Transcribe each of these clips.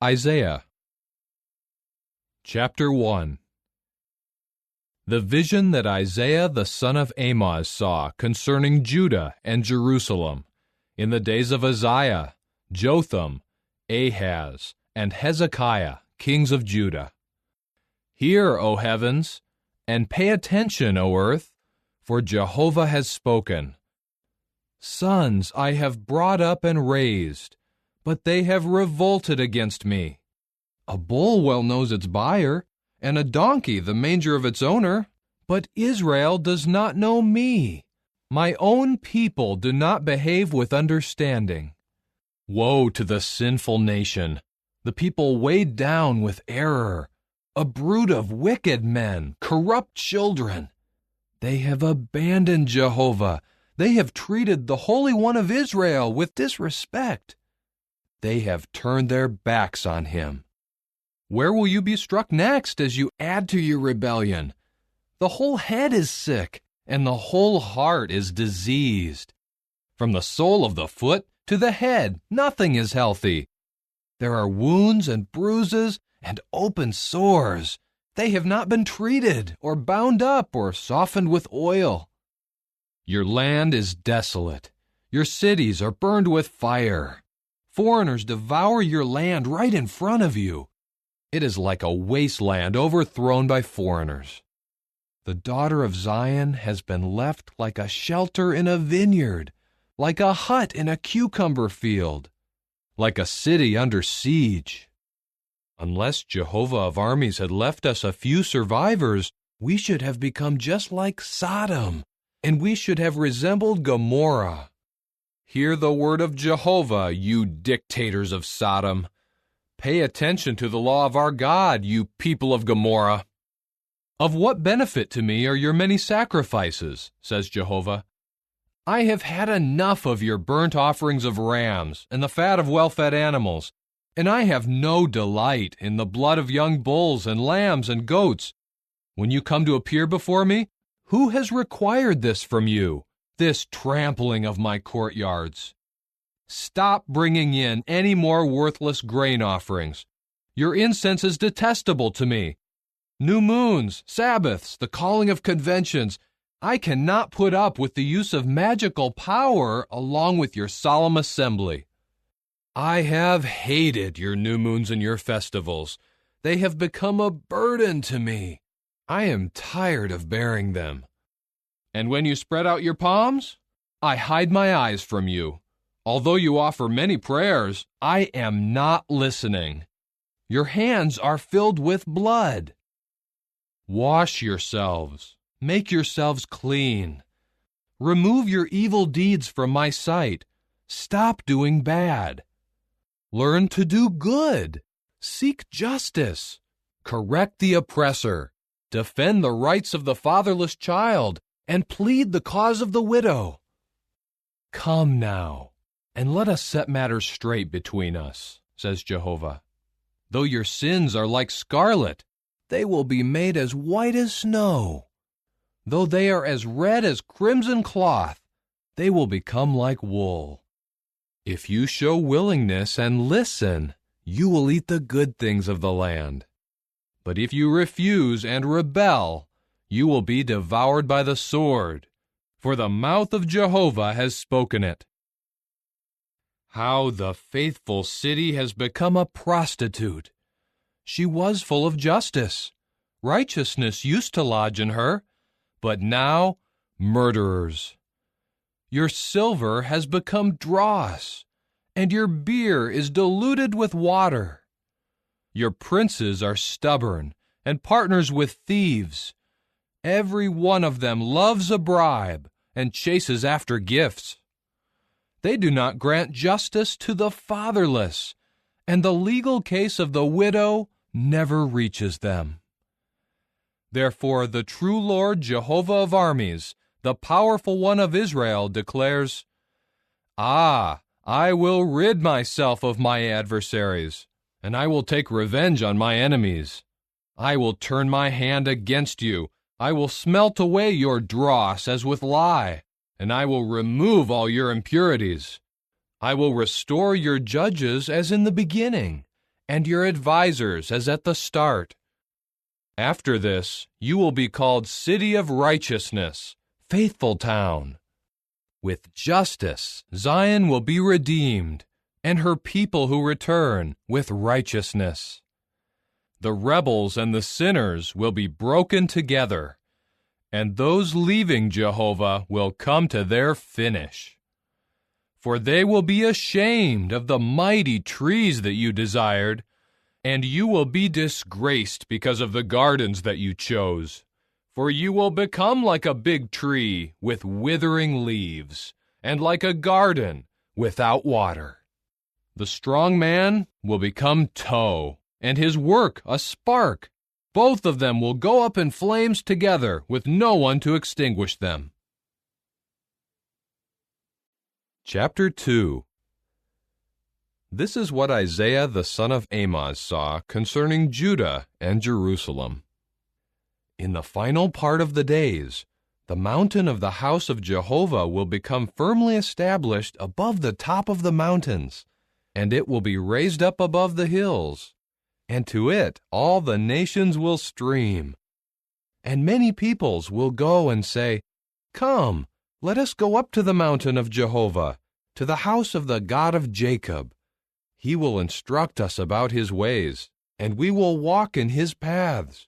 Isaiah Chapter 1. The vision that Isaiah the son of Amoz saw concerning Judah and Jerusalem in the days of Uzziah, Jotham, Ahaz, and Hezekiah, kings of Judah. Hear, O heavens, and pay attention, O earth, for Jehovah has spoken. Sons I have brought up and raised, but they have revolted against me. A bull well knows its buyer, and a donkey the manger of its owner. But Israel does not know me. My own people do not behave with understanding. Woe to the sinful nation, the people weighed down with error, a brood of wicked men, corrupt children. They have abandoned Jehovah. They have treated the Holy One of Israel with disrespect. They have turned their backs on him. Where will you be struck next as you add to your rebellion? The whole head is sick, and the whole heart is diseased. From the sole of the foot to the head, nothing is healthy. There are wounds and bruises and open sores. They have not been treated or bound up or softened with oil. Your land is desolate. Your cities are burned with fire. Foreigners devour your land right in front of you. It is like a wasteland overthrown by foreigners. The daughter of Zion has been left like a shelter in a vineyard, like a hut in a cucumber field, like a city under siege. Unless Jehovah of armies had left us a few survivors, we should have become just like Sodom, and we should have resembled Gomorrah. Hear the word of Jehovah, you dictators of Sodom. Pay attention to the law of our God, you people of Gomorrah. Of what benefit to me are your many sacrifices, says Jehovah? I have had enough of your burnt offerings of rams and the fat of well-fed animals, and I have no delight in the blood of young bulls and lambs and goats. When you come to appear before me, who has required this from you, this trampling of my courtyards? Stop bringing in any more worthless grain offerings. Your incense is detestable to me. New moons, Sabbaths, the calling of conventions. I cannot put up with the use of magical power along with your solemn assembly. I have hated your new moons and your festivals. They have become a burden to me. I am tired of bearing them. And when you spread out your palms, I hide my eyes from you. Although you offer many prayers, I am not listening. Your hands are filled with blood. Wash yourselves. Make yourselves clean. Remove your evil deeds from my sight. Stop doing bad. Learn to do good. Seek justice. Correct the oppressor. Defend the rights of the fatherless child, and plead the cause of the widow. Come now, and let us set matters straight between us, says Jehovah. Though your sins are like scarlet, they will be made as white as snow. Though they are as red as crimson cloth, they will become like wool. If you show willingness and listen, you will eat the good things of the land. But if you refuse and rebel, you will be devoured by the sword, for the mouth of Jehovah has spoken it. How the faithful city has become a prostitute. She was full of justice. Righteousness used to lodge in her, but now murderers. Your silver has become dross, and your beer is diluted with water. Your princes are stubborn and partners with thieves. Every one of them loves a bribe and chases after gifts. They do not grant justice to the fatherless, and the legal case of the widow never reaches them. Therefore, the true Lord Jehovah of armies, the powerful one of Israel, declares, I will rid myself of my adversaries, and I will take revenge on my enemies. I will turn my hand against you. I will smelt away your dross as with lye, and I will remove all your impurities. I will restore your judges as in the beginning, and your advisers as at the start. After this, you will be called City of Righteousness, Faithful Town. With justice, Zion will be redeemed, and her people who return with righteousness. The rebels and the sinners will be broken together, and those leaving Jehovah will come to their finish. For they will be ashamed of the mighty trees that you desired, and you will be disgraced because of the gardens that you chose. For you will become like a big tree with withering leaves, and like a garden without water. The strong man will become tow, and his work a spark. Both of them will go up in flames together, with no one to extinguish them. Chapter 2. This is what Isaiah the son of Amoz saw concerning Judah and Jerusalem. In the final part of the days, the mountain of the house of Jehovah will become firmly established above the top of the mountains, and it will be raised up above the hills, and to it all the nations will stream. And many peoples will go and say, "Come, let us go up to the mountain of Jehovah, to the house of the God of Jacob. He will instruct us about his ways, and we will walk in his paths.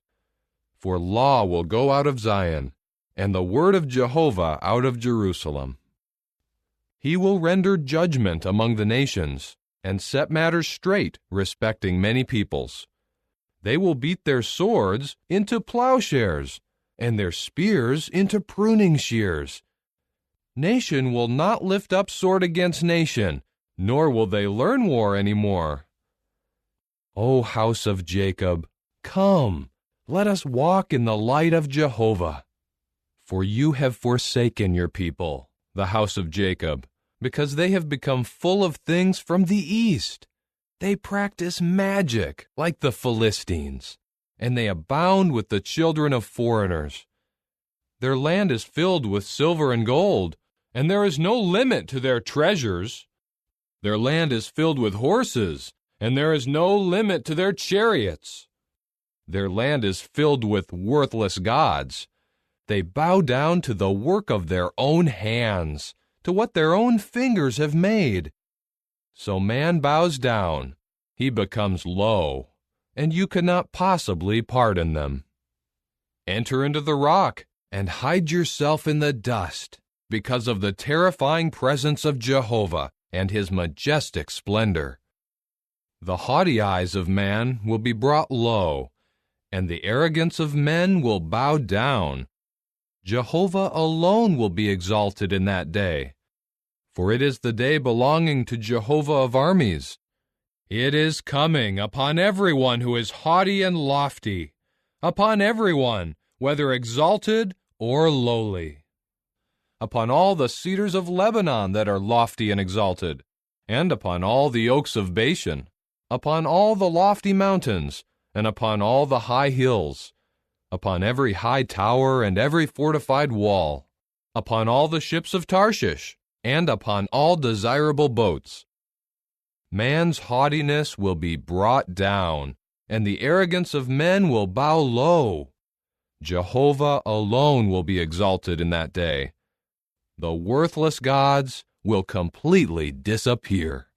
For law will go out of Zion, and the word of Jehovah out of Jerusalem. He will render judgment among the nations, and set matters straight respecting many peoples. They will beat their swords into plowshares, and their spears into pruning shears. Nation will not lift up sword against nation, nor will they learn war any more. O house of Jacob, come, let us walk in the light of Jehovah. For you have forsaken your people, the house of Jacob, because they have become full of things from the east. They practice magic like the Philistines, and they abound with the children of foreigners. Their land is filled with silver and gold, and there is no limit to their treasures. Their land is filled with horses, and there is no limit to their chariots. Their land is filled with worthless gods. They bow down to the work of their own hands, to what their own fingers have made. So man bows down, he becomes low, and you cannot possibly pardon them. Enter into the rock, and hide yourself in the dust, because of the terrifying presence of Jehovah and his majestic splendor. The haughty eyes of man will be brought low, and the arrogance of men will bow down. Jehovah alone will be exalted in that day, for it is the day belonging to Jehovah of armies. It is coming upon everyone who is haughty and lofty, upon everyone, whether exalted or lowly. Upon all the cedars of Lebanon that are lofty and exalted, and upon all the oaks of Bashan, upon all the lofty mountains, and upon all the high hills, upon every high tower and every fortified wall, upon all the ships of Tarshish, and upon all desirable boats. Man's haughtiness will be brought down, and the arrogance of men will bow low. Jehovah alone will be exalted in that day. The worthless gods will completely disappear.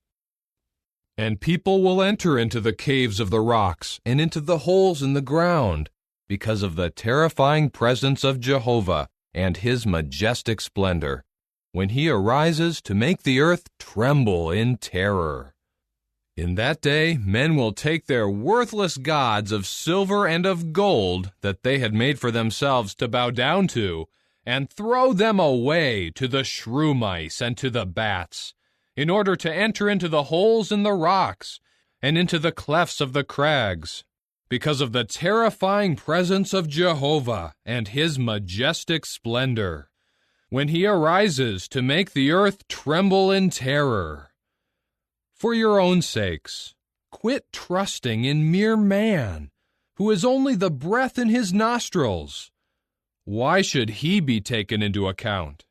And people will enter into the caves of the rocks and into the holes in the ground, because of the terrifying presence of Jehovah and his majestic splendor, when he arises to make the earth tremble in terror. In that day men will take their worthless gods of silver and of gold that they had made for themselves to bow down to, and throw them away to the shrew mice and to the bats, in order to enter into the holes in the rocks and into the clefts of the crags, because of the terrifying presence of Jehovah and his majestic splendor, when he arises to make the earth tremble in terror. For your own sakes, quit trusting in mere man, who is only the breath in his nostrils. Why should he be taken into account?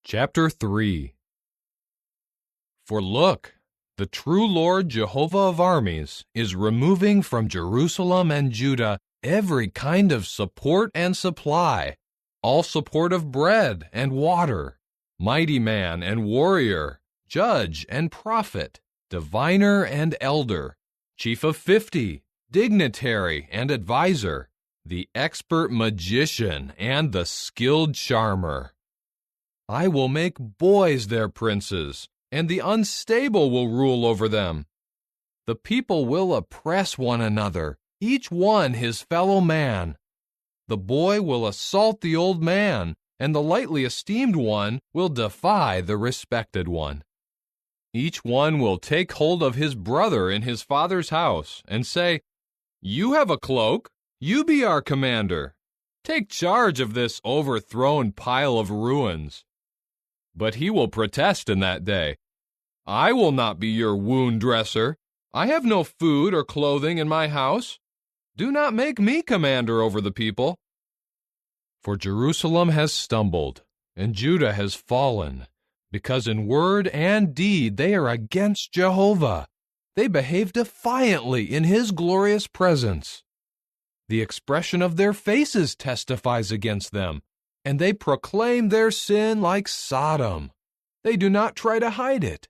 Chapter 3. For look, The true Lord Jehovah of armies is removing from Jerusalem and Judah every kind of support and supply, all support of bread and water, mighty man and warrior, judge and prophet, diviner and elder, chief of 50, dignitary and adviser, the expert magician and the skilled charmer. I will make boys their princes, and the unstable will rule over them. The people will oppress one another, each one his fellow man. The boy will assault the old man, and the lightly esteemed one will defy the respected one. Each one will take hold of his brother in his father's house, and say, "You have a cloak, you be our commander. Take charge of this overthrown pile of ruins." But he will protest in that day, "I will not be your wound dresser. I have no food or clothing in my house. Do not make me commander over the people." For Jerusalem has stumbled, and Judah has fallen, because in word and deed they are against Jehovah. They behave defiantly in his glorious presence. The expression of their faces testifies against them, and they proclaim their sin like Sodom. They do not try to hide it.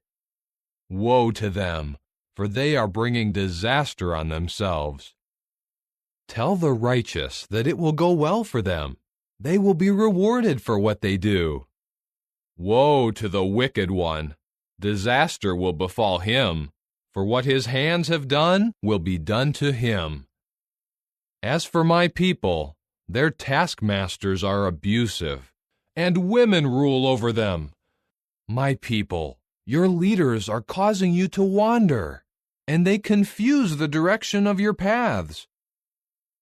Woe to them, for they are bringing disaster on themselves. Tell the righteous that it will go well for them. They will be rewarded for what they do. Woe to the wicked one. Disaster will befall him, for what his hands have done will be done to him. As for my people, their taskmasters are abusive, and women rule over them. My people, your leaders are causing you to wander, and they confuse the direction of your paths.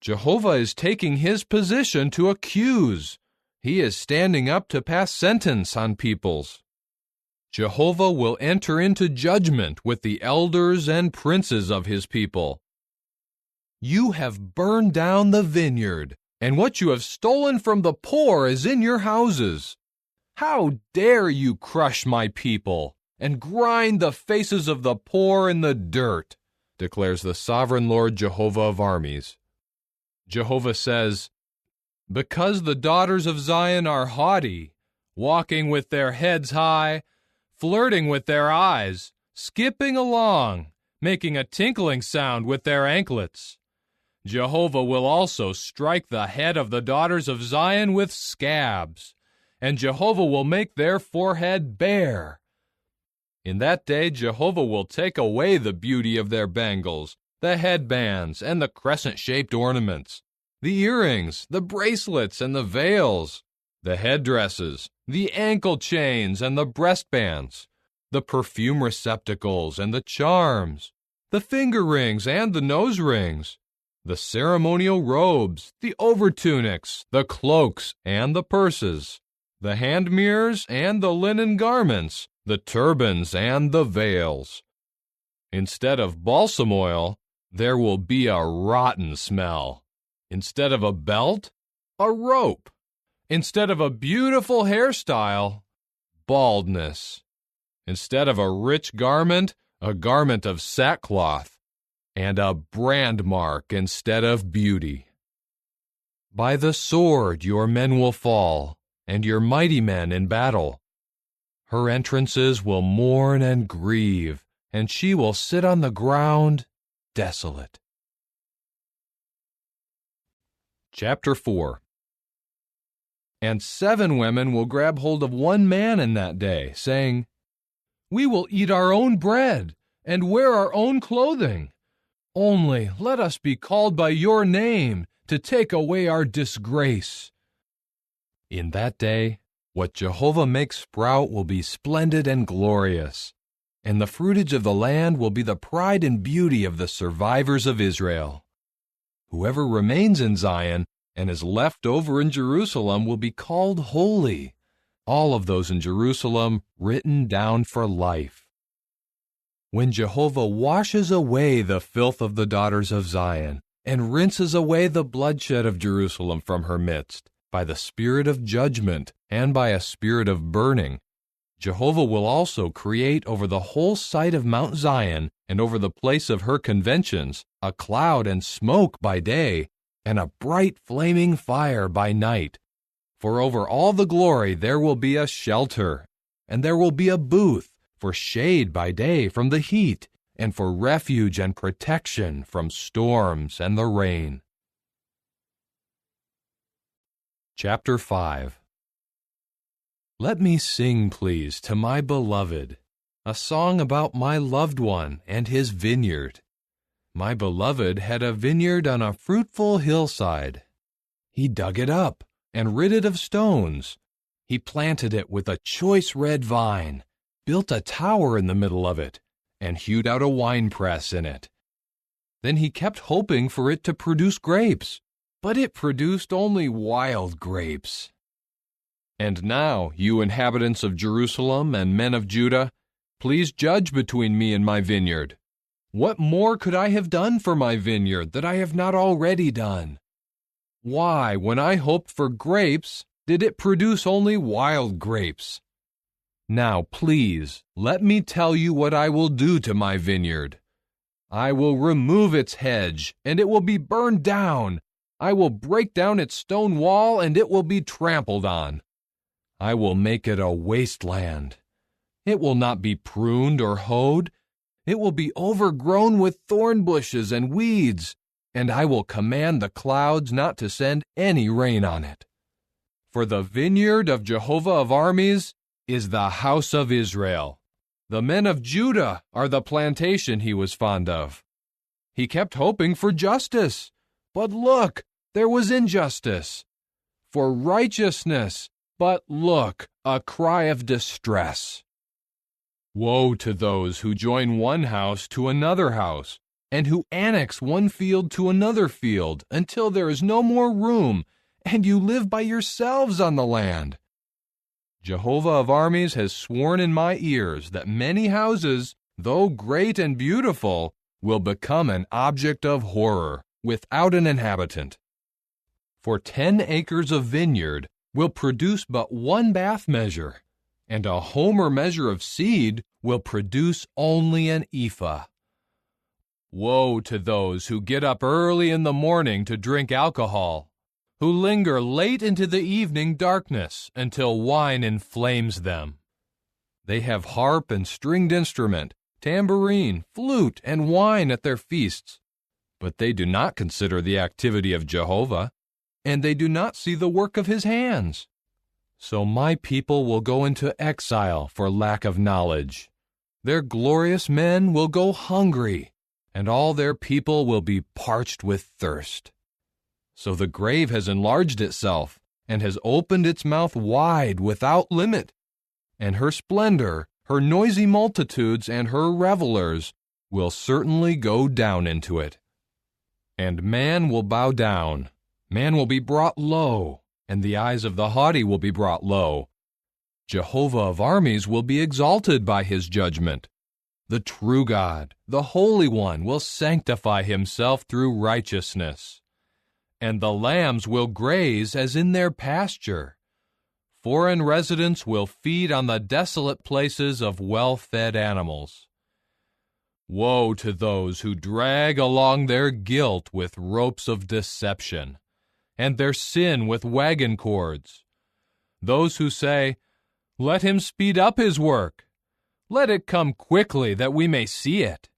Jehovah is taking his position to accuse. He is standing up to pass sentence on peoples. Jehovah will enter into judgment with the elders and princes of his people. You have burned down the vineyard, and what you have stolen from the poor is in your houses. How dare you crush my people and grind the faces of the poor in the dirt, declares the sovereign Lord Jehovah of armies. Jehovah says, because the daughters of Zion are haughty, walking with their heads high, flirting with their eyes, skipping along, making a tinkling sound with their anklets. Jehovah will also strike the head of the daughters of Zion with scabs, and Jehovah will make their forehead bare. In that day Jehovah will take away the beauty of their bangles, the headbands, and the crescent-shaped ornaments, the earrings, the bracelets, and the veils, the headdresses, the ankle chains, and the breastbands, the perfume receptacles, and the charms, the finger rings, and the nose rings, the ceremonial robes, the overtunics, the cloaks, and the purses, the hand mirrors, and the linen garments, the turbans, and the veils. Instead of balsam oil, there will be a rotten smell. Instead of a belt, a rope. Instead of a beautiful hairstyle, baldness. Instead of a rich garment, a garment of sackcloth, and a brand mark instead of beauty. By the sword your men will fall, and your mighty men in battle. Her entrances will mourn and grieve, and she will sit on the ground desolate. Chapter 4. And 7 women will grab hold of one man in that day, saying, we will eat our own bread and wear our own clothing. Only let us be called by your name to take away our disgrace. In that day, what Jehovah makes sprout will be splendid and glorious, and the fruitage of the land will be the pride and beauty of the survivors of Israel. Whoever remains in Zion and is left over in Jerusalem will be called holy, all of those in Jerusalem written down for life. When Jehovah washes away the filth of the daughters of Zion and rinses away the bloodshed of Jerusalem from her midst, by the spirit of judgment and by a spirit of burning, Jehovah will also create over the whole site of Mount Zion and over the place of her conventions a cloud and smoke by day, and a bright flaming fire by night. For over all the glory there will be a shelter, and there will be a booth for shade by day from the heat, and for refuge and protection from storms and the rain. Chapter 5. Let me sing, please, to my beloved, a song about my loved one and his vineyard. My beloved had a vineyard on a fruitful hillside. He dug it up and rid it of stones. He planted it with a choice red vine, built a tower in the middle of it, and hewed out a winepress in it. Then he kept hoping for it to produce grapes, but it produced only wild grapes. And now, you inhabitants of Jerusalem and men of Judah, please judge between me and my vineyard. What more could I have done for my vineyard that I have not already done? Why, when I hoped for grapes, did it produce only wild grapes? Now, please, let me tell you what I will do to my vineyard. I will remove its hedge, and it will be burned down. I will break down its stone wall, and it will be trampled on. I will make it a wasteland. It will not be pruned or hoed. It will be overgrown with thorn bushes and weeds, and I will command the clouds not to send any rain on it. For the vineyard of Jehovah of armies is the house of Israel. The men of Judah are the plantation he was fond of. He kept hoping for justice, but look, there was injustice. For righteousness, but look, a cry of distress. Woe to those who join one house to another house, and who annex one field to another field until there is no more room, and you live by yourselves on the land. Jehovah of armies has sworn in my ears that many houses, though great and beautiful, will become an object of horror, without an inhabitant. For 10 acres of vineyard will produce but 1 bath measure, and a homer measure of seed will produce only an ephah. Woe to those who get up early in the morning to drink alcohol, who linger late into the evening darkness until wine inflames them. They have harp and stringed instrument, tambourine, flute, and wine at their feasts, but they do not consider the activity of Jehovah, and they do not see the work of his hands. So my people will go into exile for lack of knowledge. Their glorious men will go hungry, and all their people will be parched with thirst. So the grave has enlarged itself, and has opened its mouth wide without limit, and her splendor, her noisy multitudes, and her revelers will certainly go down into it. And man will bow down, man will be brought low, and the eyes of the haughty will be brought low. Jehovah of armies will be exalted by his judgment. The true God, the Holy One, will sanctify himself through righteousness. And the lambs will graze as in their pasture. Foreign residents will feed on the desolate places of well-fed animals. Woe to those who drag along their guilt with ropes of deception, and their sin with wagon cords. Those who say, "Let him speed up his work. Let it come quickly that we may see it.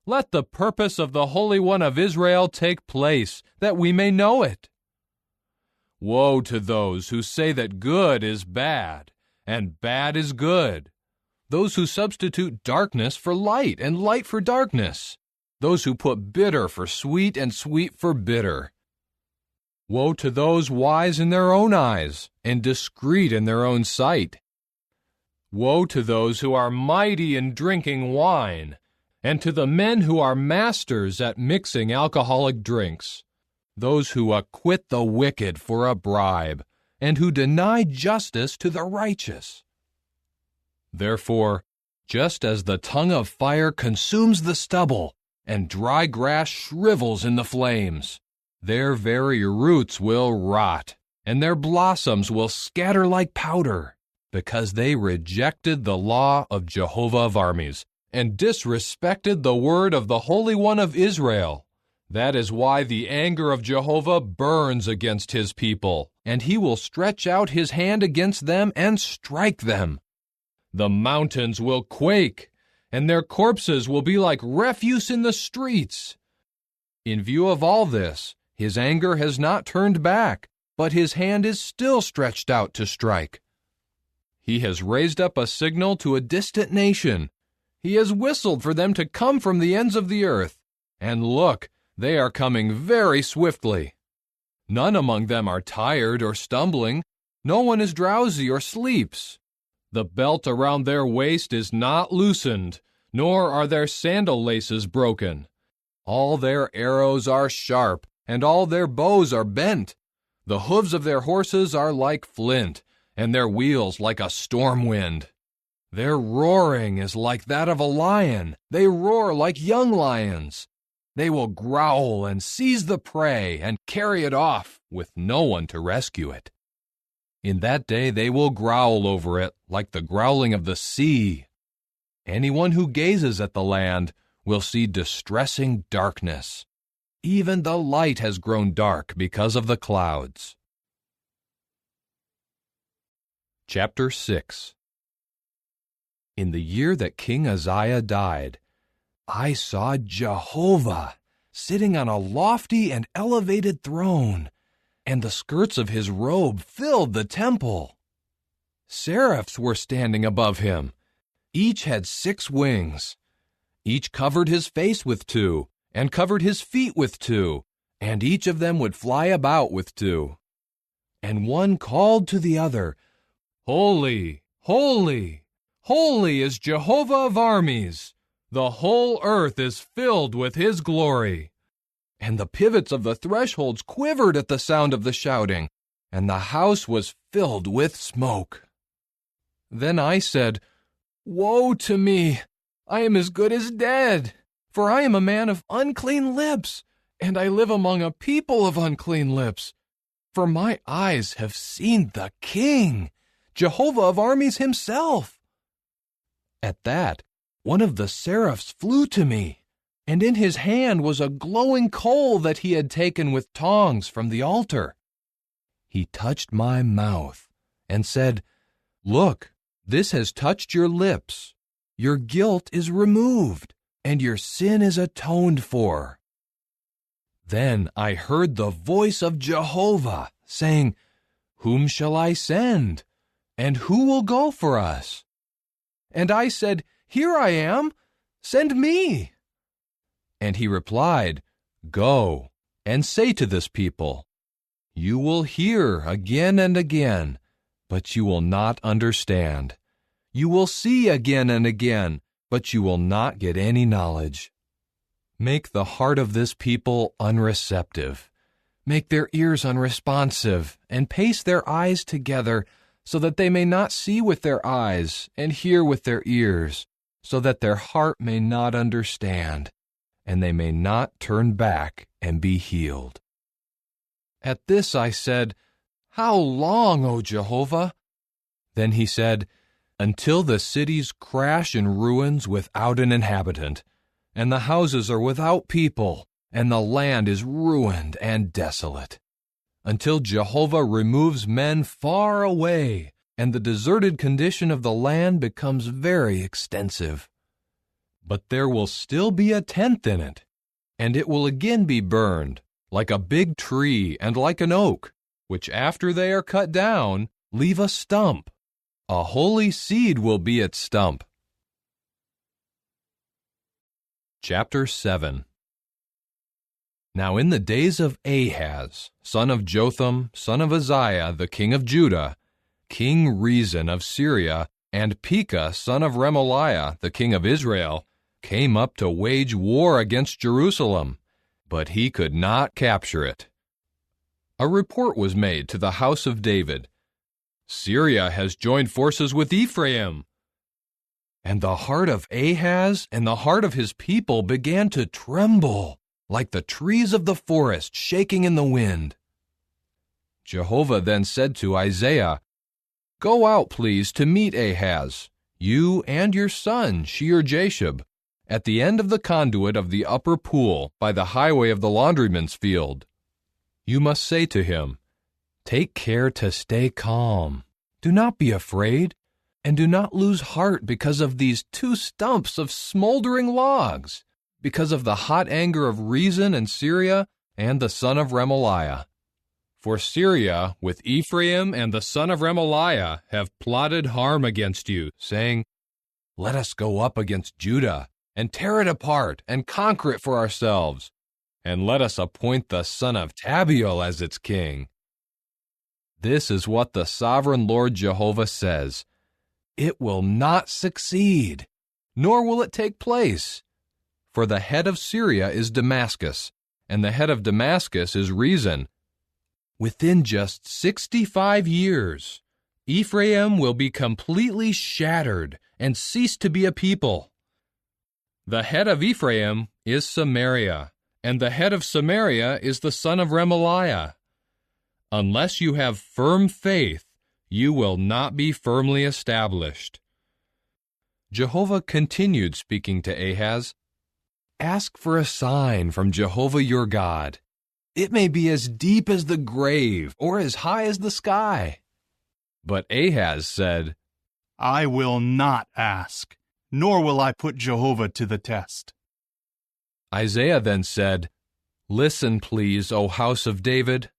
Let the purpose of the Holy One of Israel take place, that we may know it." Woe to those who say that good is bad, and bad is good. Those who substitute darkness for light, and light for darkness. Those who put bitter for sweet, and sweet for bitter. Woe to those wise in their own eyes, and discreet in their own sight. Woe to those who are mighty in drinking wine, and to the men who are masters at mixing alcoholic drinks, those who acquit the wicked for a bribe, and who deny justice to the righteous. Therefore, just as the tongue of fire consumes the stubble, and dry grass shrivels in the flames, their very roots will rot, and their blossoms will scatter like powder. because they rejected the law of Jehovah of armies and disrespected the word of the Holy One of Israel. That is why the anger of Jehovah burns against his people, and he will stretch out his hand against them and strike them. The mountains will quake, and their corpses will be like refuse in the streets. In view of all this, his anger has not turned back, but his hand is still stretched out to strike. He has raised up a signal to a distant nation. He has whistled for them to come from the ends of the earth. And look, they are coming very swiftly. None among them are tired or stumbling. No one is drowsy or sleeps. The belt around their waist is not loosened, nor are their sandal laces broken. All their arrows are sharp, and all their bows are bent. The hooves of their horses are like flint, and their wheels like a storm wind. Their roaring is like that of a lion. They roar like young lions. They will growl and seize the prey and carry it off with no one to rescue it. In that day they will growl over it like the growling of the sea. Anyone who gazes at the land will see distressing darkness. Even the light has grown dark because of the clouds. Chapter 6. In the year that King Uzziah died, I saw Jehovah sitting on a lofty and elevated throne, and the skirts of his robe filled the temple. Seraphs were standing above him. Each had 6 wings. Each covered his face with 2, and covered his feet with 2, and each of them would fly about with 2. And one called to the other, Holy, holy, holy is Jehovah of armies. The whole earth is filled with his glory. And the pivots of the thresholds quivered at the sound of the shouting, and the house was filled with smoke. Then I said, Woe to me! I am as good as dead, for I am a man of unclean lips, and I live among a people of unclean lips. For my eyes have seen the King, Jehovah of armies himself. At that, one of the seraphs flew to me, and in his hand was a glowing coal that he had taken with tongs from the altar. He touched my mouth and said, Look, this has touched your lips. Your guilt is removed, and your sin is atoned for. Then I heard the voice of Jehovah saying, Whom shall I send? And who will go for us? And I said, Here I am, send me. And he replied, Go, and say to this people, You will hear again and again, but you will not understand. You will see again and again, but you will not get any knowledge. Make the heart of this people unreceptive. Make their ears unresponsive, and pace their eyes together, so that they may not see with their eyes and hear with their ears, so that their heart may not understand, and they may not turn back and be healed. At this I said, How long, O Jehovah? Then he said, Until the cities crash in ruins without an inhabitant, and the houses are without people, and the land is ruined and desolate. Until Jehovah removes men far away, and the deserted condition of the land becomes very extensive. But there will still be a tenth in it, and it will again be burned, like a big tree and like an oak, which after they are cut down, leave a stump. A holy seed will be its stump. Chapter 7. Now in the days of Ahaz, son of Jotham, son of Uzziah, the king of Judah, King Rezin of Syria, and Pekah, son of Remaliah, the king of Israel, came up to wage war against Jerusalem, but he could not capture it. A report was made to the house of David, Syria has joined forces with Ephraim. And the heart of Ahaz and the heart of his people began to tremble, like the trees of the forest shaking in the wind. Jehovah then said to Isaiah, Go out, please, to meet Ahaz, you and your son, Shear-Jashub, at the end of the conduit of the upper pool by the highway of the laundryman's field. You must say to him, 'Take care to stay calm. Do not be afraid, and do not lose heart because of these two stumps of smoldering logs, because of the hot anger of Rezin and Syria and the son of Remaliah. For Syria, with Ephraim and the son of Remaliah, have plotted harm against you, saying, Let us go up against Judah, and tear it apart, and conquer it for ourselves, and let us appoint the son of Tabiel as its king.' This is what the sovereign Lord Jehovah says. It will not succeed, nor will it take place. For the head of Syria is Damascus, and the head of Damascus is Rezin. Within just 65 years, Ephraim will be completely shattered and cease to be a people. The head of Ephraim is Samaria, and the head of Samaria is the son of Remaliah. Unless you have firm faith, you will not be firmly established." Jehovah continued speaking to Ahaz, "Ask for a sign from Jehovah your God. It may be as deep as the grave or as high as the sky." But Ahaz said, "I will not ask, nor will I put Jehovah to the test." Isaiah then said, "Listen, please, O house of David.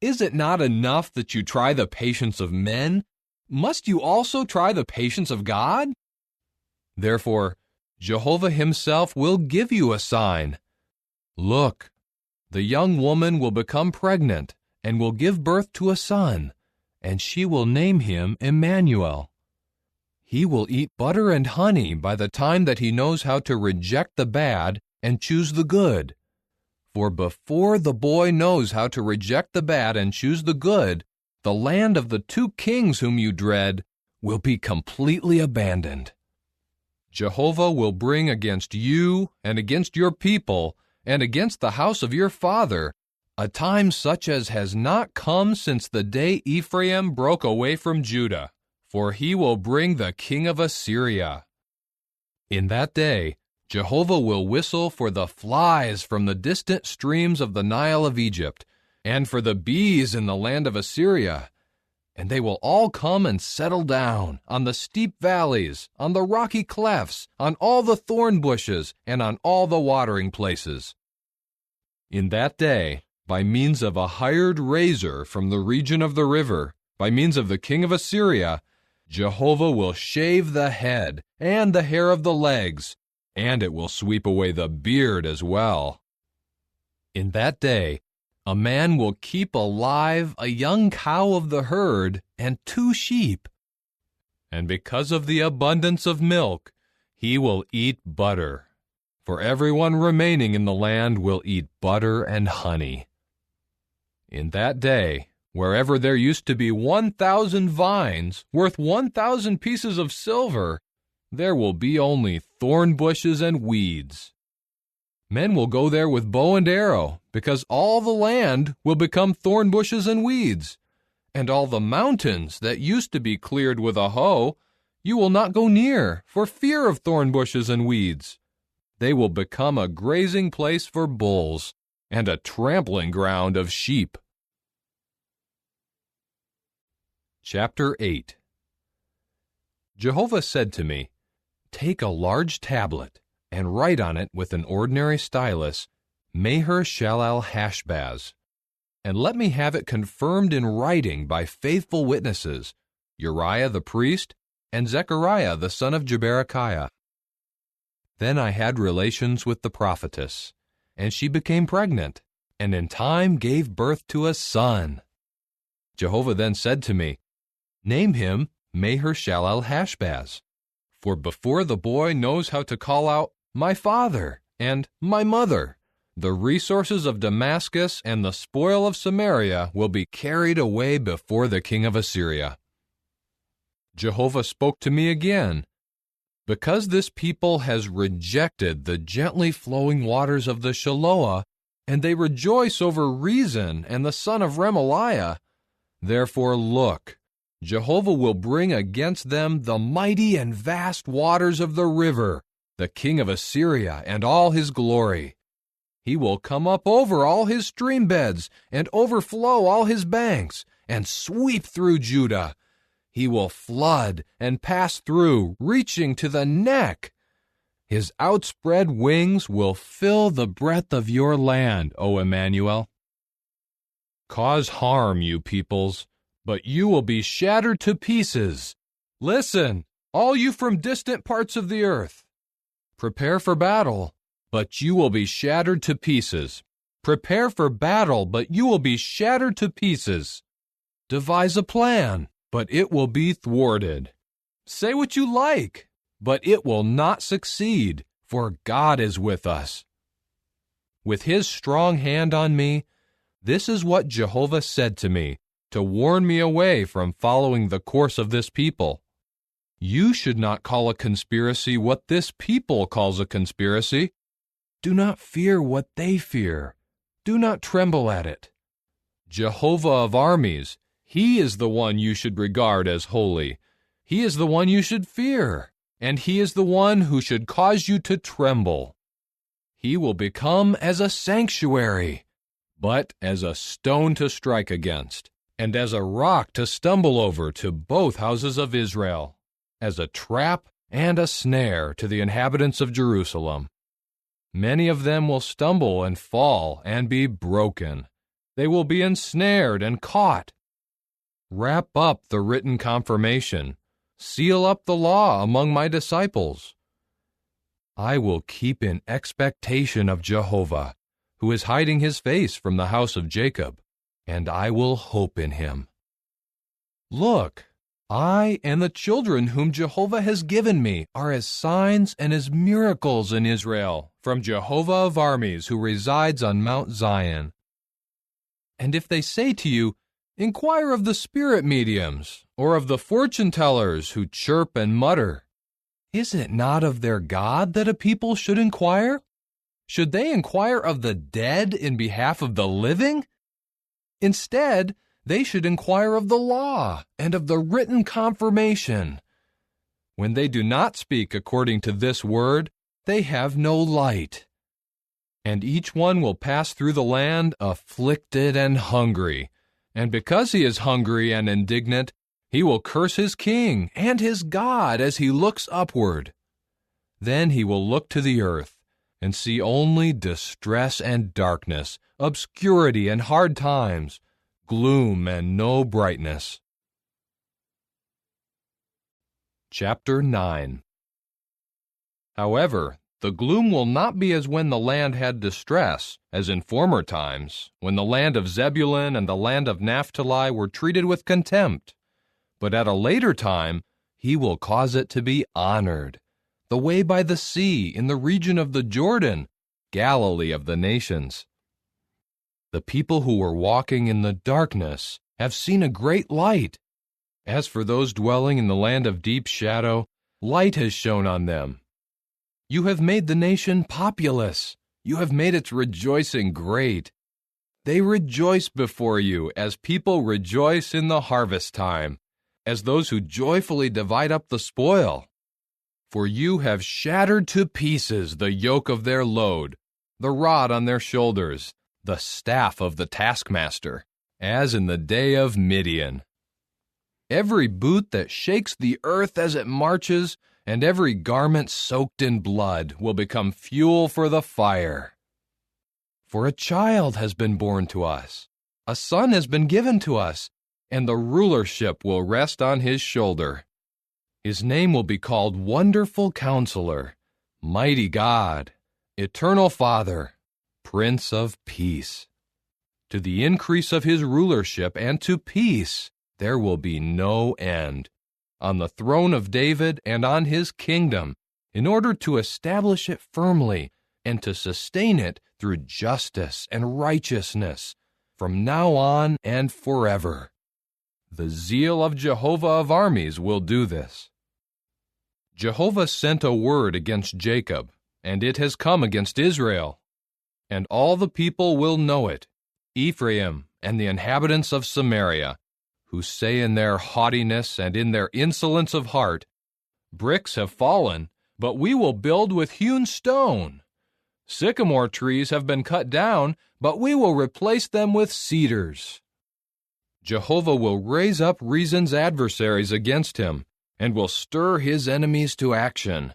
Is it not enough that you try the patience of men? Must you also try the patience of God? Therefore, Jehovah himself will give you a sign. Look, the young woman will become pregnant and will give birth to a son, and she will name him Emmanuel. He will eat butter and honey by the time that he knows how to reject the bad and choose the good. For before the boy knows how to reject the bad and choose the good, the land of the two kings whom you dread will be completely abandoned. Jehovah will bring against you and against your people and against the house of your father a time such as has not come since the day Ephraim broke away from Judah, for he will bring the king of Assyria. In that day, Jehovah will whistle for the flies from the distant streams of the Nile of Egypt, and for the bees in the land of Assyria, and they will all come and settle down on the steep valleys, on the rocky clefts, on all the thorn bushes, and on all the watering places. In that day, by means of a hired razor from the region of the river, by means of the king of Assyria, Jehovah will shave the head and the hair of the legs, and it will sweep away the beard as well. In that day, a man will keep alive a young cow of the herd and 2 sheep. And because of the abundance of milk, he will eat butter. For everyone remaining in the land will eat butter and honey. In that day, wherever there used to be 1,000 vines worth 1,000 pieces of silver, there will be only thorn bushes and weeds. Men will go there with bow and arrow, because all the land will become thorn bushes and weeds. And all the mountains that used to be cleared with a hoe, you will not go near for fear of thorn bushes and weeds. They will become a grazing place for bulls and a trampling ground of sheep. Chapter 8. Jehovah said to me, "Take a large tablet, and write on it with an ordinary stylus, Maher-Shalal-Hash-Baz, and let me have it confirmed in writing by faithful witnesses, Uriah the priest, and Zechariah the son of Jeberechiah." Then I had relations with the prophetess, and she became pregnant, and in time gave birth to a son. Jehovah then said to me, "Name him Maher-Shalal-Hash-Baz, for before the boy knows how to call out, 'My father' and 'my mother,' the resources of Damascus and the spoil of Samaria will be carried away before the king of Assyria." Jehovah spoke to me again, "Because this people has rejected the gently flowing waters of the Shiloah, and they rejoice over Rezin and the son of Remaliah, therefore look, Jehovah will bring against them the mighty and vast waters of the river, the king of Assyria and all his glory. He will come up over all his stream beds and overflow all his banks and sweep through Judah. He will flood and pass through, reaching to the neck. His outspread wings will fill the breadth of your land, O Emmanuel. Cause harm, you peoples, but you will be shattered to pieces. Listen, all you from distant parts of the earth. Prepare for battle, but you will be shattered to pieces. Prepare for battle, but you will be shattered to pieces. Devise a plan, but it will be thwarted. Say what you like, but it will not succeed, for God is with us. With his strong hand on me, this is what Jehovah said to me, to warn me away from following the course of this people. You should not call a conspiracy what this people calls a conspiracy. Do not fear what they fear. Do not tremble at it. Jehovah of armies, he is the one you should regard as holy. He is the one you should fear, and he is the one who should cause you to tremble. He will become as a sanctuary, but as a stone to strike against, and as a rock to stumble over to both houses of Israel, as a trap and a snare to the inhabitants of Jerusalem. Many of them will stumble and fall and be broken. They will be ensnared and caught. Wrap up the written confirmation. Seal up the law among my disciples. I will keep in expectation of Jehovah, who is hiding his face from the house of Jacob, and I will hope in him. Look, I and the children whom Jehovah has given me are as signs and as miracles in Israel from Jehovah of armies who resides on Mount Zion. And if they say to you, inquire of the spirit mediums, or of the fortune-tellers who chirp and mutter, is it not of their God that a people should inquire? Should they inquire of the dead in behalf of the living? Instead, they should inquire of the law and of the written confirmation. When they do not speak according to this word, they have no light. And each one will pass through the land afflicted and hungry. And because he is hungry and indignant, he will curse his king and his God as he looks upward. Then he will look to the earth and see only distress and darkness, obscurity and hard times, gloom and no brightness. Chapter 9. However, the gloom will not be as when the land had distress, as in former times, when the land of Zebulun and the land of Naphtali were treated with contempt. But at a later time, he will cause it to be honored. The way by the sea, in the region of the Jordan, Galilee of the nations. The people who were walking in the darkness have seen a great light. As for those dwelling in the land of deep shadow, light has shone on them. You have made the nation populous. You have made its rejoicing great. They rejoice before you as people rejoice in the harvest time, as those who joyfully divide up the spoil. For you have shattered to pieces the yoke of their load, the rod on their shoulders, the staff of the taskmaster, as in the day of Midian. Every boot that shakes the earth as it marches, and every garment soaked in blood will become fuel for the fire. For a child has been born to us, a son has been given to us, and the rulership will rest on his shoulder. His name will be called Wonderful Counselor, Mighty God, Eternal Father, Prince of Peace. To the increase of his rulership and to peace there will be no end, on the throne of David and on his kingdom, in order to establish it firmly and to sustain it through justice and righteousness, from now on and forever. The zeal of Jehovah of armies will do this. Jehovah sent a word against Jacob, and it has come against Israel. And all the people will know it, Ephraim and the inhabitants of Samaria, who say in their haughtiness and in their insolence of heart, "Bricks have fallen, but we will build with hewn stone. Sycamore trees have been cut down, but we will replace them with cedars." Jehovah will raise up reason's adversaries against him, and will stir his enemies to action.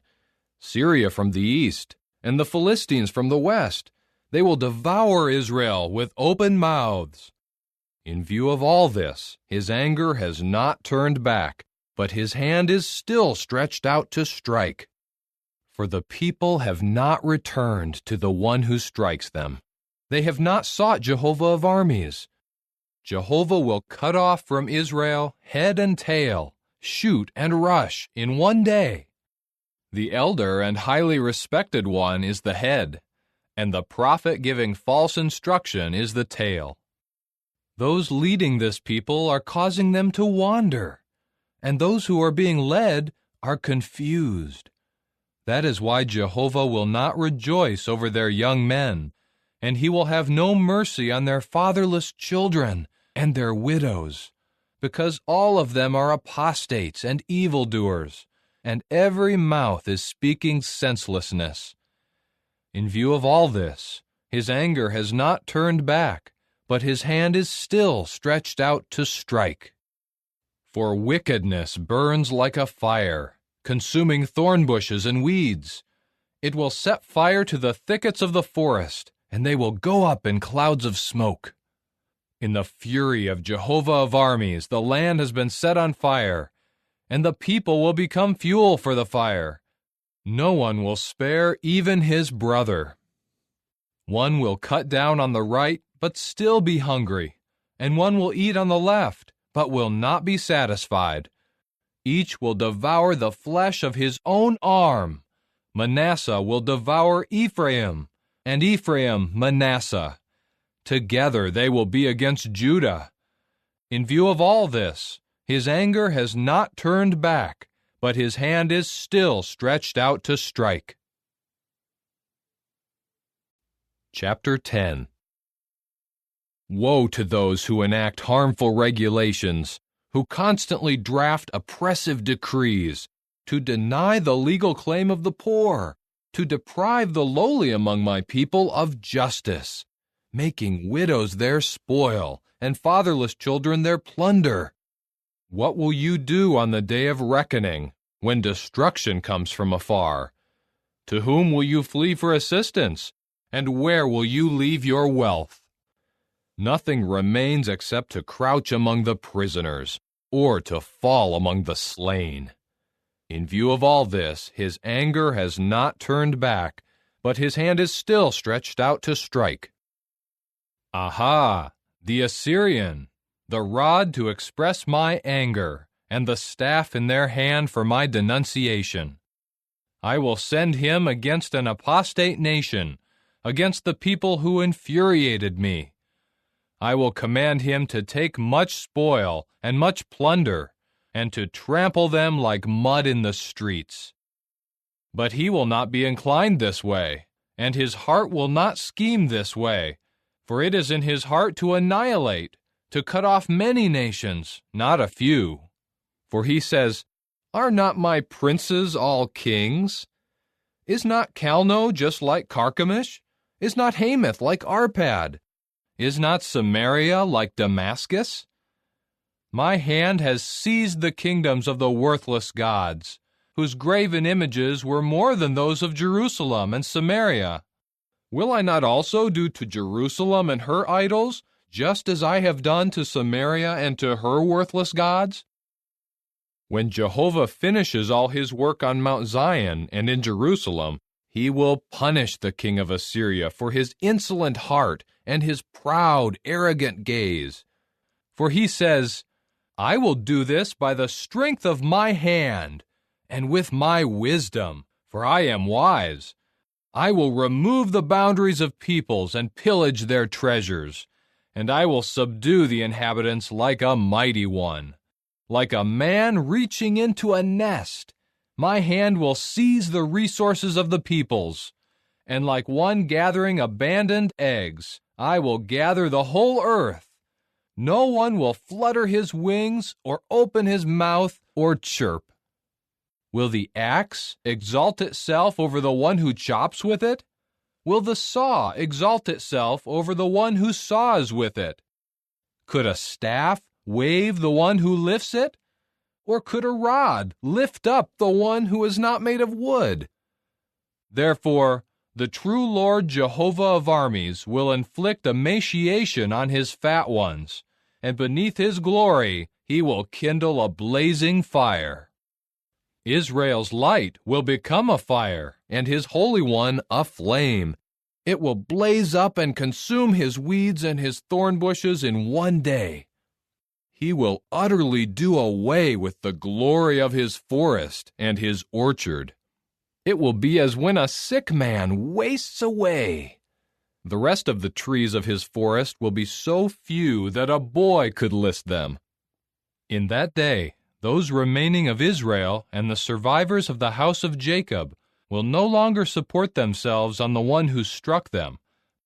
Syria from the east, and the Philistines from the west, they will devour Israel with open mouths. In view of all this, his anger has not turned back, but his hand is still stretched out to strike. For the people have not returned to the one who strikes them. They have not sought Jehovah of armies. Jehovah will cut off from Israel head and tail, shoot and rush in one day. The elder and highly respected one is the head, and the prophet giving false instruction is the tail. Those leading this people are causing them to wander, and those who are being led are confused. That is why Jehovah will not rejoice over their young men, and he will have no mercy on their fatherless children and their widows, because all of them are apostates and evildoers, and every mouth is speaking senselessness. In view of all this, his anger has not turned back, but his hand is still stretched out to strike. For wickedness burns like a fire, consuming thorn bushes and weeds. It will set fire to the thickets of the forest, and they will go up in clouds of smoke. In the fury of Jehovah of armies, the land has been set on fire, and the people will become fuel for the fire. No one will spare even his brother. One will cut down on the right, but still be hungry, and one will eat on the left, but will not be satisfied. Each will devour the flesh of his own arm. Manasseh will devour Ephraim, and Ephraim Manasseh. Together they will be against Judah. In view of all this, his anger has not turned back, but his hand is still stretched out to strike. Chapter 10. Woe to those who enact harmful regulations, who constantly draft oppressive decrees, to deny the legal claim of the poor, to deprive the lowly among my people of justice, making widows their spoil, and fatherless children their plunder. What will you do on the day of reckoning, when destruction comes from afar? To whom will you flee for assistance, and where will you leave your wealth? Nothing remains except to crouch among the prisoners, or to fall among the slain. In view of all this, his anger has not turned back, but his hand is still stretched out to strike. Aha! The Assyrian, the rod to express my anger, and the staff in their hand for my denunciation. I will send him against an apostate nation, against the people who infuriated me. I will command him to take much spoil and much plunder, and to trample them like mud in the streets. But he will not be inclined this way, and his heart will not scheme this way, for it is in his heart to annihilate, to cut off many nations, not a few. For he says, "Are not my princes all kings? Is not Calno just like Carchemish? Is not Hamath like Arpad? Is not Samaria like Damascus? My hand has seized the kingdoms of the worthless gods, whose graven images were more than those of Jerusalem and Samaria. Will I not also do to Jerusalem and her idols, just as I have done to Samaria and to her worthless gods?" When Jehovah finishes all his work on Mount Zion and in Jerusalem, he will punish the king of Assyria for his insolent heart and his proud, arrogant gaze. For he says, "I will do this by the strength of my hand, and with my wisdom, for I am wise. I will remove the boundaries of peoples and pillage their treasures, and I will subdue the inhabitants like a mighty one. Like a man reaching into a nest, my hand will seize the resources of the peoples, and like one gathering abandoned eggs, I will gather the whole earth. No one will flutter his wings or open his mouth or chirp. Will the axe exalt itself over the one who chops with it? Will the saw exalt itself over the one who saws with it? Could a staff wave the one who lifts it? Or could a rod lift up the one who is not made of wood? Therefore, the true Lord Jehovah of armies will inflict emaciation on his fat ones, and beneath his glory he will kindle a blazing fire. Israel's light will become a fire, and his Holy One a flame. It will blaze up and consume his weeds and his thorn bushes in one day. He will utterly do away with the glory of his forest and his orchard. It will be as when a sick man wastes away. The rest of the trees of his forest will be so few that a boy could list them. In that day, those remaining of Israel and the survivors of the house of Jacob will no longer support themselves on the one who struck them,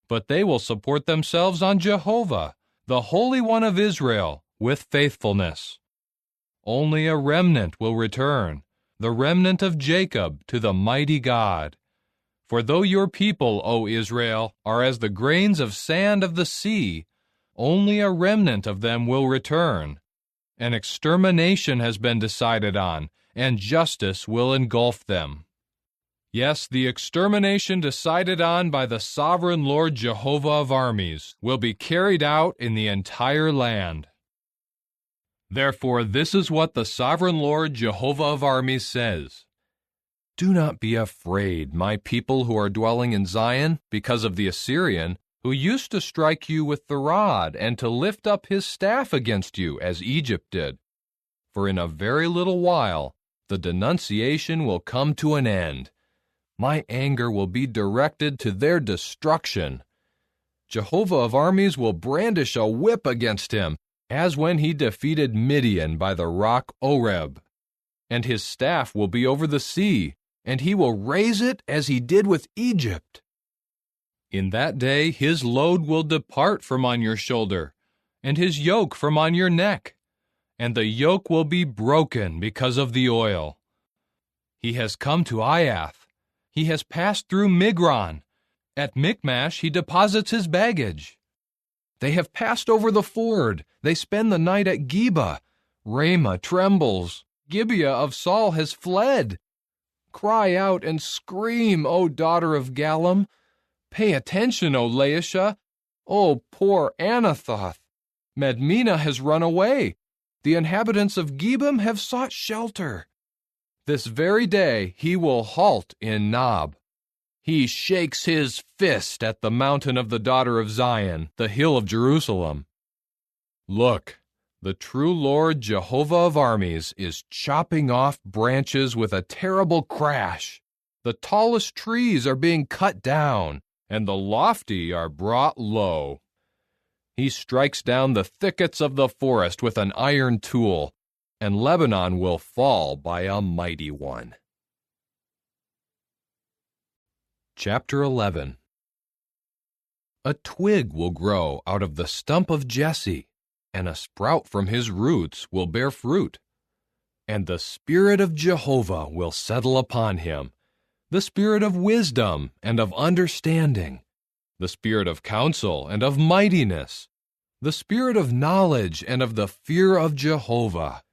but they will support themselves on Jehovah, the Holy One of Israel, with faithfulness. Only a remnant will return, the remnant of Jacob, to the mighty God. For though your people, O Israel, are as the grains of sand of the sea, only a remnant of them will return. An extermination has been decided on, and justice will engulf them. Yes, the extermination decided on by the sovereign Lord Jehovah of armies will be carried out in the entire land. Therefore, this is what the sovereign Lord Jehovah of armies says. Do not be afraid, my people who are dwelling in Zion, because of the Assyrian, who used to strike you with the rod and to lift up his staff against you, as Egypt did. For in a very little while the denunciation will come to an end. My anger will be directed to their destruction. Jehovah of armies will brandish a whip against him, as when he defeated Midian by the rock Oreb. And his staff will be over the sea, and he will raise it as he did with Egypt. In that day his load will depart from on your shoulder, and his yoke from on your neck, and the yoke will be broken because of the oil. He has come to Aiath. He has passed through Migron. At Michmash he deposits his baggage. They have passed over the ford. They spend the night at Geba. Ramah trembles. Gibeah of Saul has fled. Cry out and scream, O daughter of Gallim. Pay attention, O Laishah. O poor Anathoth. Madmenah has run away. The inhabitants of Gebim have sought shelter. This very day he will halt in Nob. He shakes his fist at the mountain of the daughter of Zion, the hill of Jerusalem. Look, the true Lord Jehovah of armies is chopping off branches with a terrible crash. The tallest trees are being cut down, and the lofty are brought low. He strikes down the thickets of the forest with an iron tool, and Lebanon will fall by a mighty one. Chapter 11. A twig will grow out of the stump of Jesse, and a sprout from his roots will bear fruit. And the Spirit of Jehovah will settle upon him, the Spirit of wisdom and of understanding, the Spirit of counsel and of mightiness, the Spirit of knowledge and of the fear of Jehovah.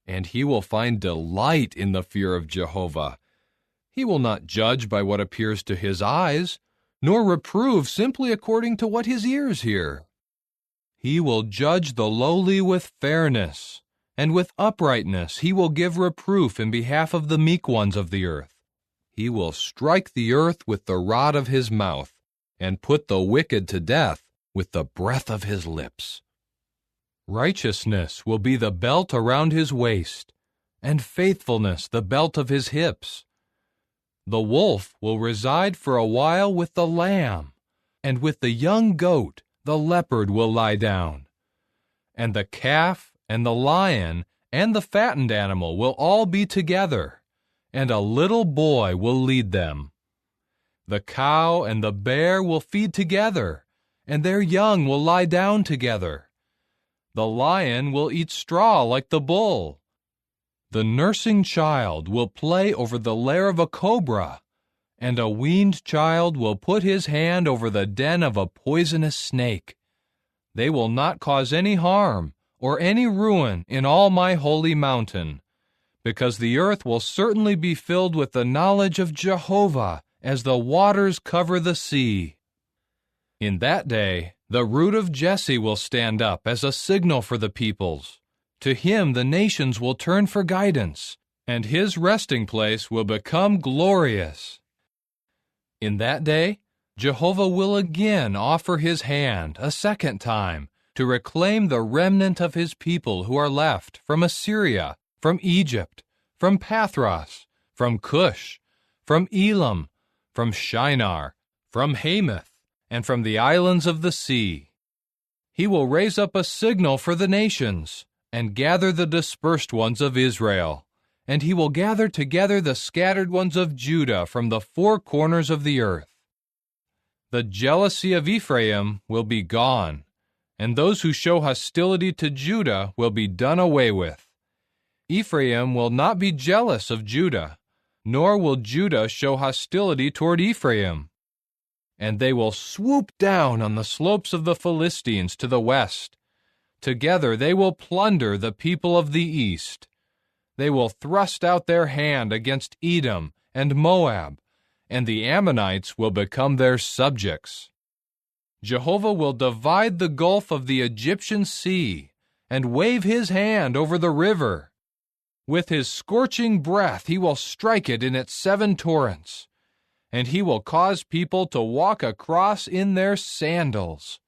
And he will find delight in the fear of Jehovah. He will not judge by what appears to his eyes, nor reprove simply according to what his ears hear. He will judge the lowly with fairness, and with uprightness he will give reproof in behalf of the meek ones of the earth. He will strike the earth with the rod of his mouth, and put the wicked to death with the breath of his lips. Righteousness will be the belt around his waist, and faithfulness the belt of his hips. The wolf will reside for a while with the lamb, and with the young goat the leopard will lie down. And the calf and the lion and the fattened animal will all be together, and a little boy will lead them. The cow and the bear will feed together, and their young will lie down together. The lion will eat straw like the bull. The nursing child will play over the lair of a cobra, and a weaned child will put his hand over the den of a poisonous snake. They will not cause any harm or any ruin in all my holy mountain, because the earth will certainly be filled with the knowledge of Jehovah as the waters cover the sea. In that day, the root of Jesse will stand up as a signal for the peoples. To him the nations will turn for guidance, and his resting place will become glorious. In that day, Jehovah will again offer his hand a second time to reclaim the remnant of his people who are left from Assyria, from Egypt, from Pathros, from Cush, from Elam, from Shinar, from Hamath, and from the islands of the sea. He will raise up a signal for the nations, and gather the dispersed ones of Israel, and he will gather together the scattered ones of Judah from the four corners of the earth. The jealousy of Ephraim will be gone, and those who show hostility to Judah will be done away with. Ephraim will not be jealous of Judah, nor will Judah show hostility toward Ephraim. And they will swoop down on the slopes of the Philistines to the west. Together they will plunder the people of the east. They will thrust out their hand against Edom and Moab, and the Ammonites will become their subjects. Jehovah will divide the gulf of the Egyptian sea and wave his hand over the river. With his scorching breath he will strike it in its 7 torrents, and he will cause people to walk across in their sandals.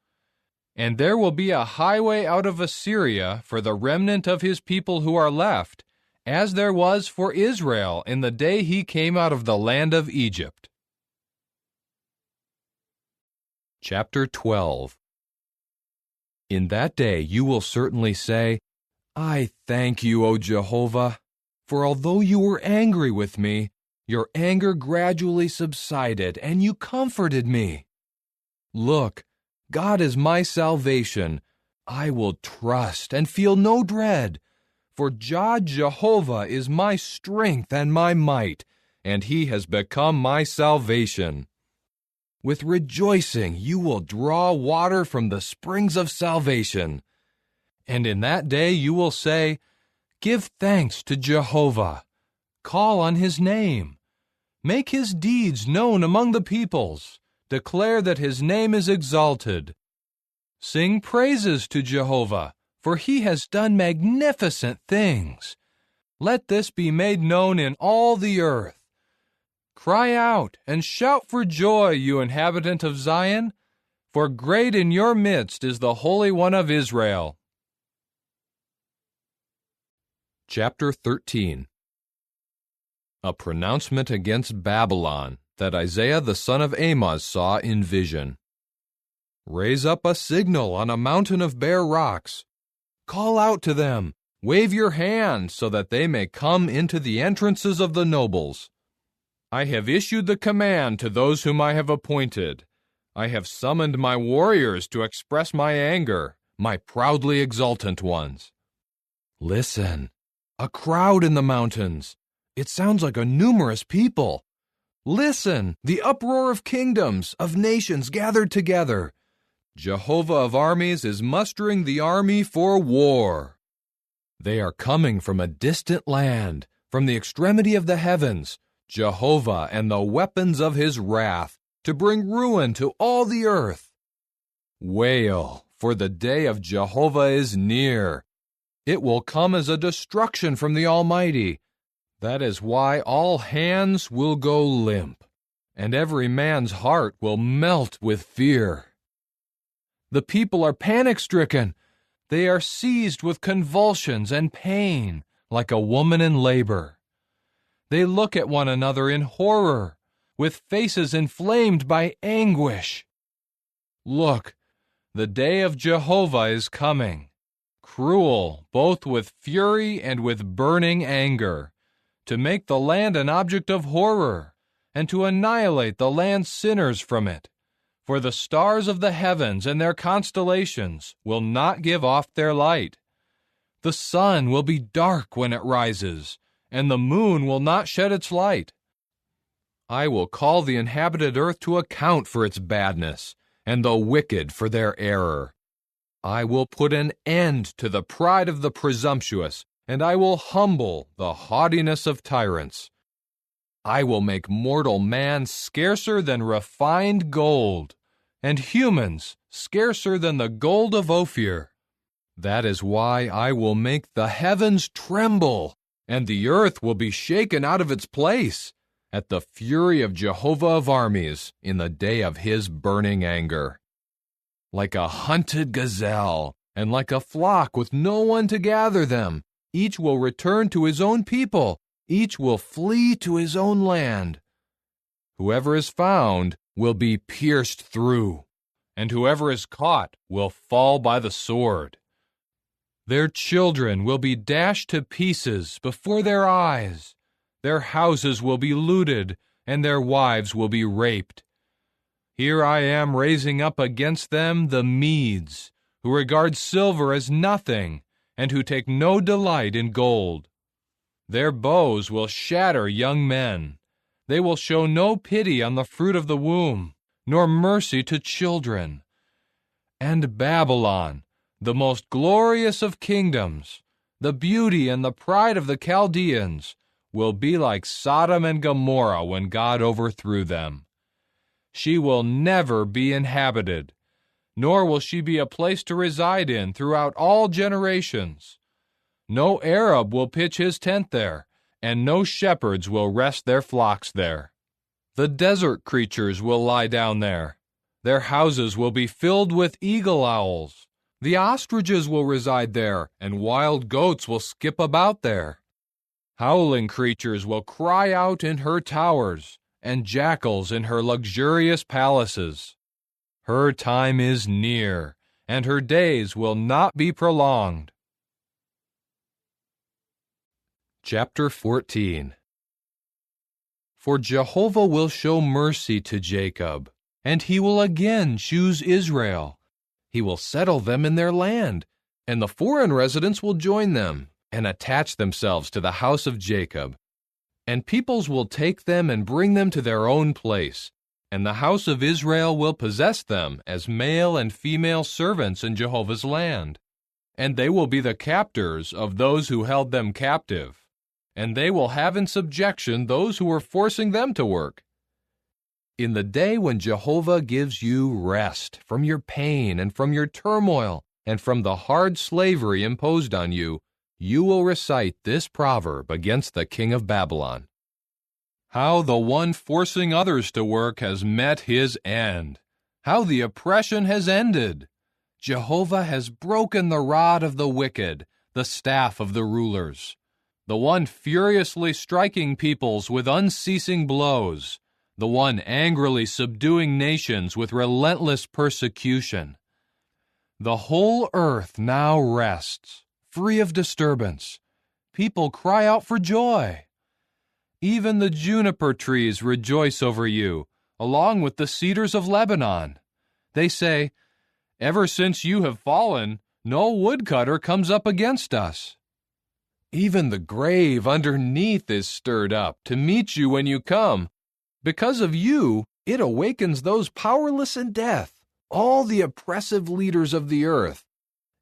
And there will be a highway out of Assyria for the remnant of his people who are left, as there was for Israel in the day he came out of the land of Egypt. Chapter 12. In that day you will certainly say, I thank you, O Jehovah, for although you were angry with me, your anger gradually subsided, and you comforted me. Look, God is my salvation. I will trust and feel no dread, for God Jehovah is my strength and my might, and he has become my salvation. With rejoicing you will draw water from the springs of salvation. And in that day you will say, Give thanks to Jehovah. Call on his name. Make his deeds known among the peoples. Declare that his name is exalted. Sing praises to Jehovah, for he has done magnificent things. Let this be made known in all the earth. Cry out and shout for joy, you inhabitant of Zion, for great in your midst is the Holy One of Israel. Chapter 13. A pronouncement against Babylon that Isaiah the son of Amoz saw in vision. Raise up a signal on a mountain of bare rocks. Call out to them. Wave your hand so that they may come into the entrances of the nobles. I have issued the command to those whom I have appointed. I have summoned my warriors to express my anger, my proudly exultant ones. Listen, a crowd in the mountains. It sounds like a numerous people. Listen, the uproar of kingdoms, of nations gathered together. Jehovah of armies is mustering the army for war. They are coming from a distant land, from the extremity of the heavens, Jehovah and the weapons of his wrath, to bring ruin to all the earth. Wail, for the day of Jehovah is near. It will come as a destruction from the Almighty. That is why all hands will go limp, and every man's heart will melt with fear. The people are panic-stricken. They are seized with convulsions and pain, like a woman in labor. They look at one another in horror, with faces inflamed by anguish. Look, the day of Jehovah is coming, cruel both with fury and with burning anger, to make the land an object of horror, and to annihilate the land's sinners from it. For the stars of the heavens and their constellations will not give off their light. The sun will be dark when it rises, and the moon will not shed its light. I will call the inhabited earth to account for its badness, and the wicked for their error. I will put an end to the pride of the presumptuous, and I will humble the haughtiness of tyrants. I will make mortal man scarcer than refined gold, and humans scarcer than the gold of Ophir. That is why I will make the heavens tremble, and the earth will be shaken out of its place, at the fury of Jehovah of armies in the day of his burning anger. Like a hunted gazelle, and like a flock with no one to gather them, each will return to his own people, each will flee to his own land. Whoever is found will be pierced through, and whoever is caught will fall by the sword. Their children will be dashed to pieces before their eyes. Their houses will be looted, and their wives will be raped. Here I am raising up against them the Medes, who regard silver as nothing, and who take no delight in gold. Their bows will shatter young men. They will show no pity on the fruit of the womb, nor mercy to children. And Babylon, the most glorious of kingdoms, the beauty and the pride of the Chaldeans, will be like Sodom and Gomorrah when God overthrew them. She will never be inhabited, nor will she be a place to reside in throughout all generations. No Arab will pitch his tent there, and no shepherds will rest their flocks there. The desert creatures will lie down there. Their houses will be filled with eagle owls. The ostriches will reside there, and wild goats will skip about there. Howling creatures will cry out in her towers, and jackals in her luxurious palaces. Her time is near, and her days will not be prolonged. Chapter 14. For Jehovah will show mercy to Jacob, and he will again choose Israel. He will settle them in their land, and the foreign residents will join them and attach themselves to the house of Jacob. And peoples will take them and bring them to their own place, and the house of Israel will possess them as male and female servants in Jehovah's land. And they will be the captors of those who held them captive, and they will have in subjection those who were forcing them to work. In the day when Jehovah gives you rest from your pain and from your turmoil and from the hard slavery imposed on you, you will recite this proverb against the king of Babylon. How the one forcing others to work has met his end. How the oppression has ended. Jehovah has broken the rod of the wicked, the staff of the rulers. The one furiously striking peoples with unceasing blows. The one angrily subduing nations with relentless persecution. The whole earth now rests, free of disturbance. People cry out for joy. Even the juniper trees rejoice over you, along with the cedars of Lebanon. They say, "Ever since you have fallen, no woodcutter comes up against us." Even the grave underneath is stirred up to meet you when you come. Because of you, it awakens those powerless in death, all the oppressive leaders of the earth.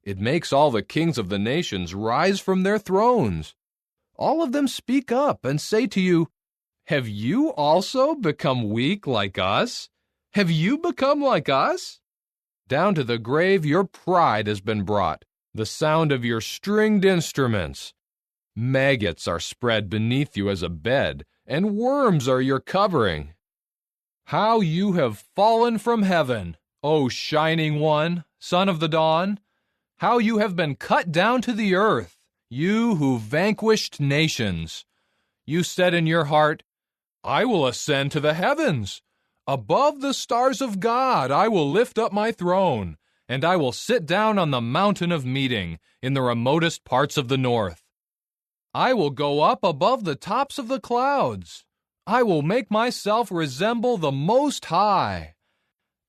It makes all the kings of the nations rise from their thrones. All of them speak up and say to you, "Have you also become weak like us? Have you become like us?" Down to the grave your pride has been brought, the sound of your stringed instruments. Maggots are spread beneath you as a bed, and worms are your covering. How you have fallen from heaven, O shining one, son of the dawn! How you have been cut down to the earth, you who vanquished nations! You said in your heart, "I will ascend to the heavens. Above the stars of God I will lift up my throne, and I will sit down on the mountain of meeting in the remotest parts of the north. I will go up above the tops of the clouds. I will make myself resemble the Most High.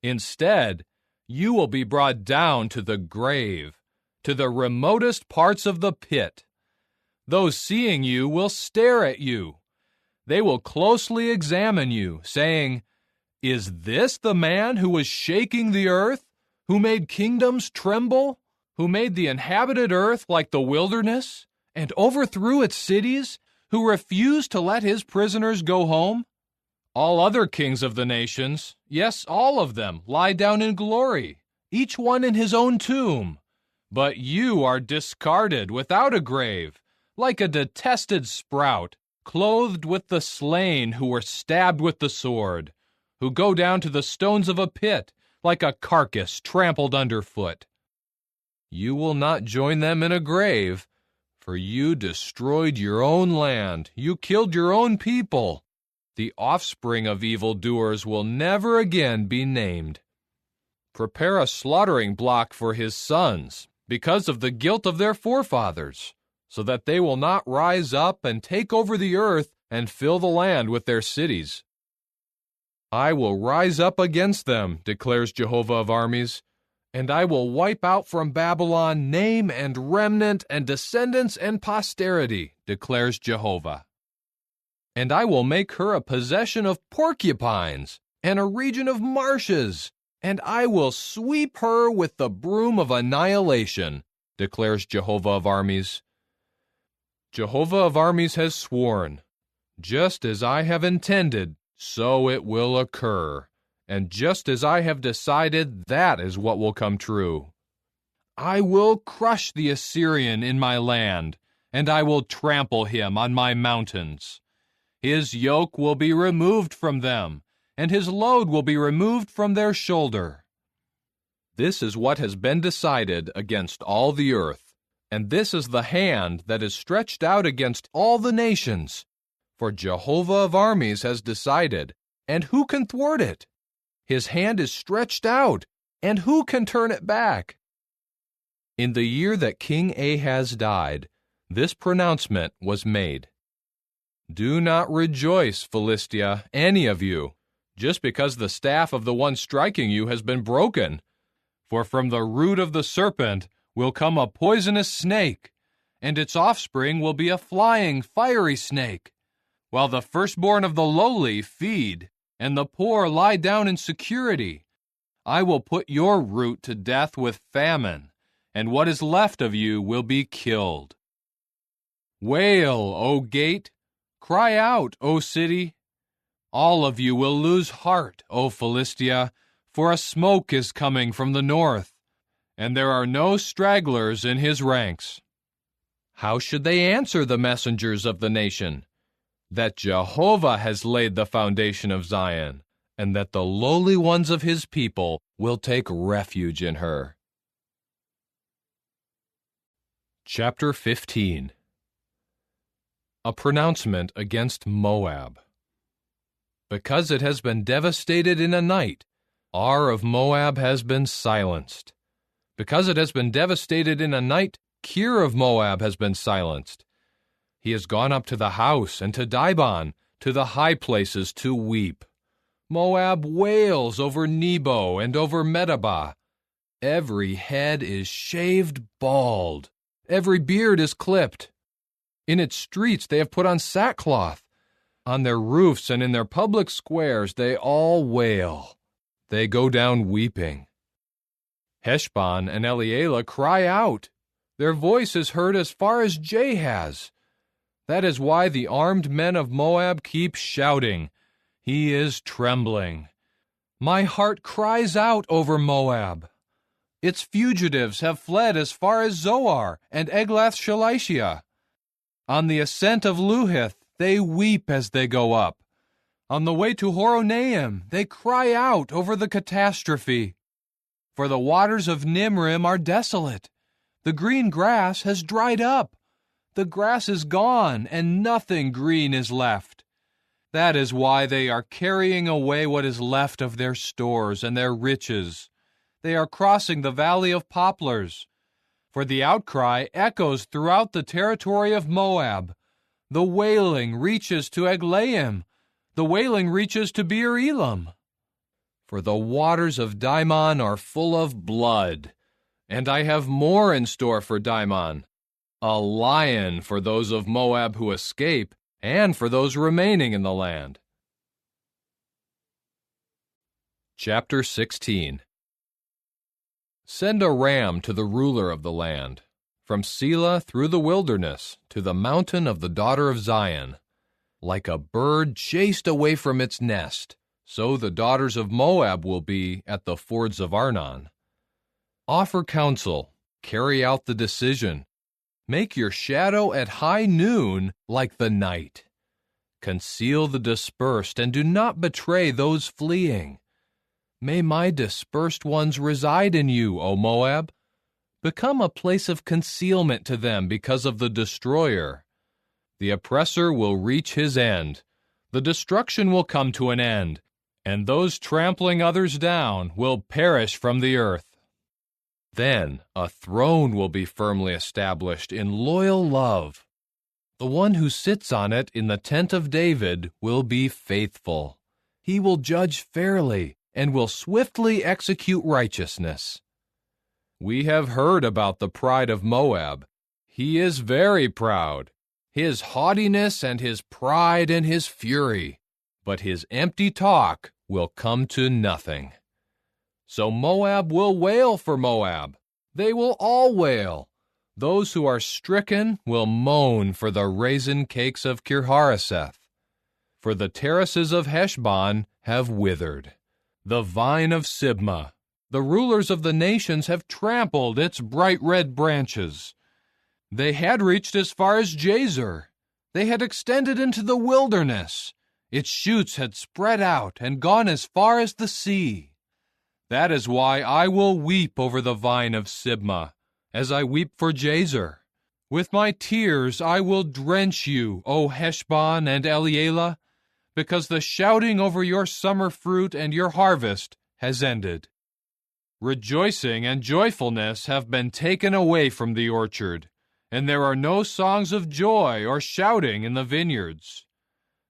Instead, you will be brought down to the grave, to the remotest parts of the pit. Those seeing you will stare at you. They will closely examine you, saying, "Is this the man who was shaking the earth, who made kingdoms tremble, who made the inhabited earth like the wilderness, and overthrew its cities, who refused to let his prisoners go home? All other kings of the nations, yes, all of them, lie down in glory, each one in his own tomb. But you are discarded without a grave, like a detested sprout, clothed with the slain who were stabbed with the sword, who go down to the stones of a pit, like a carcass trampled underfoot. You will not join them in a grave, for you destroyed your own land, you killed your own people. The offspring of evildoers will never again be named. Prepare a slaughtering block for his sons, because of the guilt of their forefathers, so that they will not rise up and take over the earth and fill the land with their cities. I will rise up against them, declares Jehovah of armies, and I will wipe out from Babylon name and remnant and descendants and posterity, declares Jehovah. And I will make her a possession of porcupines and a region of marshes, and I will sweep her with the broom of annihilation, declares Jehovah of armies. Jehovah of armies has sworn, just as I have intended, so it will occur. And just as I have decided, that is what will come true. I will crush the Assyrian in my land, and I will trample him on my mountains. His yoke will be removed from them, and his load will be removed from their shoulder. This is what has been decided against all the earth, and this is the hand that is stretched out against all the nations. For Jehovah of armies has decided, and who can thwart it? His hand is stretched out, and who can turn it back? In the year that King Ahaz died, this pronouncement was made. Do not rejoice, Philistia, any of you, just because the staff of the one striking you has been broken. For from the root of the serpent will come a poisonous snake, and its offspring will be a flying, fiery snake. While the firstborn of the lowly feed, and the poor lie down in security, I will put your root to death with famine, and what is left of you will be killed. Wail, O gate! Cry out, O city! All of you will lose heart, O Philistia, for a smoke is coming from the north, and there are no stragglers in his ranks. How should they answer the messengers of the nation? That Jehovah has laid the foundation of Zion, and that the lowly ones of his people will take refuge in her. Chapter 15. A pronouncement against Moab. Because it has been devastated in a night, Ar of Moab has been silenced. Because it has been devastated in a night, Kir of Moab has been silenced. He has gone up to the house and to Dibon, to the high places to weep. Moab wails over Nebo and over Medeba. Every head is shaved bald. Every beard is clipped. In its streets they have put on sackcloth. On their roofs and in their public squares they all wail. They go down weeping. Heshbon and Elealeh cry out. Their voice is heard as far as Jahaz. That is why the armed men of Moab keep shouting. He is trembling. My heart cries out over Moab. Its fugitives have fled as far as Zoar and Eglath-Shalishah. On the ascent of Luhith they weep as they go up. On the way to Horonaim they cry out over the catastrophe. For the waters of Nimrim are desolate. The green grass has dried up. The grass is gone, and nothing green is left. That is why they are carrying away what is left of their stores and their riches. They are crossing the valley of poplars. For the outcry echoes throughout the territory of Moab. The wailing reaches to Eglaim. The wailing reaches to Beer Elam. for the waters of Dimon are full of blood. And I have more in store for Dimon, a lion for those of Moab who escape, and for those remaining in the land. Chapter 16. Send a ram to the ruler of the land, from Selah through the wilderness to the mountain of the daughter of Zion. Like a bird chased away from its nest, so the daughters of Moab will be at the fords of Arnon. Offer counsel, carry out the decision. Make your shadow at high noon like the night. Conceal the dispersed and do not betray those fleeing. May my dispersed ones reside in you, O Moab. Become a place of concealment to them because of the destroyer. The oppressor will reach his end. The destruction will come to an end, and those trampling others down will perish from the earth. Then a throne will be firmly established in loyal love. The one who sits on it in the tent of David will be faithful. He will judge fairly and will swiftly execute righteousness. We have heard about the pride of Moab. He is very proud, his haughtiness and his pride and his fury, but his empty talk will come to nothing. So Moab will wail for Moab. They will all wail. Those who are stricken will moan for the raisin cakes of Kirharaseth. For the terraces of Heshbon have withered. The vine of Sibmah, the rulers of the nations have trampled its bright red branches. They had reached as far as Jazer. They had extended into the wilderness. Its shoots had spread out and gone as far as the sea. That is why I will weep over the vine of Sibmah, as I weep for Jazer. With my tears I will drench you, O Heshbon and Elealeh, because the shouting over your summer fruit and your harvest has ended. Rejoicing and joyfulness have been taken away from the orchard, and there are no songs of joy or shouting in the vineyards.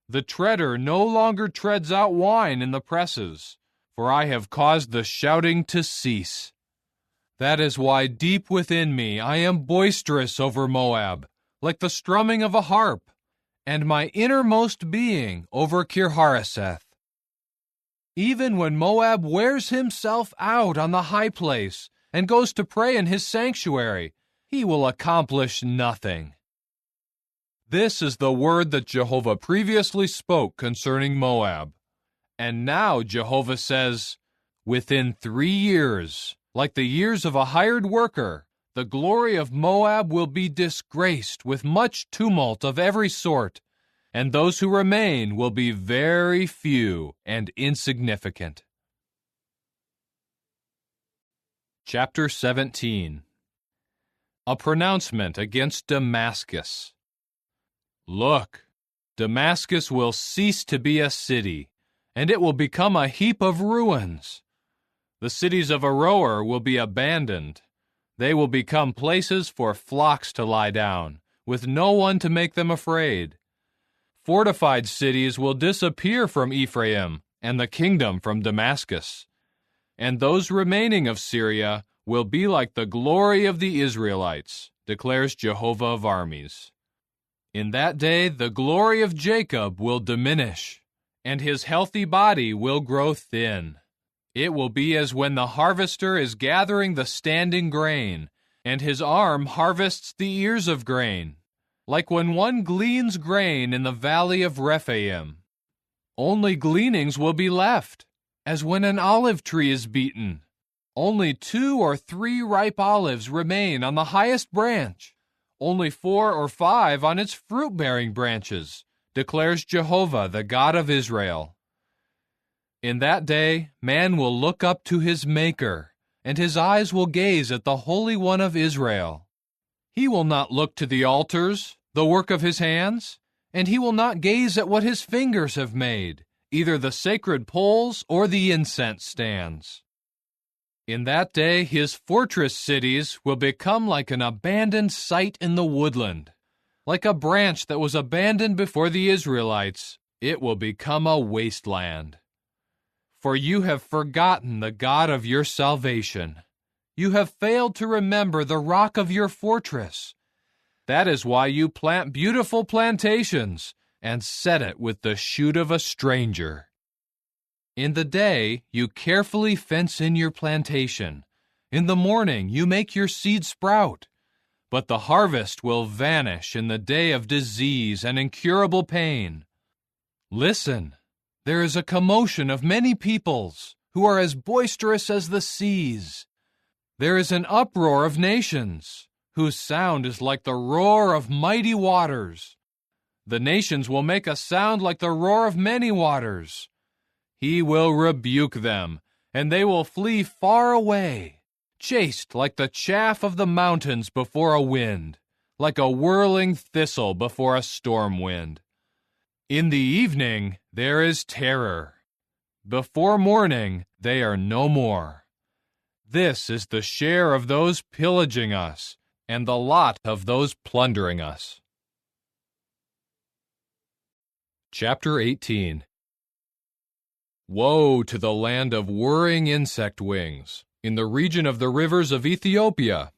The treader no longer treads out wine in the presses, for I have caused the shouting to cease. That is why deep within me I am boisterous over Moab, like the strumming of a harp, and my innermost being over Kirharaseth. Even when Moab wears himself out on the high place and goes to pray in his sanctuary, he will accomplish nothing. This is the word that Jehovah previously spoke concerning Moab. And now Jehovah says, within 3 years, like the years of a hired worker, the glory of Moab will be disgraced with much tumult of every sort, and those who remain will be very few and insignificant. Chapter 17. A pronouncement against Damascus. Look, Damascus will cease to be a city, and it will become a heap of ruins. The cities of Aroer will be abandoned. They will become places for flocks to lie down, with no one to make them afraid. Fortified cities will disappear from Ephraim, and the kingdom from Damascus. And those remaining of Syria will be like the glory of the Israelites, declares Jehovah of armies. In that day the glory of Jacob will diminish, and his healthy body will grow thin. It will be as when the harvester is gathering the standing grain, and his arm harvests the ears of grain, like when one gleans grain in the valley of Rephaim. Only gleanings will be left, as when an olive tree is beaten. Only 2 or 3 ripe olives remain on the highest branch, only 4 or 5 on its fruit-bearing branches, declares Jehovah, the God of Israel. In that day, man will look up to his Maker, and his eyes will gaze at the Holy One of Israel. He will not look to the altars, the work of his hands, and he will not gaze at what his fingers have made, either the sacred poles or the incense stands. In that day, his fortress cities will become like an abandoned site in the woodland. Like a branch that was abandoned before the Israelites, it will become a wasteland. For you have forgotten the God of your salvation. You have failed to remember the rock of your fortress. That is why you plant beautiful plantations and set it with the shoot of a stranger. In the day you carefully fence in your plantation. In the morning you make your seed sprout. But the harvest will vanish in the day of disease and incurable pain. Listen, there is a commotion of many peoples who are as boisterous as the seas. There is an uproar of nations whose sound is like the roar of mighty waters. The nations will make a sound like the roar of many waters. He will rebuke them, and they will flee far away. Chased like the chaff of the mountains before a wind, like a whirling thistle before a storm wind. In the evening there is terror. Before morning they are no more. This is the share of those pillaging us, and the lot of those plundering us. Chapter 18. Woe to the land of whirring insect wings, in the region of the rivers of Ethiopia.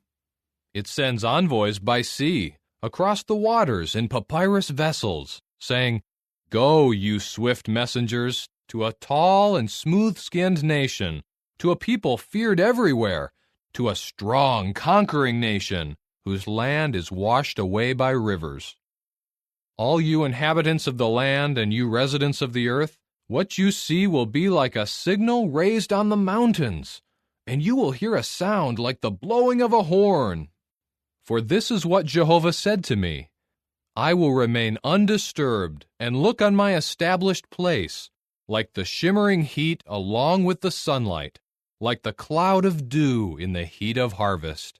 It sends envoys by sea, across the waters in papyrus vessels, saying, Go, you swift messengers, to a tall and smooth-skinned nation, to a people feared everywhere, to a strong, conquering nation, whose land is washed away by rivers. All you inhabitants of the land and you residents of the earth, what you see will be like a signal raised on the mountains, and you will hear a sound like the blowing of a horn. For this is what Jehovah said to me, I will remain undisturbed and look on my established place, like the shimmering heat along with the sunlight, like the cloud of dew in the heat of harvest.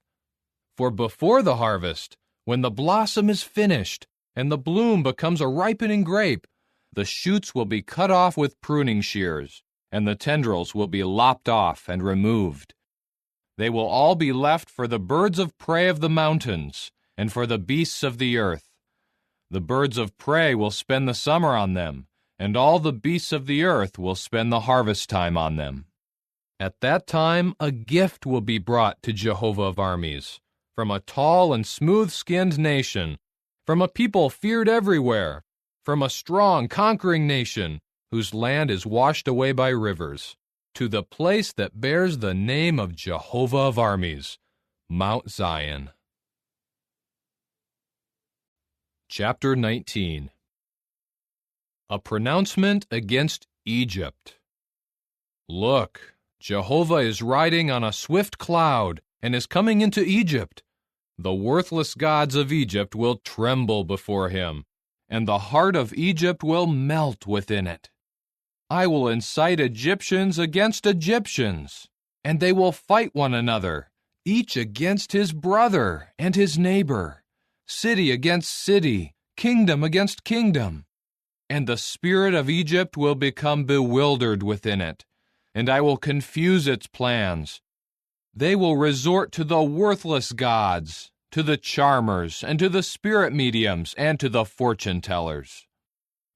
For before the harvest, when the blossom is finished, and the bloom becomes a ripening grape, the shoots will be cut off with pruning shears, and the tendrils will be lopped off and removed. They will all be left for the birds of prey of the mountains, and for the beasts of the earth. The birds of prey will spend the summer on them, and all the beasts of the earth will spend the harvest time on them. At that time a gift will be brought to Jehovah of armies, from a tall and smooth-skinned nation, from a people feared everywhere, from a strong, conquering nation, whose land is washed away by rivers, to the place that bears the name of Jehovah of armies, Mount Zion. Chapter 19. A pronouncement against Egypt. Look, Jehovah is riding on a swift cloud and is coming into Egypt. The worthless gods of Egypt will tremble before him, and the heart of Egypt will melt within it. I will incite Egyptians against Egyptians, and they will fight one another, each against his brother and his neighbor, city against city, kingdom against kingdom. And the spirit of Egypt will become bewildered within it, and I will confuse its plans. They will resort to the worthless gods, to the charmers, and to the spirit mediums, and to the fortune tellers.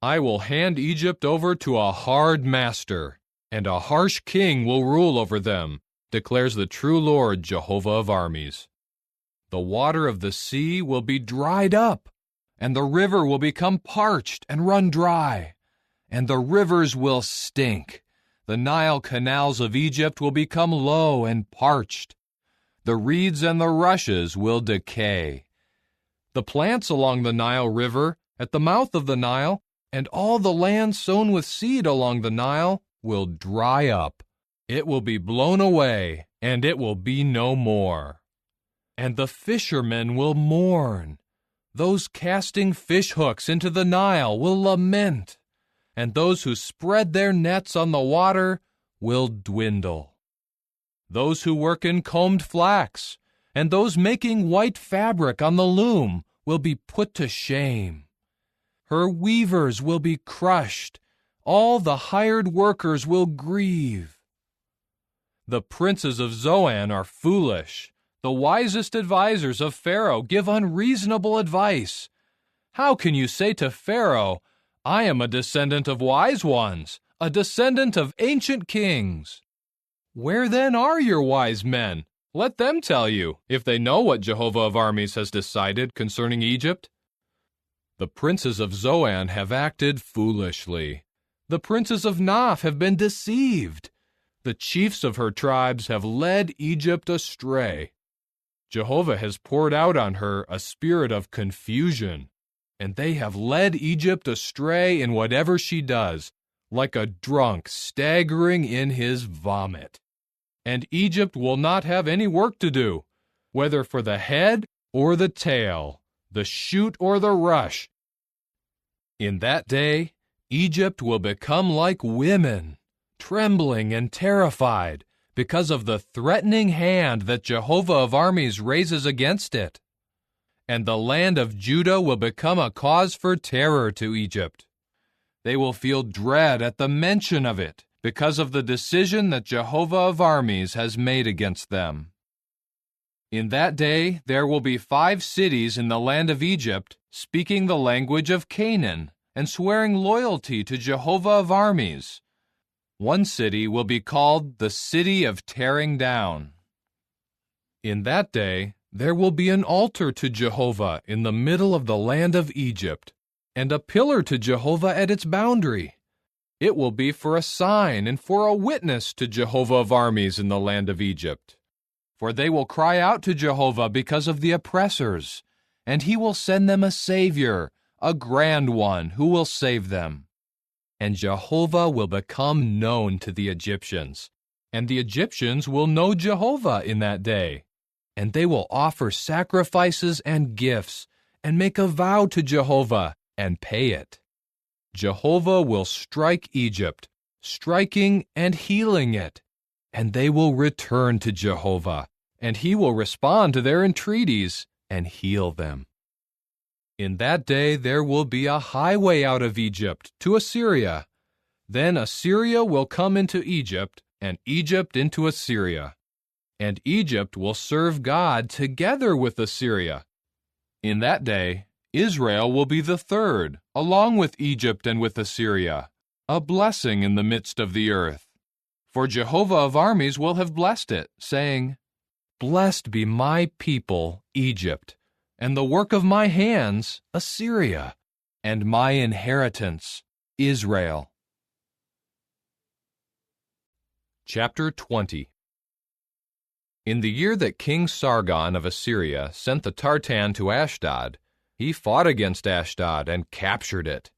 I will hand Egypt over to a hard master, and a harsh king will rule over them, declares the true Lord Jehovah of armies. The water of the sea will be dried up, and the river will become parched and run dry, and the rivers will stink. The Nile canals of Egypt will become low and parched. The reeds and the rushes will decay. The plants along the Nile River, at the mouth of the Nile, and all the land sown with seed along the Nile will dry up. It will be blown away, and it will be no more. And the fishermen will mourn. Those casting fish hooks into the Nile will lament, and those who spread their nets on the water will dwindle. Those who work in combed flax, and those making white fabric on the loom will be put to shame. Her weavers will be crushed. All the hired workers will grieve. The princes of Zoan are foolish. The wisest advisers of Pharaoh give unreasonable advice. How can you say to Pharaoh, I am a descendant of wise ones, a descendant of ancient kings. Where then are your wise men? Let them tell you, if they know what Jehovah of armies has decided concerning Egypt. The princes of Zoan have acted foolishly. The princes of Naph have been deceived. The chiefs of her tribes have led Egypt astray. Jehovah has poured out on her a spirit of confusion, and they have led Egypt astray in whatever she does, like a drunk staggering in his vomit. And Egypt will not have any work to do, whether for the head or the tail, the shoot or the rush. In that day, Egypt will become like women, trembling and terrified because of the threatening hand that Jehovah of armies raises against it. And the land of Judah will become a cause for terror to Egypt. They will feel dread at the mention of it, because of the decision that Jehovah of armies has made against them. In that day there will be 5 cities in the land of Egypt speaking the language of Canaan and swearing loyalty to Jehovah of armies. One city will be called the City of Tearing Down. In that day there will be an altar to Jehovah in the middle of the land of Egypt, and a pillar to Jehovah at its boundary. It will be for a sign and for a witness to Jehovah of armies in the land of Egypt. For they will cry out to Jehovah because of the oppressors, and he will send them a Savior, a grand one, who will save them. And Jehovah will become known to the Egyptians, and the Egyptians will know Jehovah in that day. And they will offer sacrifices and gifts, and make a vow to Jehovah, and pay it. Jehovah will strike Egypt, striking and healing it, and they will return to Jehovah, and he will respond to their entreaties and heal them. In that day there will be a highway out of Egypt to Assyria. Then Assyria will come into Egypt, and Egypt into Assyria. And Egypt will serve God together with Assyria. In that day Israel will be the third, along with Egypt and with Assyria, a blessing in the midst of the earth. For Jehovah of armies will have blessed it, saying, Blessed be my people, Egypt, and the work of my hands, Assyria, and my inheritance, Israel. Chapter 20. In the year that King Sargon of Assyria sent the Tartan to Ashdod, he fought against Ashdod and captured it.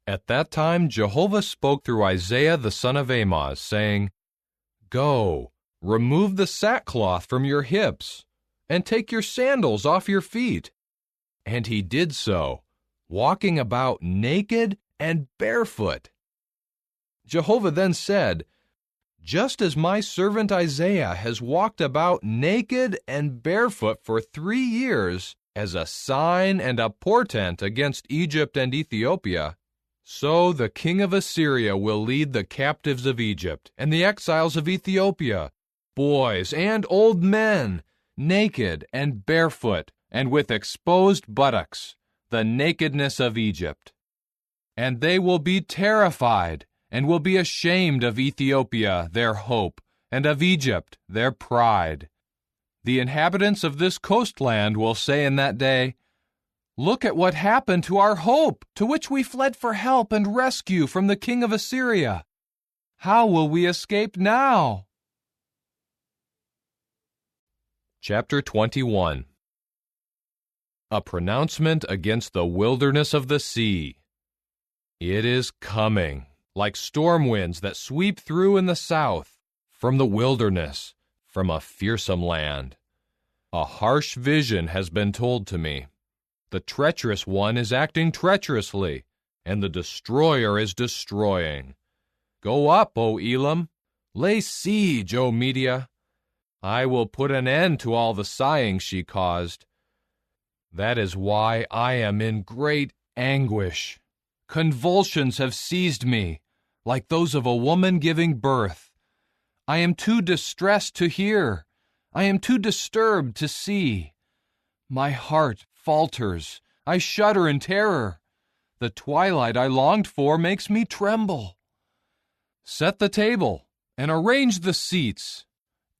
At that time Jehovah spoke through Isaiah the son of Amoz, saying, Go, remove the sackcloth from your hips, and take your sandals off your feet. And he did so, walking about naked and barefoot. Jehovah then said, Just as my servant Isaiah has walked about naked and barefoot for 3 years, as a sign and a portent against Egypt and Ethiopia, so the king of Assyria will lead the captives of Egypt and the exiles of Ethiopia, boys and old men, naked and barefoot, and with exposed buttocks, the nakedness of Egypt. And they will be terrified, and will be ashamed of Ethiopia, their hope, and of Egypt, their pride. The inhabitants of this coastland will say in that day, Look at what happened to our hope, to which we fled for help and rescue from the king of Assyria. How will we escape now? Chapter 21. A pronouncement against the wilderness of the sea. It is coming, like storm winds that sweep through in the south, from the wilderness, from a fearsome land. A harsh vision has been told to me. The treacherous one is acting treacherously, and the destroyer is destroying. Go up, O Elam! Lay siege, O Media! I will put an end to all the sighing she caused. That is why I am in great anguish. Convulsions have seized me, like those of a woman giving birth. I am too distressed to hear. I am too disturbed to see. My heart falters. I shudder in terror. The twilight I longed for makes me tremble. Set the table and arrange the seats.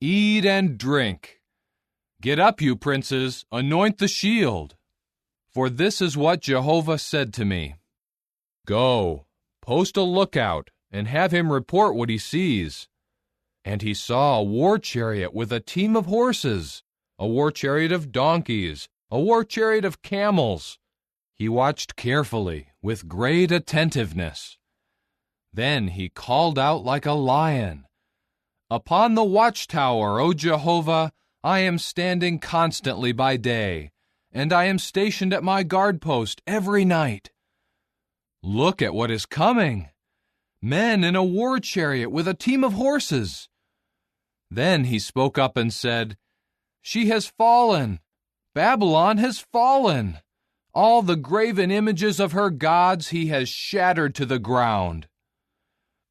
Eat and drink. Get up, you princes, anoint the shield. For this is what Jehovah said to me. Go, post a lookout, and have him report what he sees. And he saw a war chariot with a team of horses, a war chariot of donkeys, a war chariot of camels. He watched carefully, with great attentiveness. Then he called out like a lion. Upon the watchtower, O Jehovah, I am standing constantly by day, and I am stationed at my guard post every night. Look at what is coming. Men in a war chariot with a team of horses. Then he spoke up and said, She has fallen. Babylon has fallen. All the graven images of her gods he has shattered to the ground.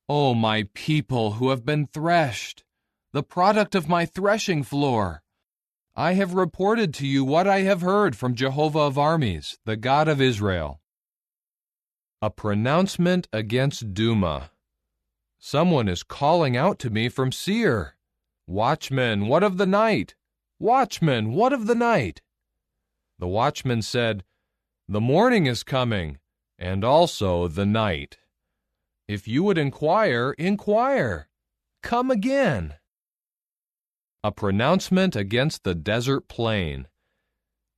O my people who have been threshed, the product of my threshing floor, I have reported to you what I have heard from Jehovah of armies, the God of Israel. A pronouncement against Duma. Someone is calling out to me from Seir. Watchman, what of the night? Watchman, what of the night? The watchman said, The morning is coming, and also the night. If you would inquire, inquire. Come again. A pronouncement against the desert plain.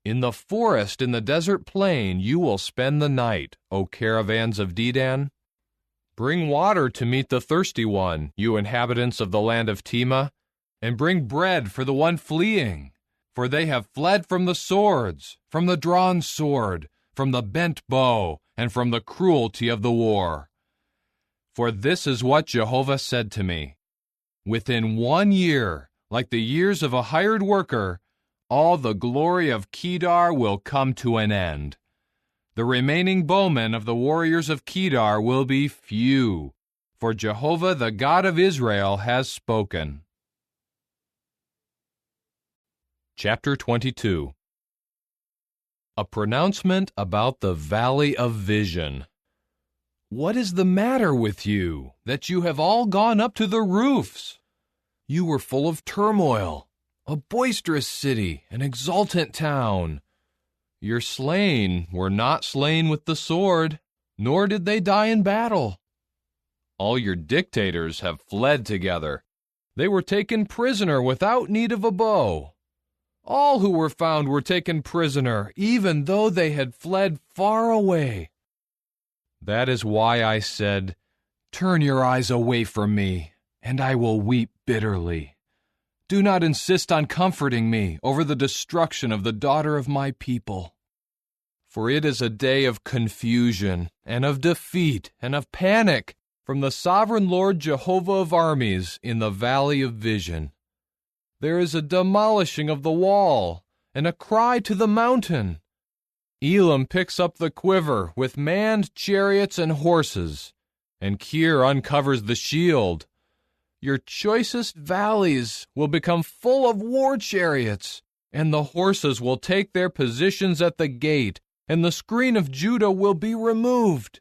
In the forest in the desert plain you will spend the night, O caravans of Dedan. Bring water to meet the thirsty one, you inhabitants of the land of Tema, and bring bread for the one fleeing, for they have fled from the swords, from the drawn sword, from the bent bow, and from the cruelty of the war. For this is what Jehovah said to me. Within 1 year, like the years of a hired worker, all the glory of Kedar will come to an end. The remaining bowmen of the warriors of Kedar will be few, for Jehovah the God of Israel has spoken. Chapter 22. A pronouncement about the Valley of Vision. What is the matter with you, that you have all gone up to the roofs? You were full of turmoil, a boisterous city, an exultant town. Your slain were not slain with the sword, nor did they die in battle. All your dictators have fled together. They were taken prisoner without need of a bow. All who were found were taken prisoner, even though they had fled far away. That is why I said, Turn your eyes away from me, and I will weep bitterly. Do not insist on comforting me over the destruction of the daughter of my people. For it is a day of confusion, and of defeat, and of panic from the sovereign Lord Jehovah of armies in the Valley of Vision. There is a demolishing of the wall, and a cry to the mountain. Elam picks up the quiver with manned chariots and horses, and Kir uncovers the shield. Your choicest valleys will become full of war chariots, and the horses will take their positions at the gate, and the screen of Judah will be removed.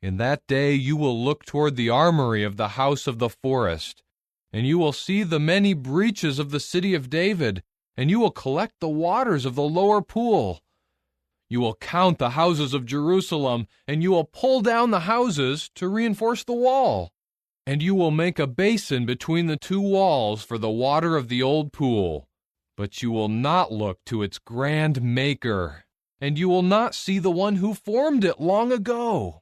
In that day you will look toward the armory of the house of the forest, and you will see the many breaches of the city of David, and you will collect the waters of the lower pool. You will count the houses of Jerusalem, and you will pull down the houses to reinforce the wall. And you will make a basin between the two walls for the water of the old pool. But you will not look to its grand maker, and you will not see the one who formed it long ago.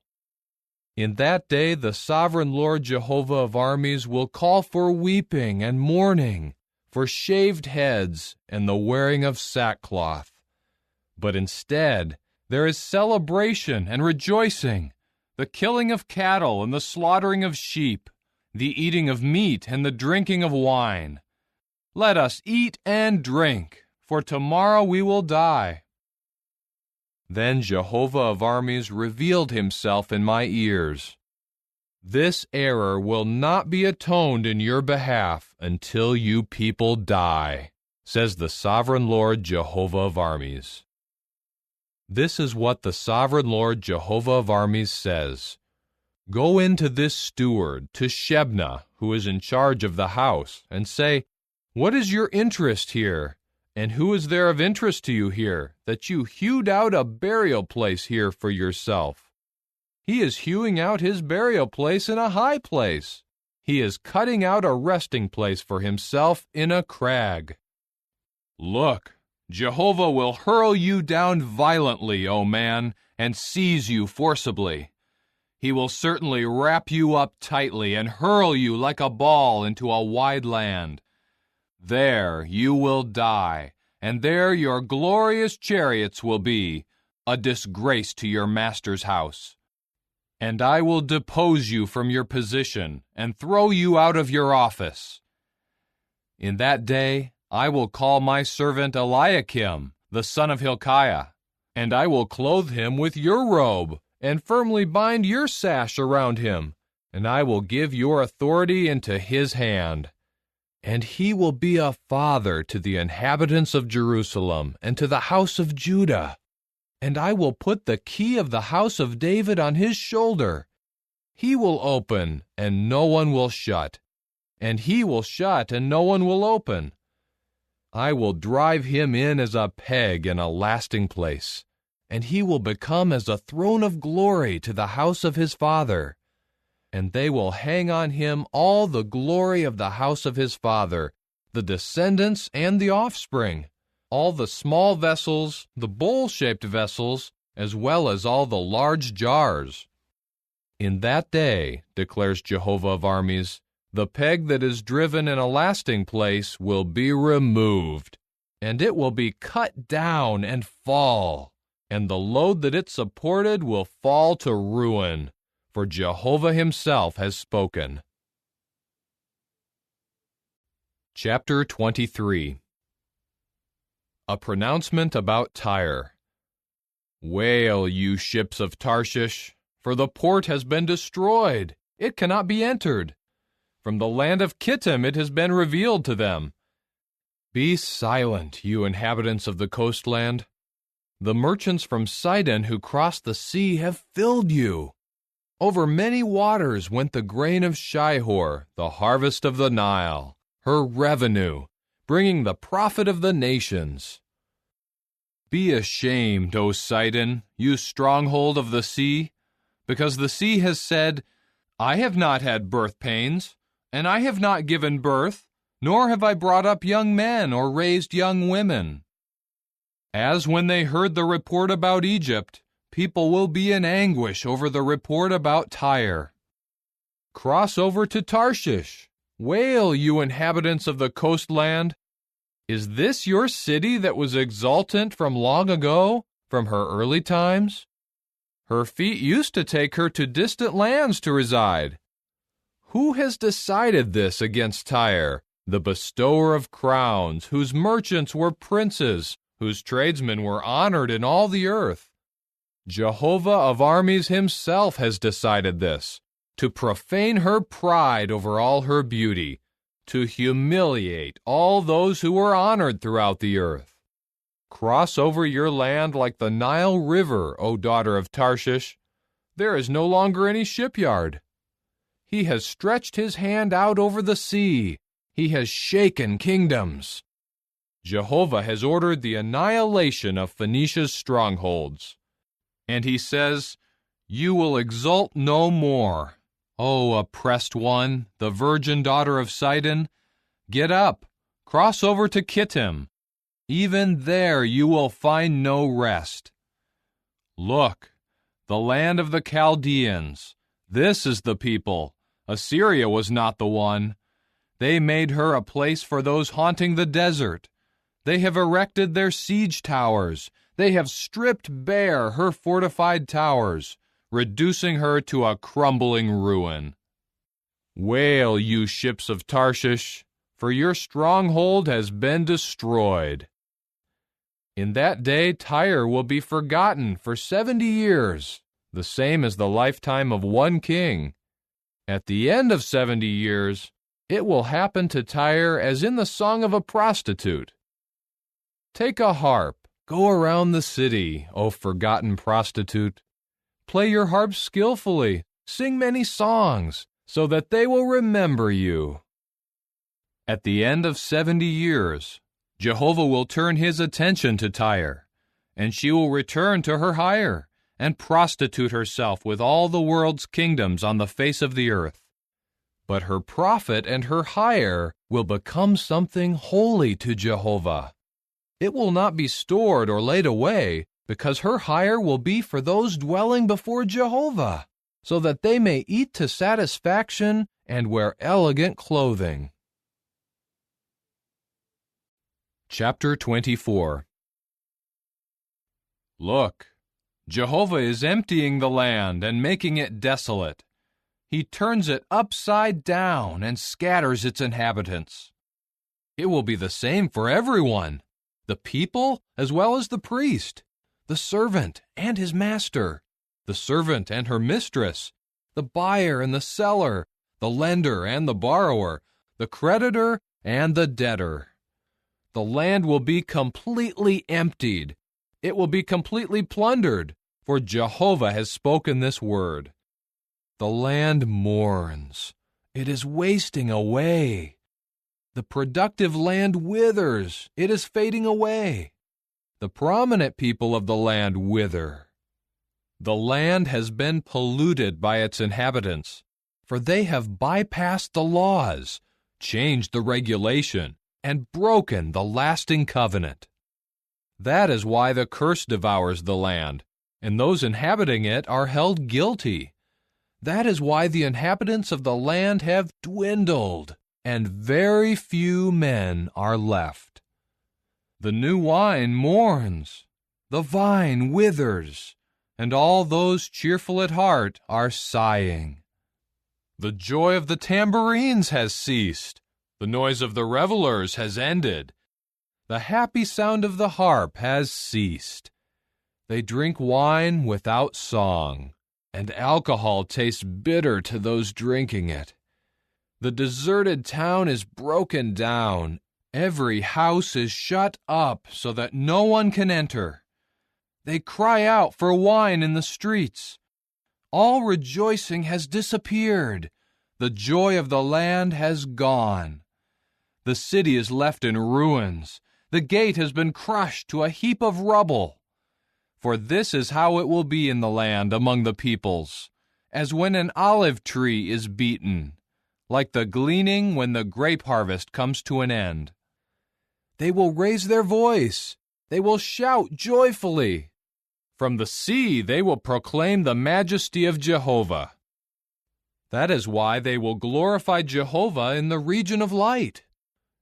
In that day the sovereign Lord Jehovah of armies will call for weeping and mourning, for shaved heads and the wearing of sackcloth. But instead there is celebration and rejoicing, the killing of cattle and the slaughtering of sheep, the eating of meat and the drinking of wine. Let us eat and drink, for tomorrow we will die. Then Jehovah of armies revealed himself in my ears. This error will not be atoned in your behalf until you people die, says the sovereign Lord Jehovah of armies. This is what the sovereign Lord Jehovah of armies says. Go in to this steward, to Shebna, who is in charge of the house, and say, What is your interest here? And who is there of interest to you here, that you hewed out a burial place here for yourself? He is hewing out his burial place in a high place. He is cutting out a resting place for himself in a crag. Look, Jehovah will hurl you down violently, O man, and seize you forcibly. He will certainly wrap you up tightly and hurl you like a ball into a wide land. There you will die, and there your glorious chariots will be, a disgrace to your master's house. And I will depose you from your position and throw you out of your office. In that day I will call my servant Eliakim, the son of Hilkiah, and I will clothe him with your robe, and firmly bind your sash around him, and I will give your authority into his hand. And he will be a father to the inhabitants of Jerusalem and to the house of Judah. And I will put the key of the house of David on his shoulder. He will open, and no one will shut, and he will shut, and no one will open. I will drive him in as a peg in a lasting place, and he will become as a throne of glory to the house of his father. And they will hang on him all the glory of the house of his father, the descendants and the offspring, all the small vessels, the bowl-shaped vessels, as well as all the large jars. In that day, declares Jehovah of armies, the peg that is driven in a lasting place will be removed, and it will be cut down and fall, and the load that it supported will fall to ruin. For Jehovah himself has spoken. Chapter 23. A pronouncement about Tyre. Wail, you ships of Tarshish, for the port has been destroyed. It cannot be entered. From the land of Kittim it has been revealed to them. Be silent, you inhabitants of the coastland. The merchants from Sidon who crossed the sea have filled you. Over many waters went the grain of Shihor, the harvest of the Nile, her revenue, bringing the profit of the nations. Be ashamed, O Sidon, you stronghold of the sea, because the sea has said, I have not had birth pains, and I have not given birth, nor have I brought up young men or raised young women. As when they heard the report about Egypt, people will be in anguish over the report about Tyre. Cross over to Tarshish. Wail, you inhabitants of the coastland. Is this your city that was exultant from long ago, from her early times? Her feet used to take her to distant lands to reside. Who has decided this against Tyre, the bestower of crowns, whose merchants were princes, whose tradesmen were honored in all the earth? Jehovah of armies himself has decided this, to profane her pride over all her beauty, to humiliate all those who were honored throughout the earth. Cross over your land like the Nile River, O daughter of Tarshish. There is no longer any shipyard. He has stretched his hand out over the sea. He has shaken kingdoms. Jehovah has ordered the annihilation of Phoenicia's strongholds. And he says, You will exult no more. O oppressed one, the virgin daughter of Sidon, get up, cross over to Kittim. Even there you will find no rest. Look, the land of the Chaldeans, this is the people. Assyria was not the one. They made her a place for those haunting the desert. They have erected their siege towers. They have stripped bare her fortified towers, reducing her to a crumbling ruin. Wail, you ships of Tarshish, for your stronghold has been destroyed. In that day Tyre will be forgotten for 70 years, the same as the lifetime of one king. At the end of 70 years, it will happen to Tyre as in the song of a prostitute. Take a harp. Go around the city, O forgotten prostitute. Play your harp skillfully, Sing many songs, so that they will remember you. At the end of 70 years, Jehovah will turn his attention to Tyre, and she will return to her hire and prostitute herself with all the world's kingdoms on the face of the earth. But her profit and her hire will become something holy to Jehovah. It will not be stored or laid away, because her hire will be for those dwelling before Jehovah, so that they may eat to satisfaction and wear elegant clothing. Chapter 24. Look, Jehovah is emptying the land and making it desolate. He turns it upside down and scatters its inhabitants. It will be the same for everyone, the people as well as the priest, the servant and his master, the servant and her mistress, the buyer and the seller, the lender and the borrower, the creditor and the debtor. The land will be completely emptied. It will be completely plundered, for Jehovah has spoken this word. The land mourns. It is wasting away. The productive land withers. It is fading away. The prominent people of the land wither. The land has been polluted by its inhabitants, for they have bypassed the laws, changed the regulation, and broken the lasting covenant. That is why the curse devours the land, and those inhabiting it are held guilty. That is why the inhabitants of the land have dwindled, and very few men are left. The new wine mourns, the vine withers, and all those cheerful at heart are sighing. The joy of the tambourines has ceased. The noise of the revelers has ended. The happy sound of the harp has ceased. They drink wine without song, and alcohol tastes bitter to those drinking it. The deserted town is broken down. Every house is shut up so that no one can enter. They cry out for wine in the streets. All rejoicing has disappeared. The joy of the land has gone. The city is left in ruins. The gate has been crushed to a heap of rubble. For this is how it will be in the land among the peoples, as when an olive tree is beaten, like the gleaning when the grape harvest comes to an end. They will raise their voice. They will shout joyfully. From the sea they will proclaim the majesty of Jehovah. That is why they will glorify Jehovah in the region of light.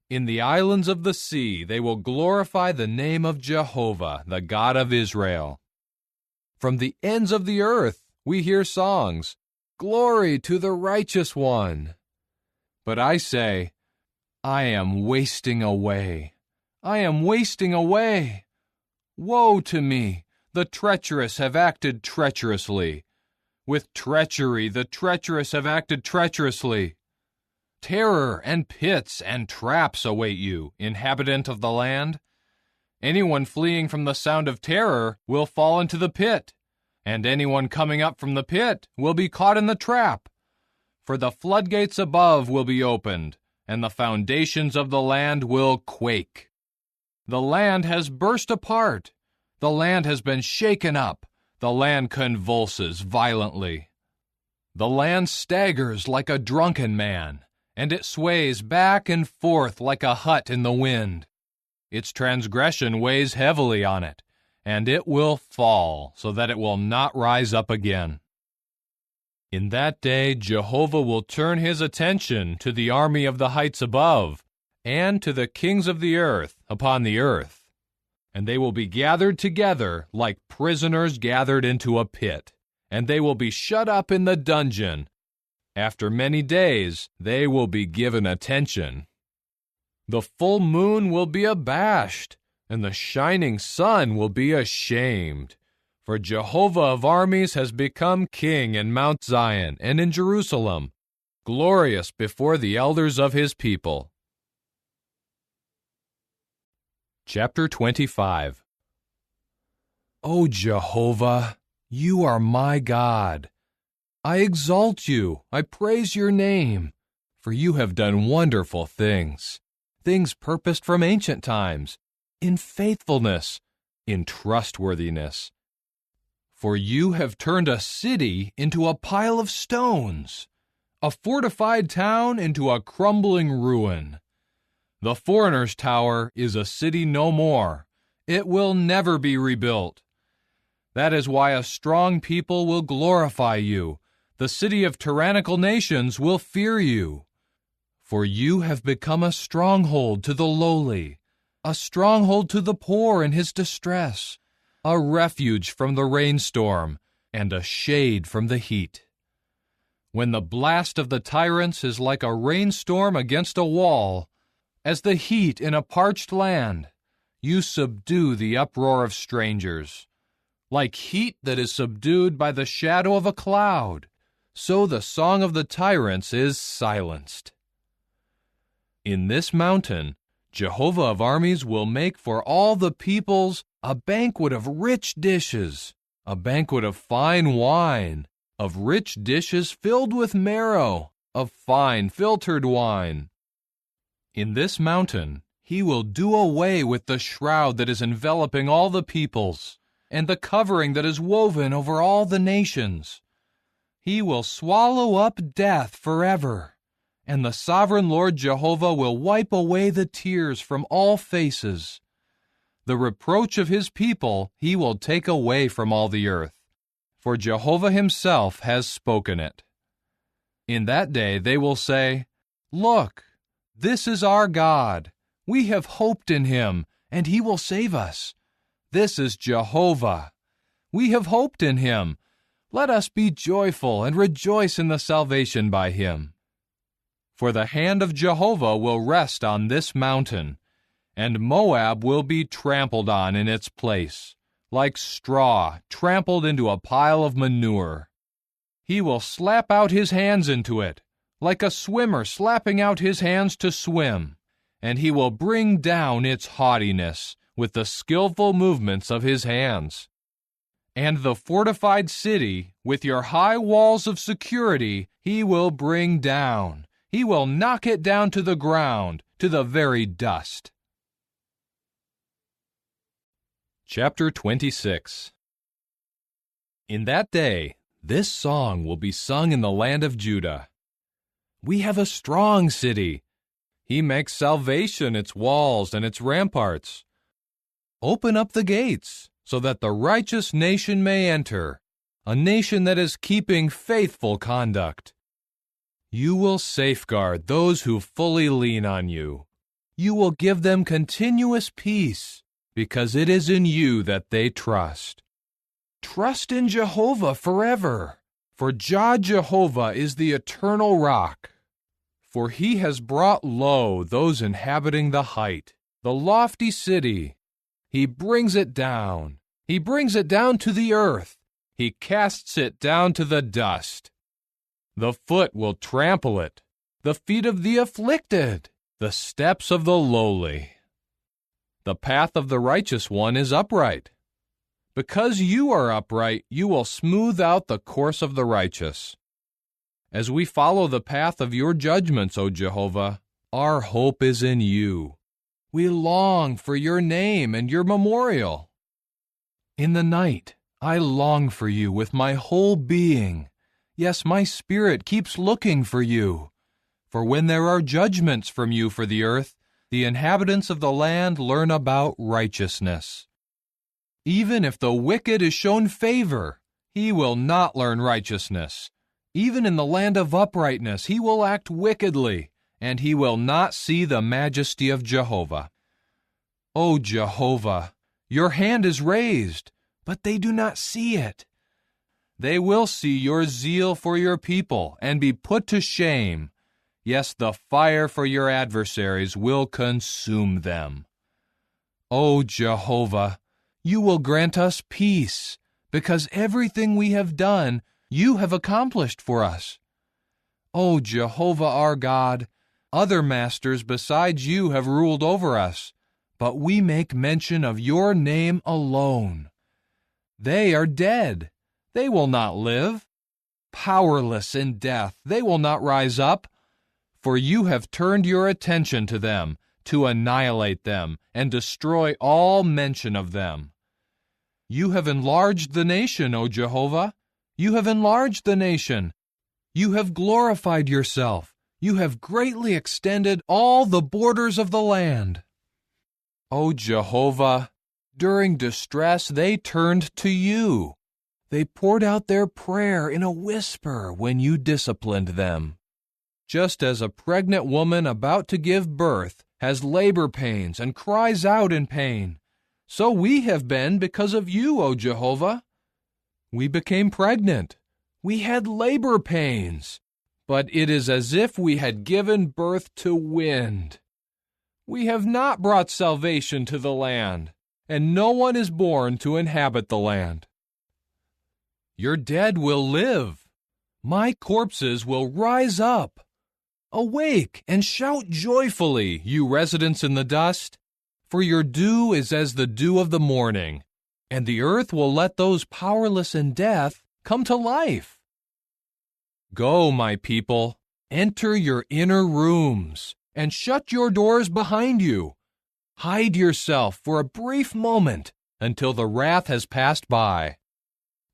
In the islands of the sea they will glorify the name of Jehovah, the God of Israel. From the ends of the earth we hear songs, "Glory to the Righteous One." But I say, I am wasting away. I am wasting away. Woe to me! The treacherous have acted treacherously. With treachery the treacherous have acted treacherously. Terror and pits and traps await you, inhabitant of the land. Anyone fleeing from the sound of terror will fall into the pit, and anyone coming up from the pit will be caught in the trap. For the floodgates above will be opened, and the foundations of the land will quake. The land has burst apart. The land has been shaken up. The land convulses violently. The land staggers like a drunken man, and it sways back and forth like a hut in the wind. Its transgression weighs heavily on it, and it will fall, so that it will not rise up again. In that day Jehovah will turn his attention to the army of the heights above, and to the kings of the earth upon the earth. And they will be gathered together like prisoners gathered into a pit, and they will be shut up in the dungeon. After many days, they will be given attention. The full moon will be abashed, and the shining sun will be ashamed. For Jehovah of armies has become king in Mount Zion and in Jerusalem, glorious before the elders of his people. Chapter 25. O Jehovah, you are my God. I exalt you, I praise your name, for you have done wonderful things, things purposed from ancient times, in faithfulness, in trustworthiness. For you have turned a city into a pile of stones, a fortified town into a crumbling ruin. The foreigner's tower is a city no more. It will never be rebuilt. That is why a strong people will glorify you. The city of tyrannical nations will fear you. For you have become a stronghold to the lowly, a stronghold to the poor in his distress, a refuge from the rainstorm, and a shade from the heat. When the blast of the tyrants is like a rainstorm against a wall, as the heat in a parched land, you subdue the uproar of strangers. Like heat that is subdued by the shadow of a cloud, so the song of the tyrants is silenced. In this mountain, Jehovah of armies will make for all the peoples a banquet of rich dishes, a banquet of fine wine, of rich dishes filled with marrow, of fine filtered wine. In this mountain, he will do away with the shroud that is enveloping all the peoples, and the covering that is woven over all the nations. He will swallow up death forever, and the sovereign Lord Jehovah will wipe away the tears from all faces. The reproach of his people he will take away from all the earth, for Jehovah himself has spoken it. In that day they will say, "Look, this is our God. We have hoped in him, and he will save us. This is Jehovah. We have hoped in him. Let us be joyful and rejoice in the salvation by him." For the hand of Jehovah will rest on this mountain, and Moab will be trampled on in its place, like straw trampled into a pile of manure. He will slap out his hands into it, like a swimmer slapping out his hands to swim, and he will bring down its haughtiness with the skillful movements of his hands. And the fortified city, with your high walls of security, he will bring down. He will knock it down to the ground, to the very dust. Chapter 26. In that day, this song will be sung in the land of Judah. We have a strong city. He makes salvation its walls and its ramparts. Open up the gates, so that the righteous nation may enter, a nation that is keeping faithful conduct. You will safeguard those who fully lean on you. You will give them continuous peace, because it is in you that they trust. Trust in Jehovah forever, for Jah Jehovah is the eternal rock. For he has brought low those inhabiting the height, the lofty city. He brings it down. He brings it down to the earth. He casts it down to the dust. The foot will trample it, the feet of the afflicted, the steps of the lowly. The path of the righteous one is upright. Because you are upright, you will smooth out the course of the righteous. As we follow the path of your judgments, O Jehovah, our hope is in you. We long for your name and your memorial. In the night, I long for you with my whole being. Yes, my spirit keeps looking for you. For when there are judgments from you for the earth, the inhabitants of the land learn about righteousness. Even if the wicked is shown favor, he will not learn righteousness. Even in the land of uprightness he will act wickedly, and he will not see the majesty of Jehovah. O Jehovah, your hand is raised, but they do not see it. They will see your zeal for your people and be put to shame. Yes, the fire for your adversaries will consume them. O Jehovah, you will grant us peace, because everything we have done you have accomplished for us. O Jehovah our God, other masters besides you have ruled over us, but we make mention of your name alone. They are dead. They will not live. Powerless in death, they will not rise up. For you have turned your attention to them, to annihilate them and destroy all mention of them. You have enlarged the nation, O Jehovah. You have enlarged the nation. You have glorified yourself. You have greatly extended all the borders of the land. O Jehovah, during distress they turned to you. They poured out their prayer in a whisper when you disciplined them. Just as a pregnant woman about to give birth has labor pains and cries out in pain, so we have been because of you, O Jehovah. We became pregnant. We had labor pains, but it is as if we had given birth to wind. We have not brought salvation to the land, and no one is born to inhabit the land. Your dead will live. My corpses will rise up. Awake and shout joyfully, you residents in the dust, for your dew is as the dew of the morning, and the earth will let those powerless in death come to life. Go, my people, enter your inner rooms, and shut your doors behind you. Hide yourself for a brief moment until the wrath has passed by.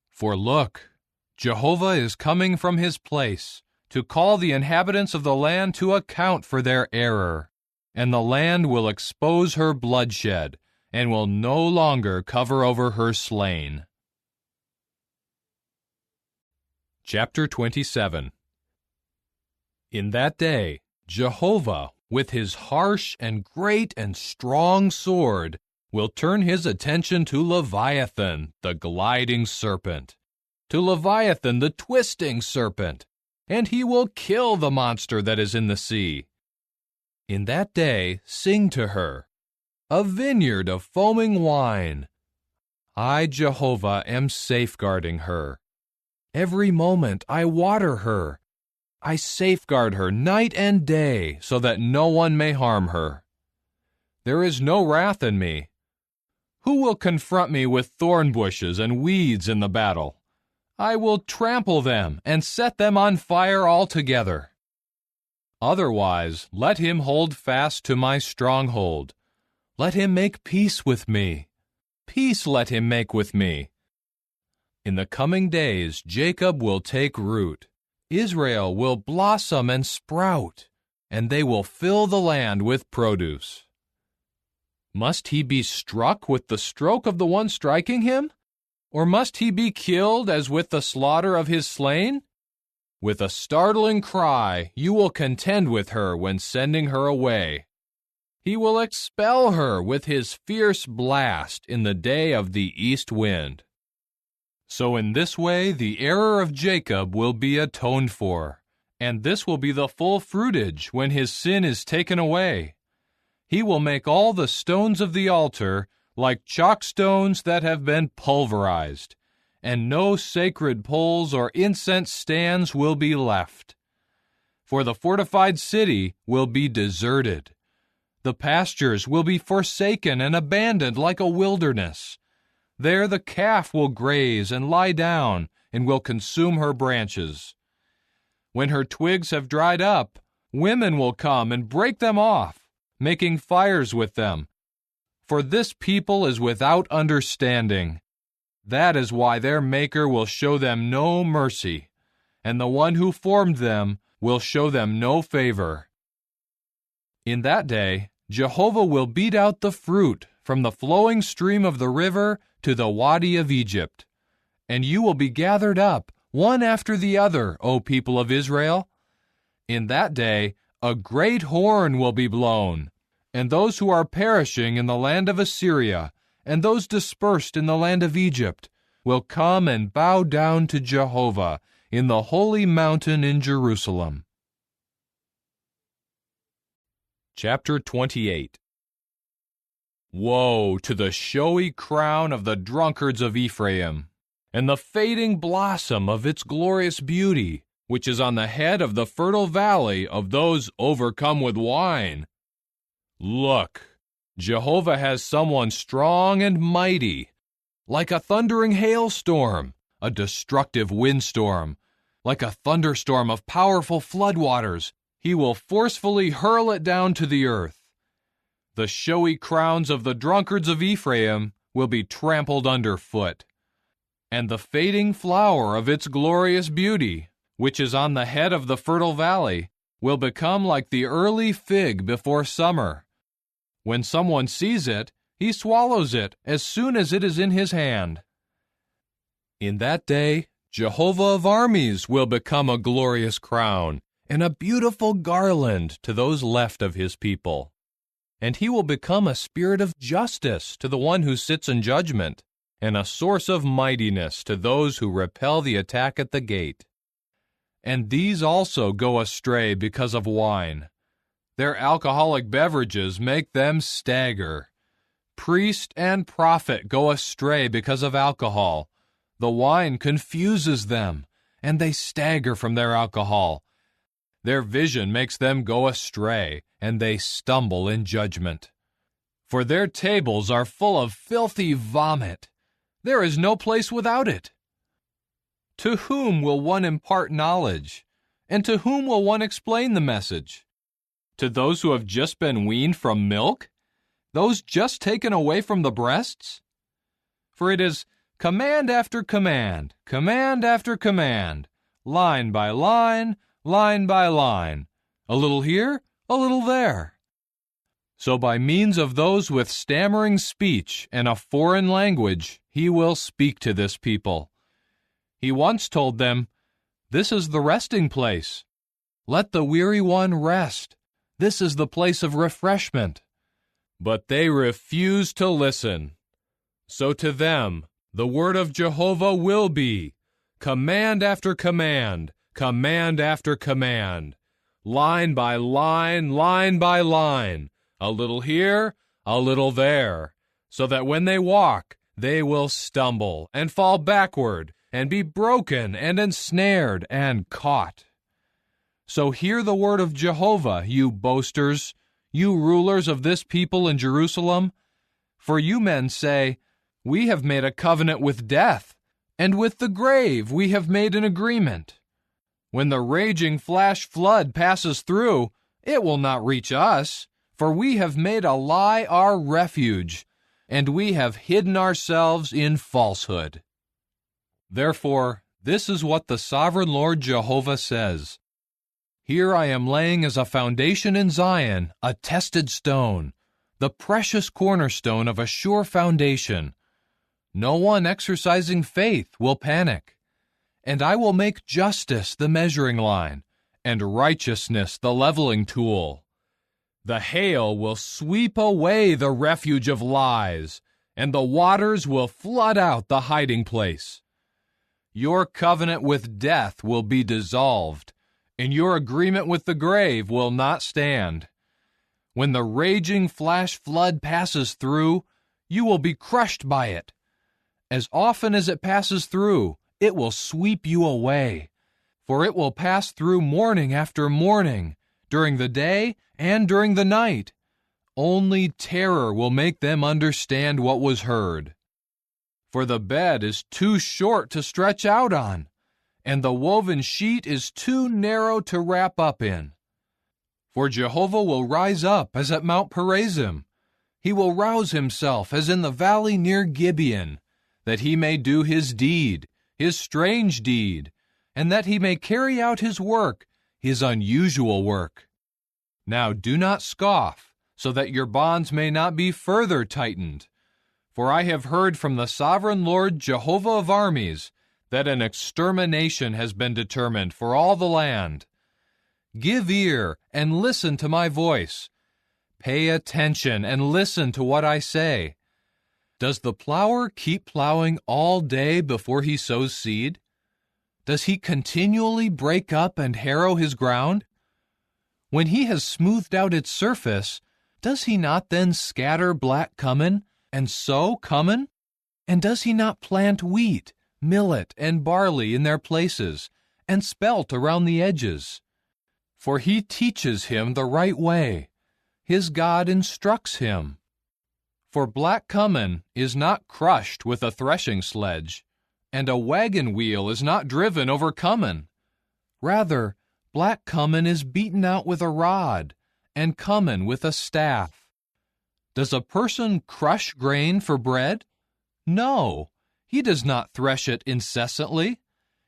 For look, Jehovah is coming from his place to call the inhabitants of the land to account for their error, and the land will expose her bloodshed, and will no longer cover over her slain. Chapter 27. In that day, Jehovah, with his harsh and great and strong sword, will turn his attention to Leviathan, the gliding serpent, to Leviathan, the twisting serpent, and he will kill the monster that is in the sea. In that day, sing to her, a vineyard of foaming wine. I, Jehovah, am safeguarding her. Every moment I water her. I safeguard her night and day, so that no one may harm her. There is no wrath in me. Who will confront me with thorn bushes and weeds in the battle? I will trample them and set them on fire altogether. Otherwise, let him hold fast to my stronghold. Let him make peace with me. Peace let him make with me. In the coming days, Jacob will take root. Israel will blossom and sprout, and they will fill the land with produce. Must he be struck with the stroke of the one striking him? Or must he be killed as with the slaughter of his slain? With a startling cry, you will contend with her when sending her away. He will expel her with his fierce blast in the day of the east wind. So in this way the error of Jacob will be atoned for, and this will be the full fruitage when his sin is taken away. He will make all the stones of the altar like chalk stones that have been pulverized, and no sacred poles or incense stands will be left. For the fortified city will be deserted. The pastures will be forsaken and abandoned like a wilderness. There the calf will graze and lie down, and will consume her branches. When her twigs have dried up, women will come and break them off, making fires with them. For this people is without understanding. That is why their Maker will show them no mercy, and the one who formed them will show them no favor. In that day, Jehovah will beat out the fruit from the flowing stream of the river to the Wadi of Egypt, and you will be gathered up, one after the other, O people of Israel. In that day, a great horn will be blown, and those who are perishing in the land of Assyria, and those dispersed in the land of Egypt, will come and bow down to Jehovah in the holy mountain in Jerusalem. Chapter 28. Woe to the showy crown of the drunkards of Ephraim, and the fading blossom of its glorious beauty, which is on the head of the fertile valley of those overcome with wine. Look, Jehovah has someone strong and mighty, like a thundering hailstorm, a destructive windstorm, Like a thunderstorm of powerful floodwaters, he will forcefully hurl it down to the earth. The showy crowns of the drunkards of Ephraim will be trampled underfoot, and the fading flower of its glorious beauty, which is on the head of the fertile valley, will become like the early fig before summer. When someone sees it, he swallows it as soon as it is in his hand. In that day, Jehovah of armies will become a glorious crown and a beautiful garland to those left of his people. And he will become a spirit of justice to the one who sits in judgment, and a source of mightiness to those who repel the attack at the gate. And these also go astray because of wine. Their alcoholic beverages make them stagger. Priest and prophet go astray because of alcohol. The wine confuses them, and they stagger from their alcohol. Their vision makes them go astray, and they stumble in judgment. For their tables are full of filthy vomit. There is no place without it. To whom will one impart knowledge? And to whom will one explain the message? To those who have just been weaned from milk? Those just taken away from the breasts? For it is command after command, command after command, line by line, line by line, a little here, a little there. So by means of those with stammering speech and a foreign language, he will speak to this people. He once told them, "This is the resting place. Let the weary one rest. This is the place of refreshment." But they refuse to listen. So to them, the word of Jehovah will be command after command, command after command, line by line, line by line, a little here, a little there, so that when they walk, they will stumble and fall backward and be broken and ensnared and caught. So hear the word of Jehovah, you boasters, you rulers of this people in Jerusalem. For you men say, "We have made a covenant with death, and with the grave we have made an agreement. When the raging flash flood passes through, it will not reach us, for we have made a lie our refuge, and we have hidden ourselves in falsehood." Therefore, this is what the sovereign Lord Jehovah says. Here I am laying as a foundation in Zion a tested stone, the precious cornerstone of a sure foundation. No one exercising faith will panic. And I will make justice the measuring line, and righteousness the leveling tool. The hail will sweep away the refuge of lies, and the waters will flood out the hiding place. Your covenant with death will be dissolved, and your agreement with the grave will not stand. When the raging flash flood passes through, you will be crushed by it. As often as it passes through, it will sweep you away, for it will pass through morning after morning, during the day and during the night. Only terror will make them understand what was heard. For the bed is too short to stretch out on, and the woven sheet is too narrow to wrap up in. For Jehovah will rise up as at Mount Perazim. He will rouse himself as in the valley near Gibeon, that he may do his deed, his strange deed, and that he may carry out his work, his unusual work. Now do not scoff, so that your bonds may not be further tightened. For I have heard from the sovereign Lord Jehovah of armies that an extermination has been determined for all the land. Give ear and listen to my voice. Pay attention and listen to what I say. Does the plower keep plowing all day before he sows seed? Does he continually break up and harrow his ground? When he has smoothed out its surface, does he not then scatter black cumin and sow cumin? And does he not plant wheat, millet, and barley in their places, and spelt around the edges? For he teaches him the right way. His God instructs him. For black cumin is not crushed with a threshing sledge, and a wagon wheel is not driven over cumin. Rather, black cumin is beaten out with a rod, and cumin with a staff. Does a person crush grain for bread? No, he does not thresh it incessantly.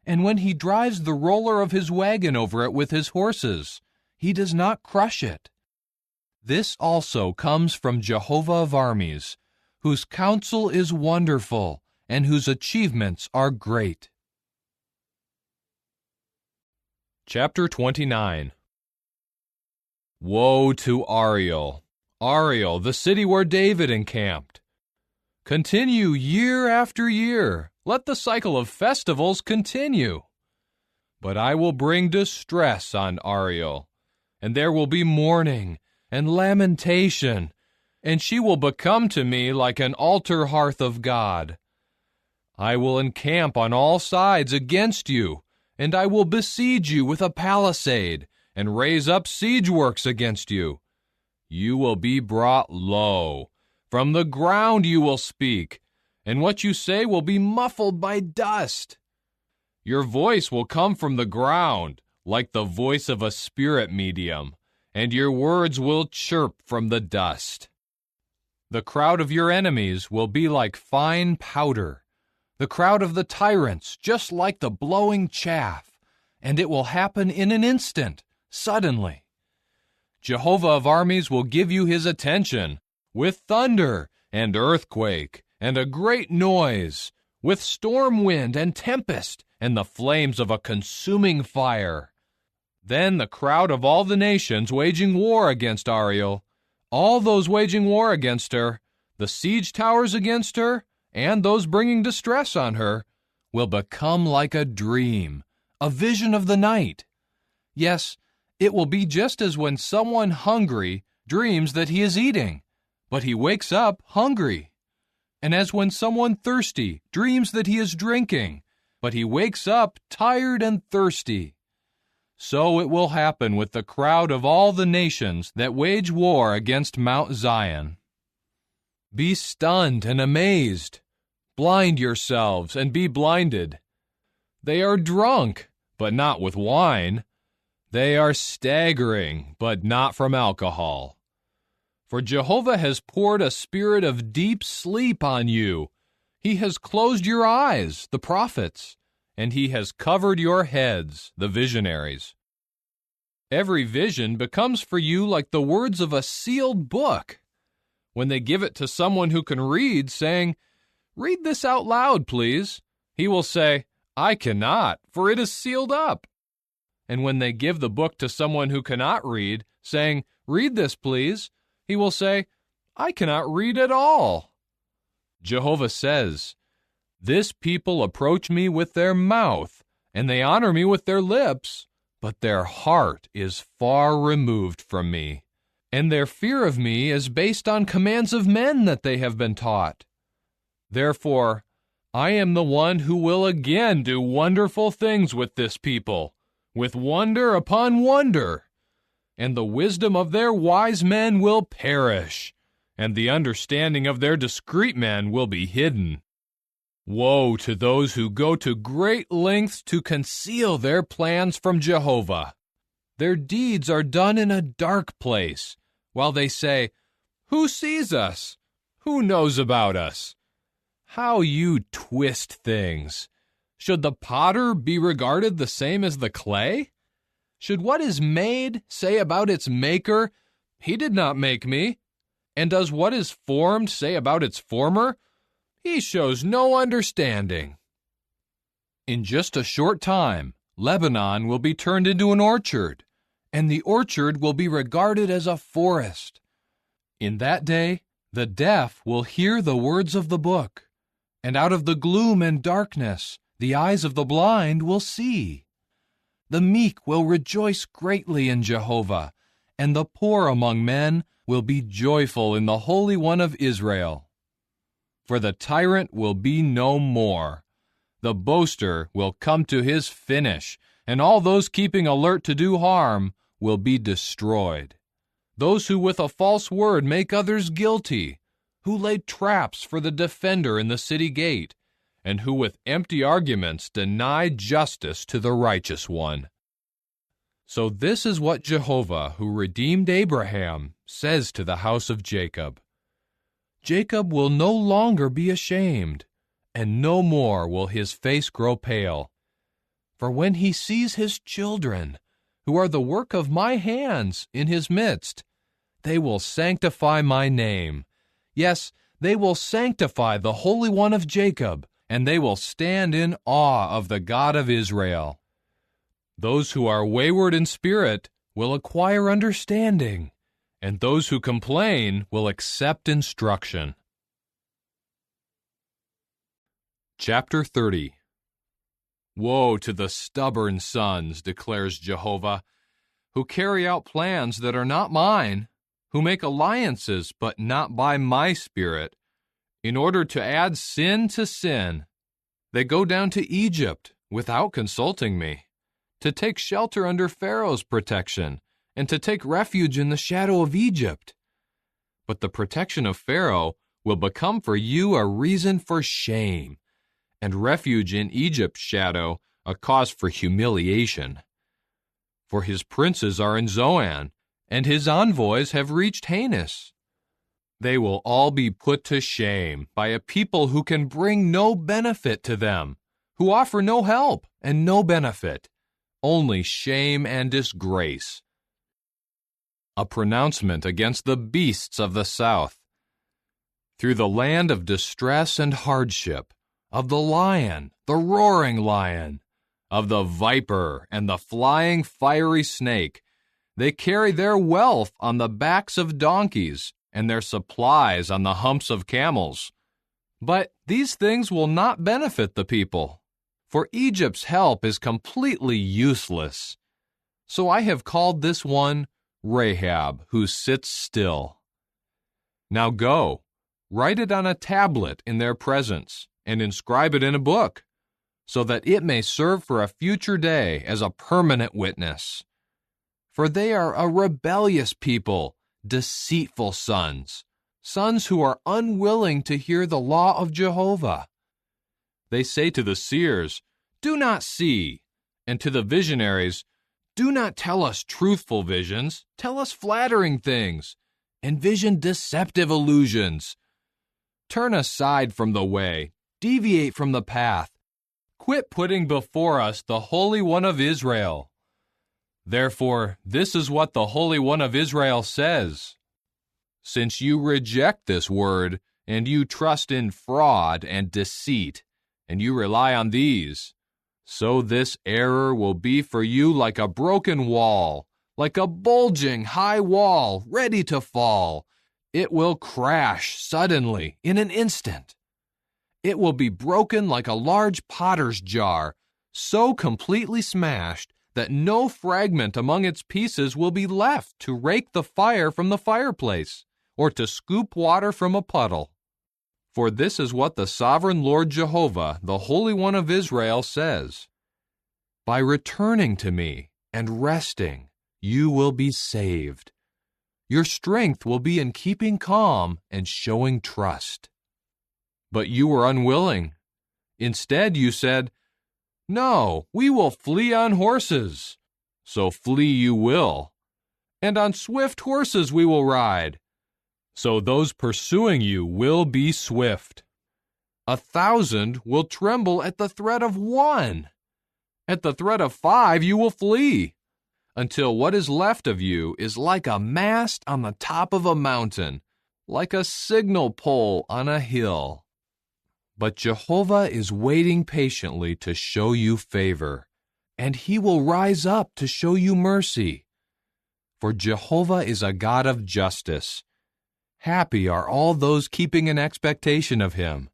And when he drives the roller of his wagon over it with his horses, he does not crush it. This also comes from Jehovah of armies, whose counsel is wonderful, and whose achievements are great. Chapter 29. Woe to Ariel, Ariel, the city where David encamped! Continue year after year. Let the cycle of festivals continue. But I will bring distress on Ariel, and there will be mourning and lamentation, and she will become to me like an altar hearth of God. I will encamp on all sides against you, and I will besiege you with a palisade, and raise up siege works against you. You will be brought low. From the ground you will speak, and what you say will be muffled by dust. Your voice will come from the ground, like the voice of a spirit medium, and your words will chirp from the dust. The crowd of your enemies will be like fine powder, the crowd of the tyrants just like the blowing chaff, and it will happen in an instant, suddenly. Jehovah of armies will give you his attention, with thunder and earthquake and a great noise, with storm wind and tempest and the flames of a consuming fire. Then the crowd of all the nations waging war against Ariel, all those waging war against her, the siege towers against her, and those bringing distress on her, will become like a dream, a vision of the night. Yes, it will be just as when someone hungry dreams that he is eating, but he wakes up hungry. And as when someone thirsty dreams that he is drinking, but he wakes up tired and thirsty. So it will happen with the crowd of all the nations that wage war against Mount Zion. Be stunned and amazed. Blind yourselves and be blinded. They are drunk, but not with wine. They are staggering, but not from alcohol. For Jehovah has poured a spirit of deep sleep on you. He has closed your eyes, the prophets, and he has covered your heads, the visionaries. Every vision becomes for you like the words of a sealed book. When they give it to someone who can read, saying, "Read this out loud, please," he will say, "I cannot, for it is sealed up." And when they give the book to someone who cannot read, saying, "Read this, please," he will say, "I cannot read at all." Jehovah says, "This people approach me with their mouth, and they honor me with their lips, but their heart is far removed from me, and their fear of me is based on commands of men that they have been taught. Therefore, I am the one who will again do wonderful things with this people, with wonder upon wonder. And the wisdom of their wise men will perish, and the understanding of their discreet men will be hidden. Woe to those who go to great lengths to conceal their plans from Jehovah. Their deeds are done in a dark place, while they say, 'Who sees us? Who knows about us?' How you twist things! Should the potter be regarded the same as the clay? Should what is made say about its maker, 'He did not make me'? And does what is formed say about its former, 'He shows no understanding'? In just a short time, Lebanon will be turned into an orchard, and the orchard will be regarded as a forest. In that day, the deaf will hear the words of the book, and out of the gloom and darkness, the eyes of the blind will see. The meek will rejoice greatly in Jehovah, and the poor among men will be joyful in the Holy One of Israel. For the tyrant will be no more. The boaster will come to his finish, and all those keeping alert to do harm will be destroyed. Those who with a false word make others guilty, who lay traps for the defender in the city gate, and who with empty arguments deny justice to the righteous one. So this is what Jehovah, who redeemed Abraham, says to the house of Jacob. Jacob will no longer be ashamed, and no more will his face grow pale. For when he sees his children, who are the work of my hands, in his midst, they will sanctify my name. Yes, they will sanctify the Holy One of Jacob, and they will stand in awe of the God of Israel. Those who are wayward in spirit will acquire understanding, and those who complain will accept instruction. Chapter 30. Woe to the stubborn sons, declares Jehovah, who carry out plans that are not mine, who make alliances but not by my Spirit, in order to add sin to sin. They go down to Egypt without consulting me, to take shelter under Pharaoh's protection, and to take refuge in the shadow of Egypt. But the protection of Pharaoh will become for you a reason for shame, and refuge in Egypt's shadow a cause for humiliation. For his princes are in Zoan, and his envoys have reached Hanes. They will all be put to shame by a people who can bring no benefit to them, who offer no help and no benefit, only shame and disgrace. A pronouncement against the beasts of the south. Through the land of distress and hardship, of the lion, the roaring lion, of the viper and the flying fiery snake, they carry their wealth on the backs of donkeys, and their supplies on the humps of camels. But these things will not benefit the people, for Egypt's help is completely useless. So I have called this one Rahab, who sits still. Now go, write it on a tablet in their presence, and inscribe it in a book, so that it may serve for a future day as a permanent witness. For they are a rebellious people, deceitful sons, sons who are unwilling to hear the law of Jehovah. They say to the seers, "Do not see," and to the visionaries, "Do not tell us truthful visions, tell us flattering things, envision deceptive illusions. Turn aside from the way, deviate from the path. Quit putting before us the Holy One of Israel." Therefore, this is what the Holy One of Israel says. Since you reject this word, and you trust in fraud and deceit, and you rely on these, so this error will be for you like a broken wall, like a bulging high wall ready to fall. It will crash suddenly in an instant. It will be broken like a large potter's jar, so completely smashed that no fragment among its pieces will be left to rake the fire from the fireplace, or to scoop water from a puddle. For this is what the sovereign Lord Jehovah, the Holy One of Israel, says. By returning to me and resting, you will be saved. Your strength will be in keeping calm and showing trust. But you were unwilling. Instead, you said, "No, we will flee on horses." So flee you will. And on swift horses we will ride. So those pursuing you will be swift. 1,000 will tremble at the threat of one. At the threat of 5 you will flee, until what is left of you is like a mast on the top of a mountain, like a signal pole on a hill. But Jehovah is waiting patiently to show you favor, and he will rise up to show you mercy. For Jehovah is a God of justice. Happy are all those keeping an expectation of him.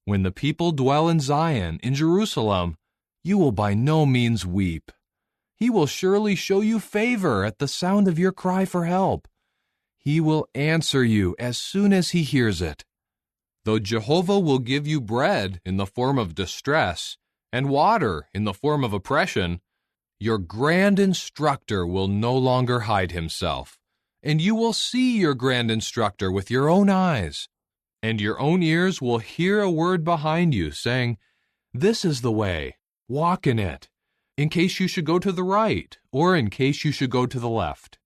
When the people dwell in Zion, in Jerusalem, you will by no means weep. He will surely show you favor at the sound of your cry for help. He will answer you as soon as he hears it. Though Jehovah will give you bread in the form of distress and water in the form of oppression, your grand instructor will no longer hide himself, and you will see your grand instructor with your own eyes, and your own ears will hear a word behind you saying, "This is the way, walk in it," in case you should go to the right, or in case you should go to the left.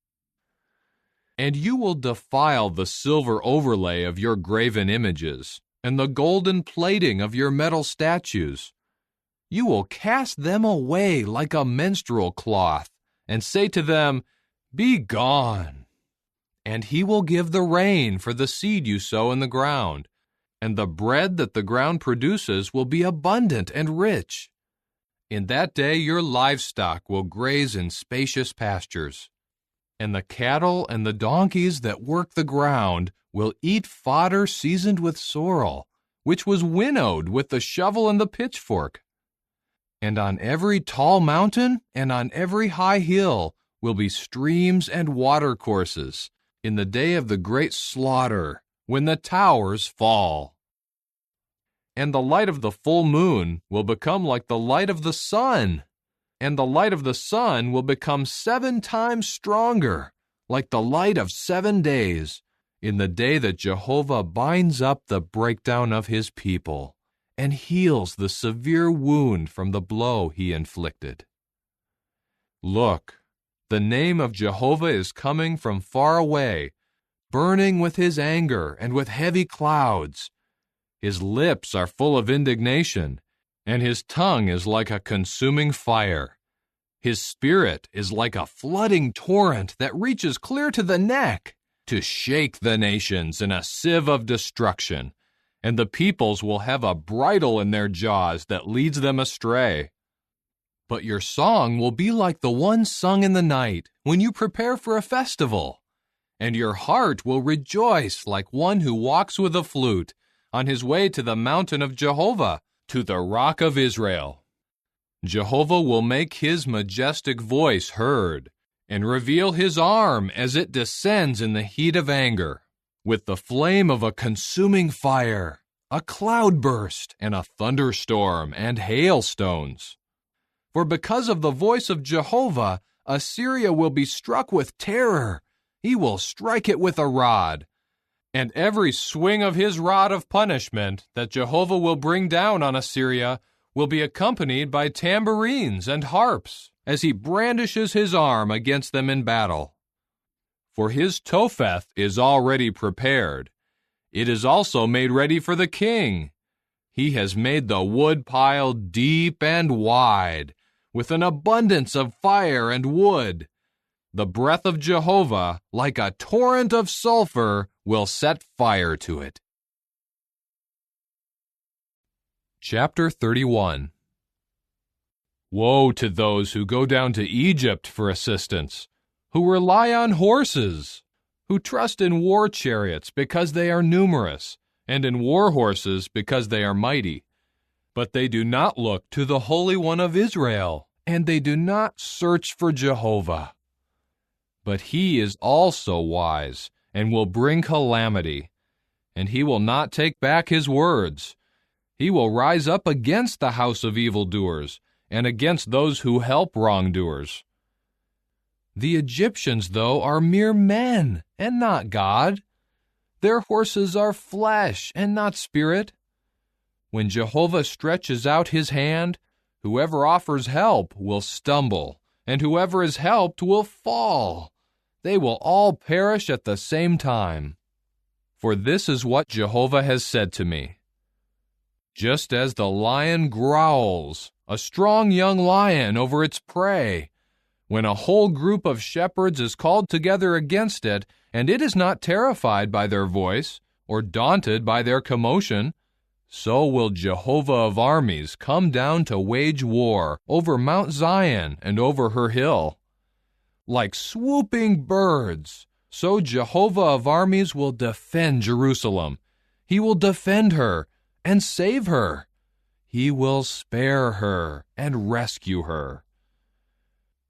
And you will defile the silver overlay of your graven images, and the golden plating of your metal statues. You will cast them away like a menstrual cloth, and say to them, "Be gone." And he will give the rain for the seed you sow in the ground, and the bread that the ground produces will be abundant and rich. In that day your livestock will graze in spacious pastures, and the cattle and the donkeys that work the ground will eat fodder seasoned with sorrel, which was winnowed with the shovel and the pitchfork. And on every tall mountain and on every high hill will be streams and watercourses in the day of the great slaughter, when the towers fall. And the light of the full moon will become like the light of the sun, and the light of the sun will become 7 times stronger, like the light of 7 days, in the day that Jehovah binds up the breakdown of his people, and heals the severe wound from the blow he inflicted. Look, the name of Jehovah is coming from far away, burning with his anger and with heavy clouds. His lips are full of indignation, and his tongue is like a consuming fire. His spirit is like a flooding torrent that reaches clear to the neck, to shake the nations in a sieve of destruction, and the peoples will have a bridle in their jaws that leads them astray. But your song will be like the one sung in the night when you prepare for a festival, and your heart will rejoice like one who walks with a flute on his way to the mountain of Jehovah, to the rock of Israel. Jehovah will make his majestic voice heard, and reveal his arm as it descends in the heat of anger, with the flame of a consuming fire, a cloudburst, and a thunderstorm, and hailstones. For because of the voice of Jehovah, Assyria will be struck with terror. He will strike it with a rod. And every swing of his rod of punishment that Jehovah will bring down on Assyria will be accompanied by tambourines and harps, as he brandishes his arm against them in battle. For his Topheth is already prepared. It is also made ready for the king. He has made the wood pile deep and wide, with an abundance of fire and wood. The breath of Jehovah, like a torrent of sulfur, will set fire to it. Chapter 31. Woe to those who go down to Egypt for assistance, who rely on horses, who trust in war chariots because they are numerous, and in war horses because they are mighty. But they do not look to the Holy One of Israel, and they do not search for Jehovah. But he is also wise, and will bring calamity, and he will not take back his words. He will rise up against the house of evildoers, and against those who help wrongdoers. The Egyptians, though, are mere men, and not God. Their horses are flesh, and not spirit. When Jehovah stretches out his hand, whoever offers help will stumble, and whoever is helped will fall. They will all perish at the same time. For this is what Jehovah has said to me. Just as the lion growls, a strong young lion over its prey, when a whole group of shepherds is called together against it, and it is not terrified by their voice, or daunted by their commotion, so will Jehovah of armies come down to wage war over Mount Zion and over her hill. Like swooping birds, so Jehovah of armies will defend Jerusalem. He will defend her and save her. He will spare her and rescue her.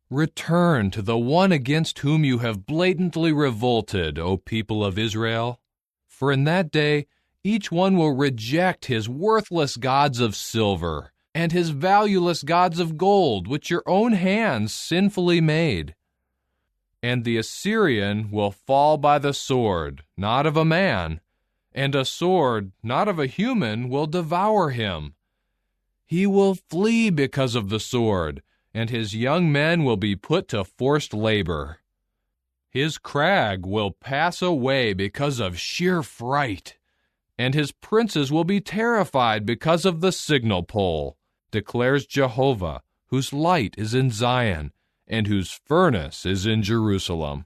Return to the one against whom you have blatantly revolted, O people of Israel. For in that day each one will reject his worthless gods of silver and his valueless gods of gold, which your own hands sinfully made. And the Assyrian will fall by the sword, not of a man, and a sword, not of a human, will devour him. He will flee because of the sword, and his young men will be put to forced labor. His crag will pass away because of sheer fright, and his princes will be terrified because of the signal pole, declares Jehovah, whose light is in Zion, and whose furnace is in Jerusalem.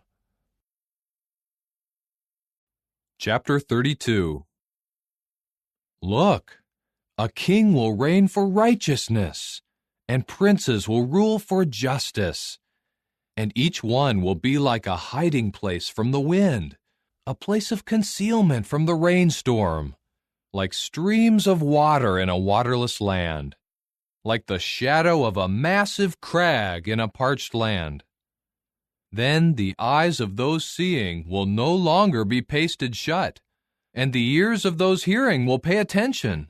Chapter 32. Look, a king will reign for righteousness, and princes will rule for justice. And each one will be like a hiding place from the wind, a place of concealment from the rainstorm, like streams of water in a waterless land, like the shadow of a massive crag in a parched land. Then the eyes of those seeing will no longer be pasted shut, and the ears of those hearing will pay attention.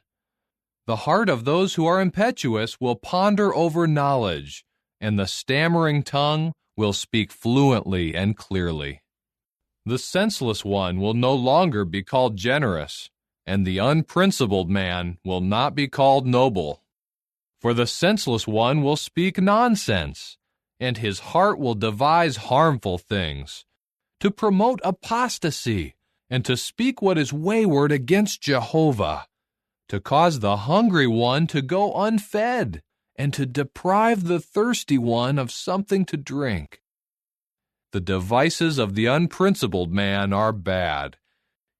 The heart of those who are impetuous will ponder over knowledge, and the stammering tongue will speak fluently and clearly. The senseless one will no longer be called generous, and the unprincipled man will not be called noble. For the senseless one will speak nonsense, and his heart will devise harmful things, to promote apostasy, and to speak what is wayward against Jehovah, to cause the hungry one to go unfed, and to deprive the thirsty one of something to drink. The devices of the unprincipled man are bad.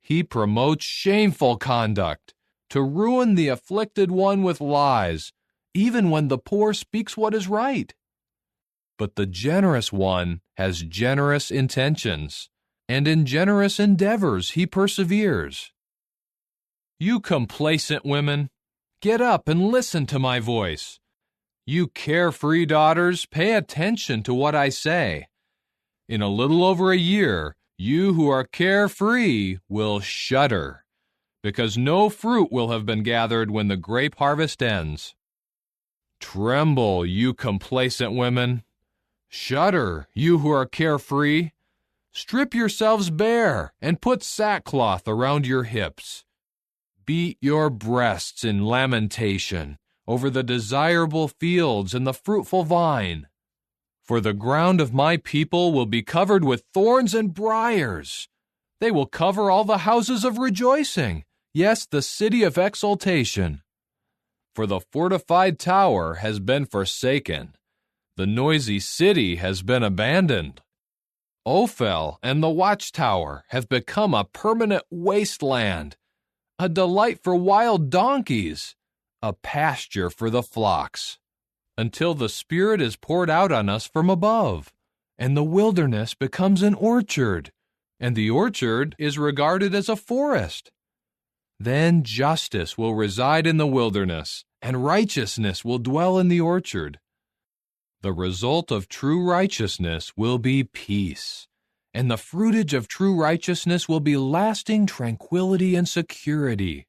He promotes shameful conduct, to ruin the afflicted one with lies, even when the poor speaks what is right. But the generous one has generous intentions, and in generous endeavors he perseveres. You complacent women, get up and listen to my voice. You carefree daughters, pay attention to what I say. In a little over a year, you who are carefree will shudder, because no fruit will have been gathered when the grape harvest ends. Tremble, you complacent women. Shudder, you who are carefree. Strip yourselves bare and put sackcloth around your hips. Beat your breasts in lamentation over the desirable fields and the fruitful vine. For the ground of my people will be covered with thorns and briars. They will cover all the houses of rejoicing, yes, the city of exultation. For the fortified tower has been forsaken. The noisy city has been abandoned. Ophel and the watchtower have become a permanent wasteland, a delight for wild donkeys, a pasture for the flocks, until the Spirit is poured out on us from above, and the wilderness becomes an orchard, and the orchard is regarded as a forest. Then justice will reside in the wilderness, and righteousness will dwell in the orchard. The result of true righteousness will be peace, and the fruitage of true righteousness will be lasting tranquility and security.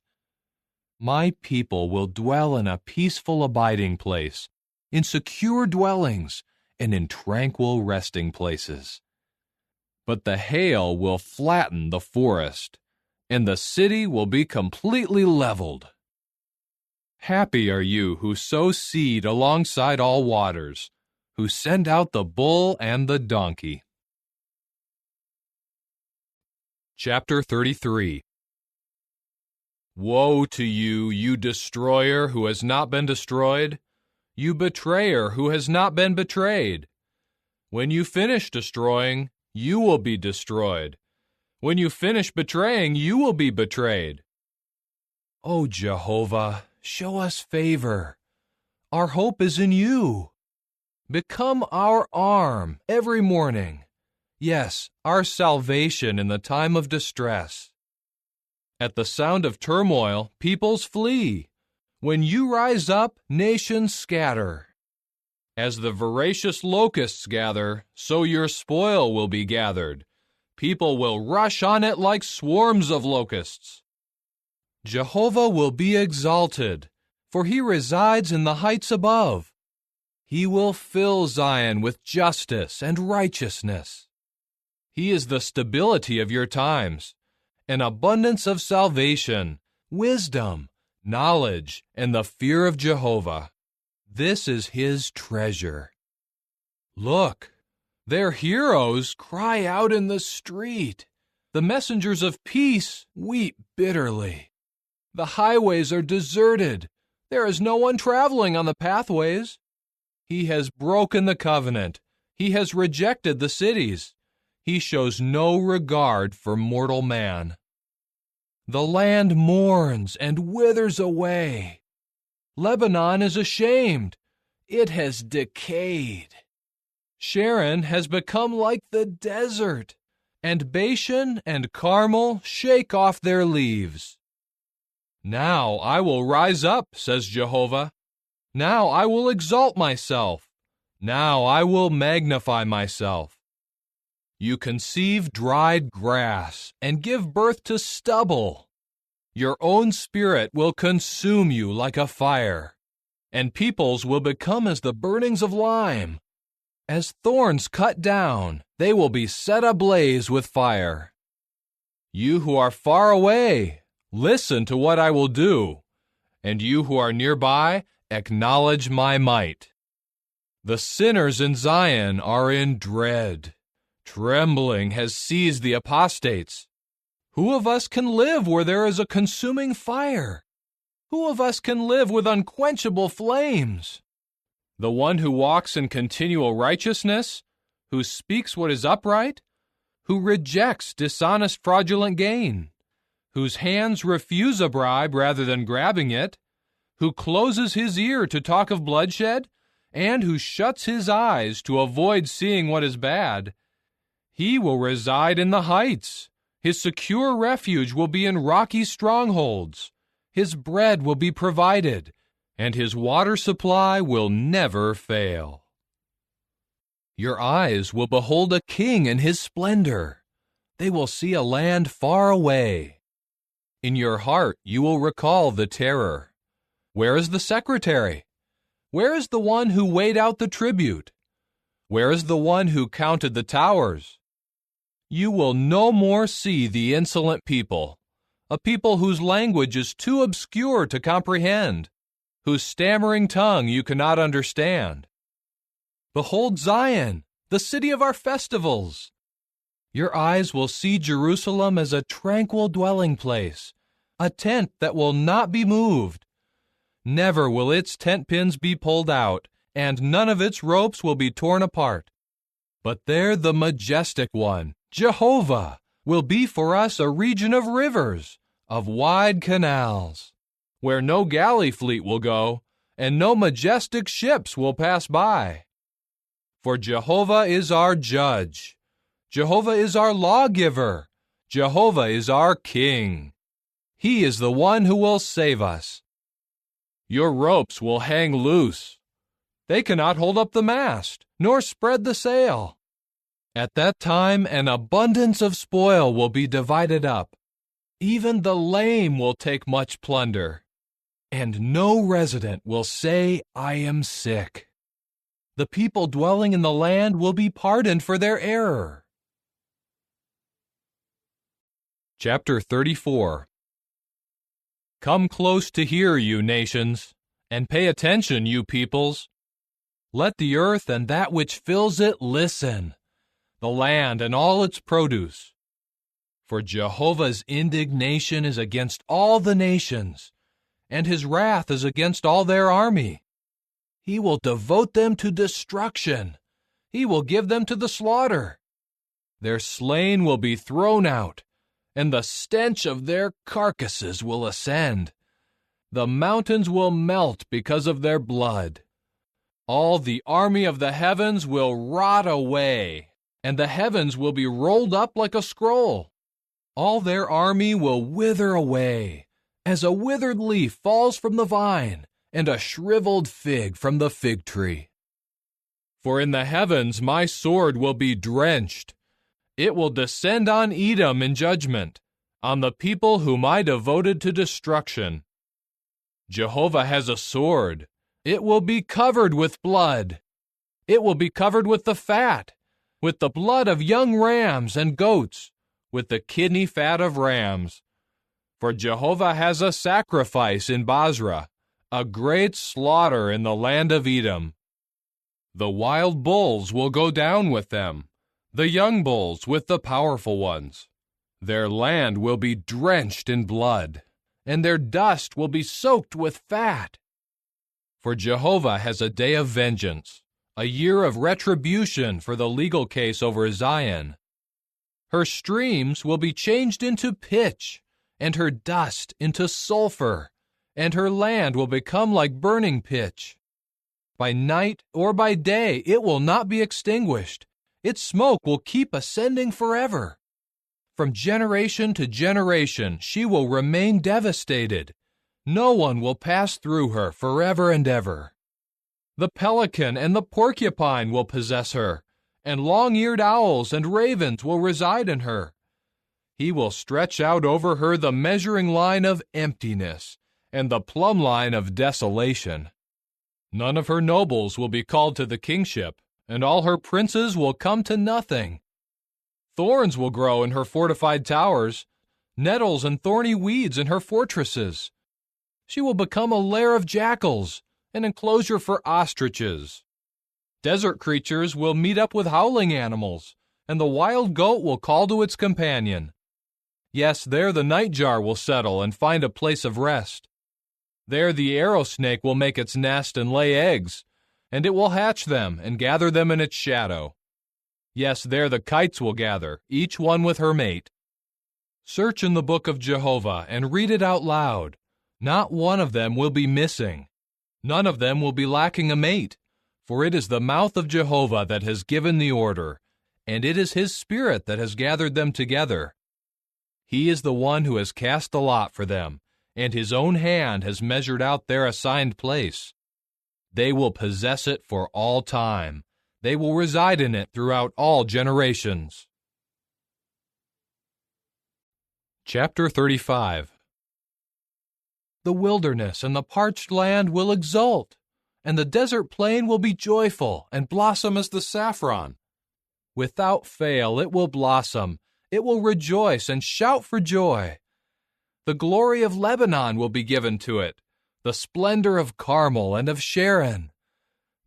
My people will dwell in a peaceful abiding place, in secure dwellings, and in tranquil resting places. But the hail will flatten the forest, and the city will be completely leveled. Happy are you who sow seed alongside all waters, who send out the bull and the donkey. Chapter 33. Woe to you, you destroyer who has not been destroyed, you betrayer who has not been betrayed. When you finish destroying, you will be destroyed. When you finish betraying, you will be betrayed. O Jehovah, show us favor. Our hope is in you. Become our arm every morning. Yes, our salvation in the time of distress. At the sound of turmoil, peoples flee. When you rise up, nations scatter. As the voracious locusts gather, so your spoil will be gathered. People will rush on it like swarms of locusts. Jehovah will be exalted, for he resides in the heights above. He will fill Zion with justice and righteousness. He is the stability of your times, an abundance of salvation, wisdom, knowledge, and the fear of Jehovah. This is his treasure. Look, their heroes cry out in the street. The messengers of peace weep bitterly. The highways are deserted. There is no one traveling on the pathways. He has broken the covenant. He has rejected the cities. He shows no regard for mortal man. The land mourns and withers away. Lebanon is ashamed. It has decayed. Sharon has become like the desert, and Bashan and Carmel shake off their leaves. Now I will rise up, says Jehovah. Now I will exalt myself. Now I will magnify myself. You conceive dried grass and give birth to stubble. Your own spirit will consume you like a fire, and peoples will become as the burnings of lime. As thorns cut down, they will be set ablaze with fire. You who are far away, listen to what I will do, and you who are nearby, acknowledge my might. The sinners in Zion are in dread. Trembling has seized the apostates. Who of us can live where there is a consuming fire? Who of us can live with unquenchable flames? The one who walks in continual righteousness, who speaks what is upright, who rejects dishonest fraudulent gain, whose hands refuse a bribe rather than grabbing it, who closes his ear to talk of bloodshed, and who shuts his eyes to avoid seeing what is bad. He will reside in the heights. His secure refuge will be in rocky strongholds. His bread will be provided, and his water supply will never fail. Your eyes will behold a king in his splendor. They will see a land far away. In your heart you will recall the terror. Where is the secretary? Where is the one who weighed out the tribute? Where is the one who counted the towers? You will no more see the insolent people, a people whose language is too obscure to comprehend, whose stammering tongue you cannot understand. Behold Zion, the city of our festivals. Your eyes will see Jerusalem as a tranquil dwelling place, a tent that will not be moved. Never will its tent pins be pulled out, and none of its ropes will be torn apart. But there the majestic one, Jehovah, will be for us a region of rivers, of wide canals, where no galley fleet will go, and no majestic ships will pass by. For Jehovah is our judge. Jehovah is our lawgiver. Jehovah is our king. He is the one who will save us. Your ropes will hang loose. They cannot hold up the mast, nor spread the sail. At that time an abundance of spoil will be divided up. Even the lame will take much plunder, and no resident will say, I am sick. The people dwelling in the land will be pardoned for their error. Chapter 34. Come close to hear, you nations, and pay attention, you peoples. Let the earth and that which fills it listen, the land and all its produce. For Jehovah's indignation is against all the nations, and his wrath is against all their army. He will devote them to destruction. He will give them to the slaughter. Their slain will be thrown out, and the stench of their carcasses will ascend. The mountains will melt because of their blood. All the army of the heavens will rot away, and the heavens will be rolled up like a scroll. All their army will wither away, as a withered leaf falls from the vine, and a shriveled fig from the fig tree. For in the heavens my sword will be drenched. It will descend on Edom in judgment, on the people whom I devoted to destruction. Jehovah has a sword. It will be covered with blood. It will be covered with the fat, with the blood of young rams and goats, with the kidney fat of rams. For Jehovah has a sacrifice in Basra, a great slaughter in the land of Edom. The wild bulls will go down with them, the young bulls with the powerful ones. Their land will be drenched in blood, and their dust will be soaked with fat. For Jehovah has a day of vengeance, a year of retribution for the legal case over Zion. Her streams will be changed into pitch, and her dust into sulfur, and her land will become like burning pitch. By night or by day it will not be extinguished. Its smoke will keep ascending forever. From generation to generation she will remain devastated. No one will pass through her forever and ever. The pelican and the porcupine will possess her, and long-eared owls and ravens will reside in her. He will stretch out over her the measuring line of emptiness and the plumb line of desolation. None of her nobles will be called to the kingship, and all her princes will come to nothing. Thorns will grow in her fortified towers, nettles and thorny weeds in her fortresses. She will become a lair of jackals, an enclosure for ostriches. Desert creatures will meet up with howling animals, and the wild goat will call to its companion. Yes, there the nightjar will settle and find a place of rest. There the arrow snake will make its nest and lay eggs, and it will hatch them and gather them in its shadow. Yes, there the kites will gather, each one with her mate. Search in the book of Jehovah and read it out loud. Not one of them will be missing. None of them will be lacking a mate, for it is the mouth of Jehovah that has given the order, and it is his Spirit that has gathered them together. He is the one who has cast the lot for them, and his own hand has measured out their assigned place. They will possess it for all time. They will reside in it throughout all generations. Chapter 35. The wilderness and the parched land will exult, and the desert plain will be joyful and blossom as the saffron. Without fail it will blossom, it will rejoice and shout for joy. The glory of Lebanon will be given to it, the splendor of Carmel and of Sharon.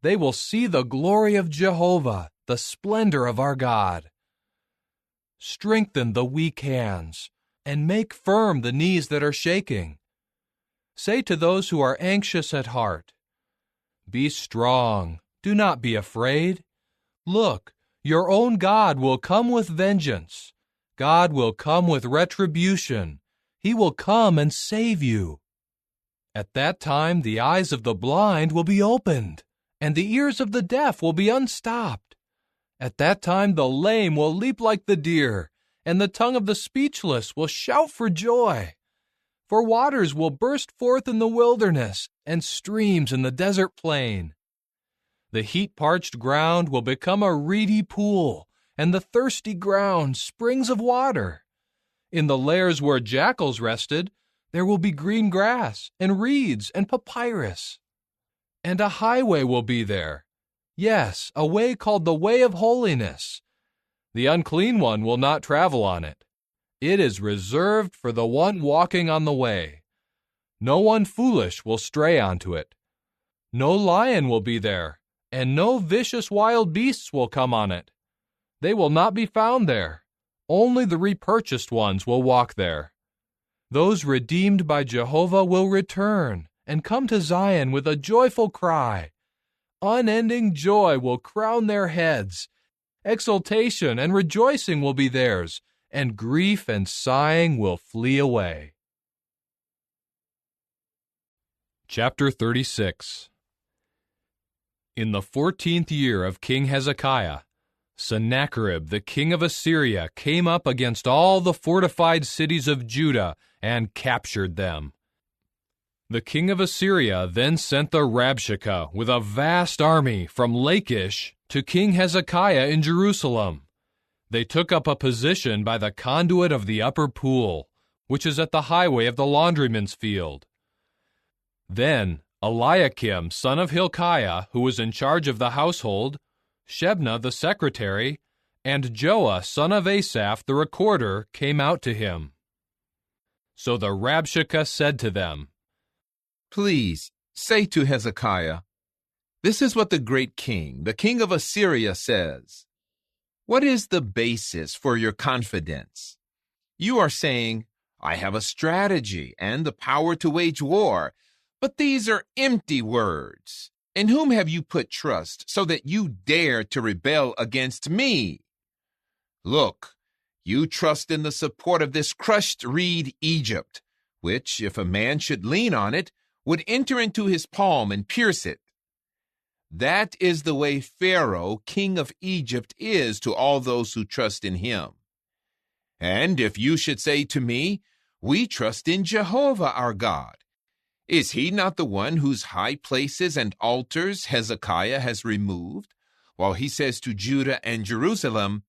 They will see the glory of Jehovah, the splendor of our God. Strengthen the weak hands, and make firm the knees that are shaking. Say to those who are anxious at heart, "Be strong, do not be afraid. Look, your own God will come with vengeance. God will come with retribution. He will come and save you." At that time the eyes of the blind will be opened, and the ears of the deaf will be unstopped. At that time the lame will leap like the deer, and the tongue of the speechless will shout for joy. For waters will burst forth in the wilderness, and streams in the desert plain. The heat-parched ground will become a reedy pool, and the thirsty ground springs of water. In the lairs where jackals rested, there will be green grass, and reeds, and papyrus. And a highway will be there. Yes, a way called the way of holiness. The unclean one will not travel on it. It is reserved for the one walking on the way. No one foolish will stray onto it. No lion will be there, and no vicious wild beasts will come on it. They will not be found there. Only the repurchased ones will walk there. Those redeemed by Jehovah will return and come to Zion with a joyful cry. Unending joy will crown their heads. Exultation and rejoicing will be theirs, and grief and sighing will flee away. Chapter 36. In the 14th year of King Hezekiah, Sennacherib the king of Assyria came up against all the fortified cities of Judah and captured them. The king of Assyria then sent the Rabshakeh with a vast army from Lachish to King Hezekiah in Jerusalem. They took up a position by the conduit of the upper pool, which is at the highway of the laundryman's field. Then Eliakim, son of Hilkiah, who was in charge of the household, Shebna the secretary, and Joah son of Asaph the recorder came out to him. So the Rabshakeh said to them, "Please say to Hezekiah, This is what the great king, the king of Assyria, says. What is the basis for your confidence? You are saying, I have a strategy and the power to wage war, but these are empty words. In whom have you put trust so that you dare to rebel against me? Look, you trust in the support of this crushed reed Egypt, which, if a man should lean on it, would enter into his palm and pierce it. That is the way Pharaoh, king of Egypt, is to all those who trust in him. And if you should say to me, we trust in Jehovah our God, is he not the one whose high places and altars Hezekiah has removed, while he says to Judah and Jerusalem,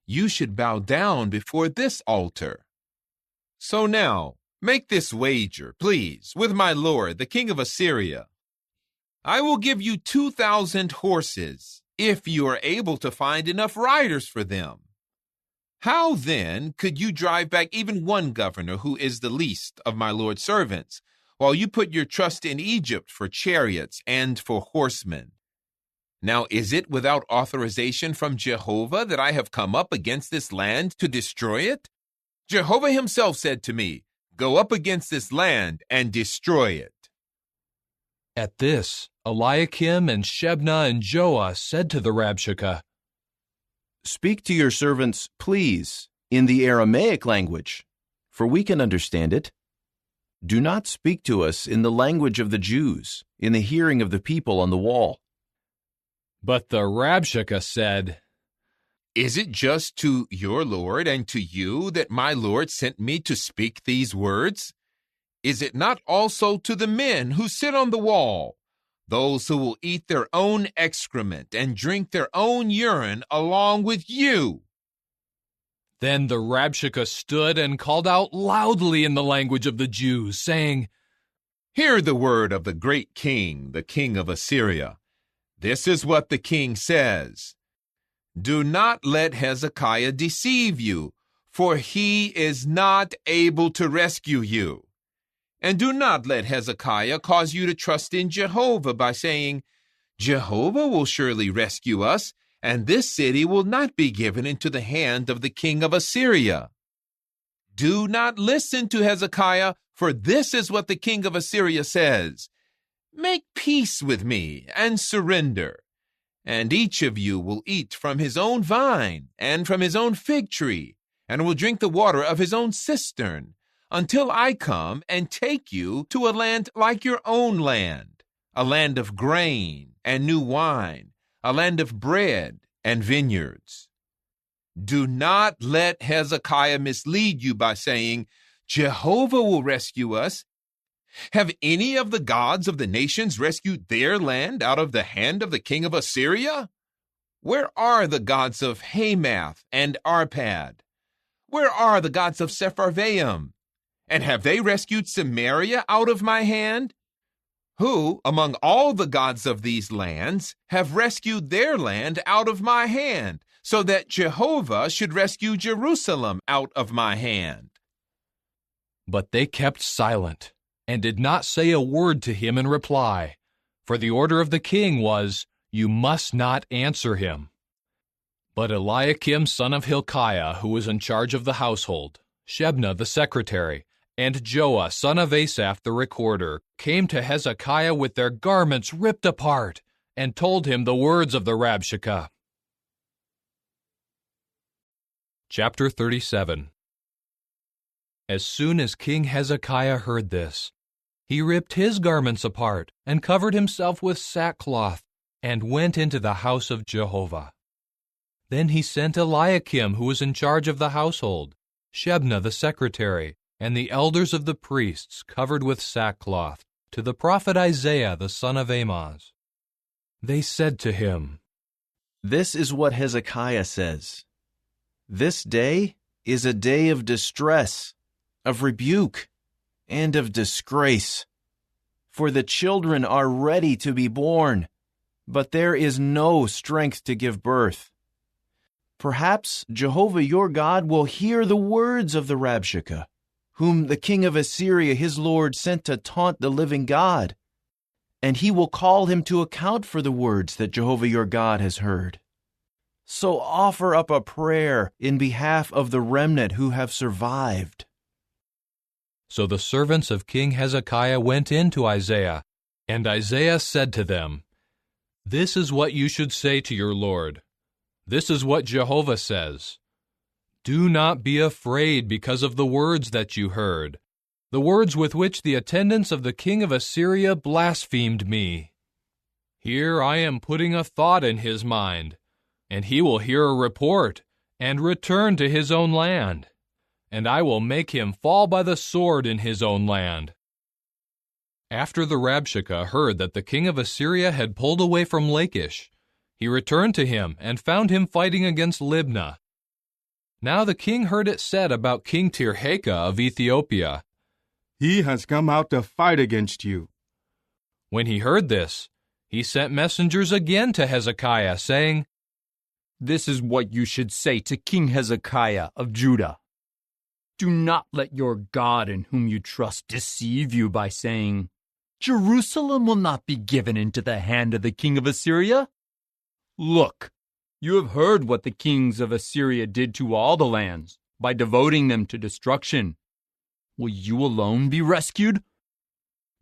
you should bow down before this altar? So now, make this wager, please, with my lord, the king of Assyria. I will give you 2,000 horses, if you are able to find enough riders for them. How then could you drive back even one governor who is the least of my lord's servants, while you put your trust in Egypt for chariots and for horsemen? Now is it without authorization from Jehovah that I have come up against this land to destroy it? Jehovah himself said to me, go up against this land and destroy it. At this, Eliakim and Shebna and Joah said to the Rabshakeh, Speak to your servants, please, in the Aramaic language, for we can understand it. Do not speak to us in the language of the Jews, in the hearing of the people on the wall. But the Rabshakeh said, Is it just to your lord and to you that my lord sent me to speak these words? Is it not also to the men who sit on the wall, those who will eat their own excrement and drink their own urine along with you? Then the Rabshakeh stood and called out loudly in the language of the Jews, saying, Hear the word of the great king, the king of Assyria. This is what the king says. Do not let Hezekiah deceive you, for he is not able to rescue you. And do not let Hezekiah cause you to trust in Jehovah by saying, Jehovah will surely rescue us, and this city will not be given into the hand of the king of Assyria. Do not listen to Hezekiah, for this is what the king of Assyria says. Make peace with me and surrender, and each of you will eat from his own vine and from his own fig tree, and will drink the water of his own cistern, until I come and take you to a land like your own land, a land of grain and new wine, a land of bread and vineyards. Do not let Hezekiah mislead you by saying, Jehovah will rescue us. Have any of the gods of the nations rescued their land out of the hand of the king of Assyria? Where are the gods of Hamath and Arpad? Where are the gods of Sepharvaim? And have they rescued Samaria out of my hand? Who, among all the gods of these lands, have rescued their land out of my hand, so that Jehovah should rescue Jerusalem out of my hand? But they kept silent, and did not say a word to him in reply, for the order of the king was, You must not answer him. But Eliakim son of Hilkiah, who was in charge of the household, Shebna the secretary, and Joah son of Asaph the recorder, came to Hezekiah with their garments ripped apart, and told him the words of the Rabshakeh. Chapter 37. As soon as King Hezekiah heard this, he ripped his garments apart, and covered himself with sackcloth, and went into the house of Jehovah. Then he sent Eliakim, who was in charge of the household, Shebna the secretary, and the elders of the priests covered with sackcloth, to the prophet Isaiah the son of Amoz. They said to him, This is what Hezekiah says. This day is a day of distress, of rebuke, and of disgrace. For the children are ready to be born, but there is no strength to give birth. Perhaps Jehovah your God will hear the words of the Rabshakeh, whom the king of Assyria his lord sent to taunt the living God. and he will call him to account for the words that Jehovah your God has heard. So offer up a prayer in behalf of the remnant who have survived." So the servants of King Hezekiah went in to Isaiah, and Isaiah said to them, "This is what you should say to your Lord. This is what Jehovah says. Do not be afraid because of the words that you heard, the words with which the attendants of the king of Assyria blasphemed me. Here I am putting a thought in his mind, and he will hear a report and return to his own land, and I will make him fall by the sword in his own land." After the Rabshakeh heard that the king of Assyria had pulled away from Lachish, he returned to him and found him fighting against Libnah. Now the king heard it said about King Tirhakah of Ethiopia, "He has come out to fight against you." When he heard this, he sent messengers again to Hezekiah, saying, "This is what you should say to King Hezekiah of Judah. Do not let your God in whom you trust deceive you by saying, 'Jerusalem will not be given into the hand of the king of Assyria.' Look, you have heard what the kings of Assyria did to all the lands by devoting them to destruction. Will you alone be rescued?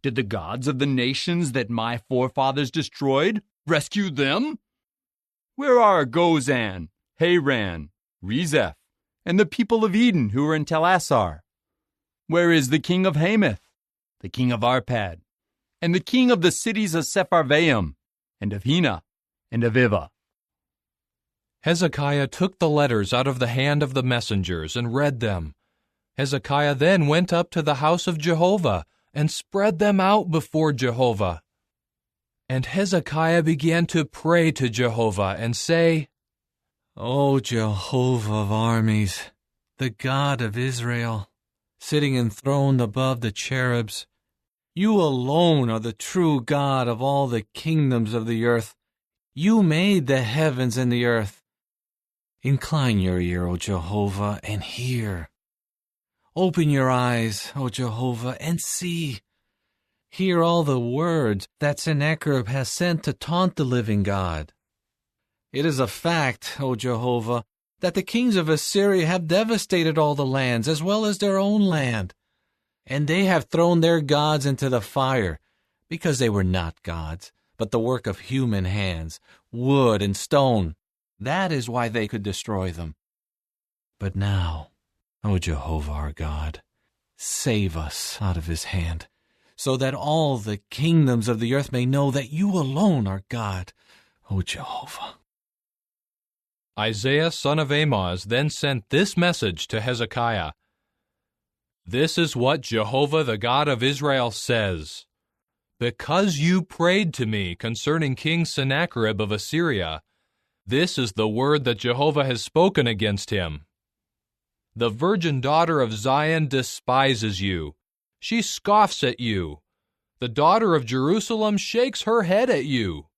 Did the gods of the nations that my forefathers destroyed rescue them? Where are Gozan, Haran, Rezeph, and the people of Eden who are in Telassar? Where is the king of Hamath, the king of Arpad, and the king of the cities of Sepharvaim, and of Hena, and of Ivah?" Hezekiah took the letters out of the hand of the messengers and read them. Hezekiah then went up to the house of Jehovah and spread them out before Jehovah. And Hezekiah began to pray to Jehovah and say, "O Jehovah of armies, the God of Israel, sitting enthroned above the cherubs, you alone are the true God of all the kingdoms of the earth. You made the heavens and the earth. Incline your ear, O Jehovah, and hear. Open your eyes, O Jehovah, and see. Hear all the words that Sennacherib has sent to taunt the living God. It is a fact, O Jehovah, that the kings of Assyria have devastated all the lands as well as their own land, and they have thrown their gods into the fire, because they were not gods, but the work of human hands, wood and stone. That is why they could destroy them. But now, O Jehovah our God, save us out of his hand, so that all the kingdoms of the earth may know that you alone are God, O Jehovah." Isaiah son of Amoz then sent this message to Hezekiah. "This is what Jehovah the God of Israel says. Because you prayed to me concerning King Sennacherib of Assyria, this is the word that Jehovah has spoken against him. The virgin daughter of Zion despises you. She scoffs at you. The daughter of Jerusalem shakes her head at you.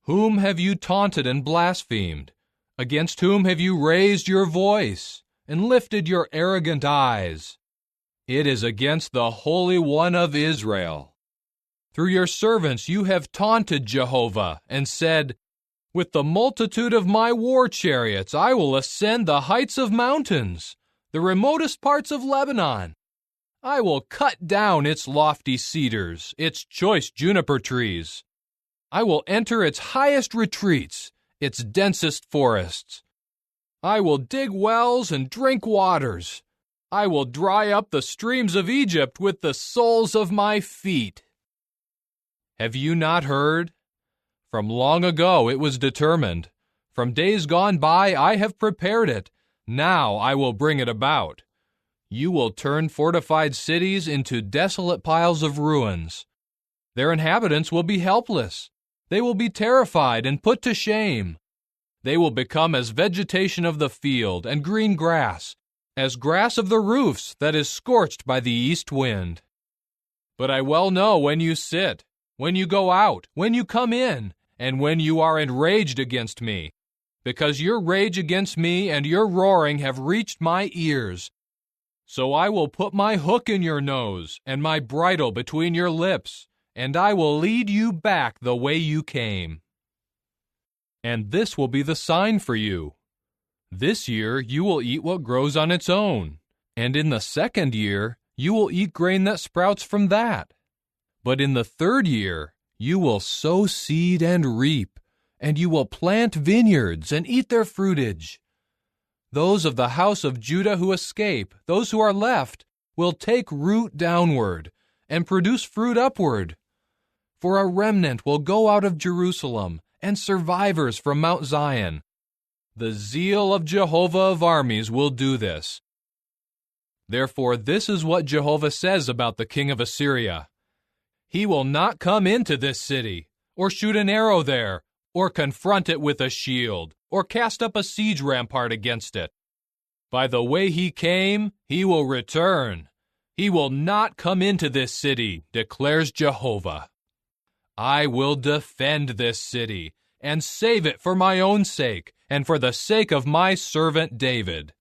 Whom have you taunted and blasphemed? Against whom have you raised your voice and lifted your arrogant eyes? It is against the Holy One of Israel. Through your servants you have taunted Jehovah and said, 'With the multitude of my war chariots I will ascend the heights of mountains, the remotest parts of Lebanon. I will cut down its lofty cedars, its choice juniper trees. I will enter its highest retreats, its densest forests. I will dig wells and drink waters. I will dry up the streams of Egypt with the soles of my feet.' Have you not heard? From long ago it was determined. From days gone by I have prepared it. Now I will bring it about. You will turn fortified cities into desolate piles of ruins. Their inhabitants will be helpless. They will be terrified and put to shame. They will become as vegetation of the field and green grass, as grass of the roofs that is scorched by the east wind. But I well know when you sit, when you go out, when you come in, and when you are enraged against me, because your rage against me and your roaring have reached my ears. So I will put my hook in your nose and my bridle between your lips, and I will lead you back the way you came. And this will be the sign for you. This year you will eat what grows on its own, and in the second year you will eat grain that sprouts from that. But in the third year you will sow seed and reap, and you will plant vineyards and eat their fruitage. Those of the house of Judah who escape, those who are left, will take root downward and produce fruit upward. For a remnant will go out of Jerusalem, and survivors from Mount Zion. The zeal of Jehovah of armies will do this. Therefore, this is what Jehovah says about the king of Assyria. He will not come into this city, or shoot an arrow there, or confront it with a shield, or cast up a siege rampart against it. By the way he came, he will return. He will not come into this city, declares Jehovah. I will defend this city, and save it for my own sake, and for the sake of my servant David.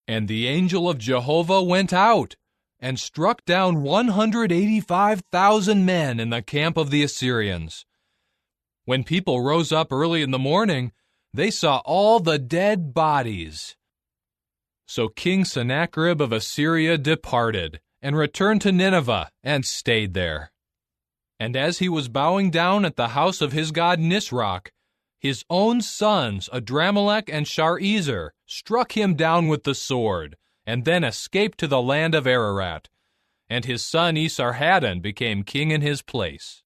And the angel of Jehovah went out, and struck down 185,000 men in the camp of the Assyrians. When people rose up early in the morning, they saw all the dead bodies. So King Sennacherib of Assyria departed, and returned to Nineveh, and stayed there. And as he was bowing down at the house of his god Nisroch, his own sons Adramelech and Sharezer struck him down with the sword, and then escaped to the land of Ararat. And his son Esarhaddon became king in his place.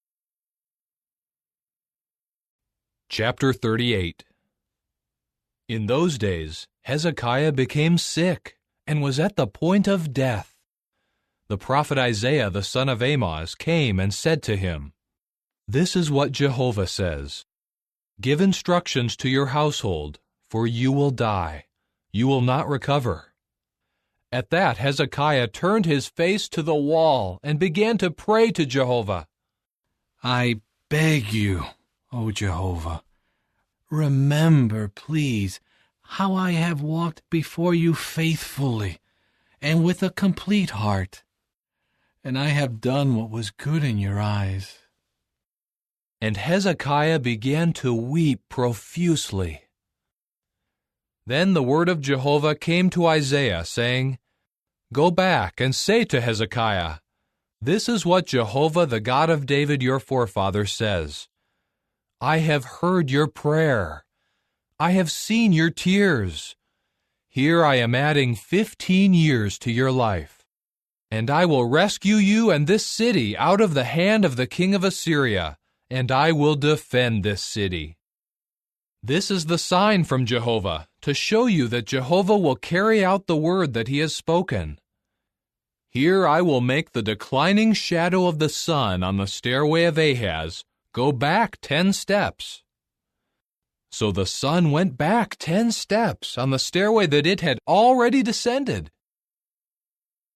Chapter 38. In those days Hezekiah became sick, and was at the point of death. The prophet Isaiah the son of Amoz came and said to him, This is what Jehovah says, Give instructions to your household, for you will die. You will not recover. At that Hezekiah turned his face to the wall and began to pray to Jehovah. I beg you, O Jehovah, remember, please, how I have walked before you faithfully and with a complete heart, and I have done what was good in your eyes. And Hezekiah began to weep profusely. Then the word of Jehovah came to Isaiah, saying, Go back and say to Hezekiah, This is what Jehovah the God of David your forefather says. I have heard your prayer. I have seen your tears. Here I am adding 15 years to your life. And I will rescue you and this city out of the hand of the king of Assyria, and I will defend this city. This is the sign from Jehovah, to show you that Jehovah will carry out the word that he has spoken. Here I will make the declining shadow of the sun on the stairway of Ahaz go back 10 steps. So the sun went back 10 steps on the stairway that it had already descended.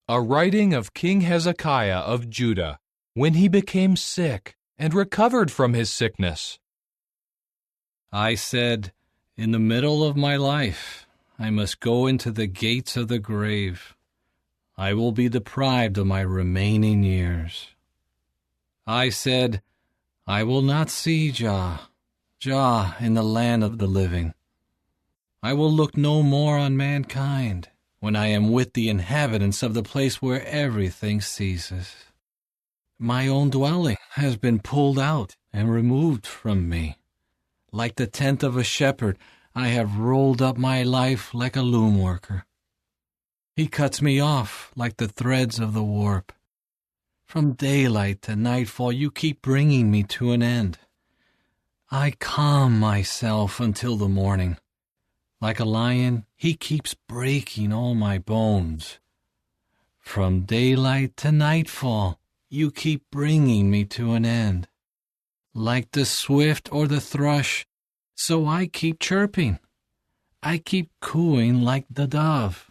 A writing of King Hezekiah of Judah, when he became sick and recovered from his sickness. I said, In the middle of my life, I must go into the gates of the grave. I will be deprived of my remaining years. I said, I will not see Jah in the land of the living. I will look no more on mankind when I am with the inhabitants of the place where everything ceases. My own dwelling has been pulled out and removed from me. Like the tent of a shepherd, I have rolled up my life like a loom worker. He cuts me off like the threads of the warp. From daylight to nightfall, you keep bringing me to an end. I calm myself until the morning. Like a lion, he keeps breaking all my bones. From daylight to nightfall, you keep bringing me to an end. Like the swift or the thrush, so I keep chirping. I keep cooing like the dove.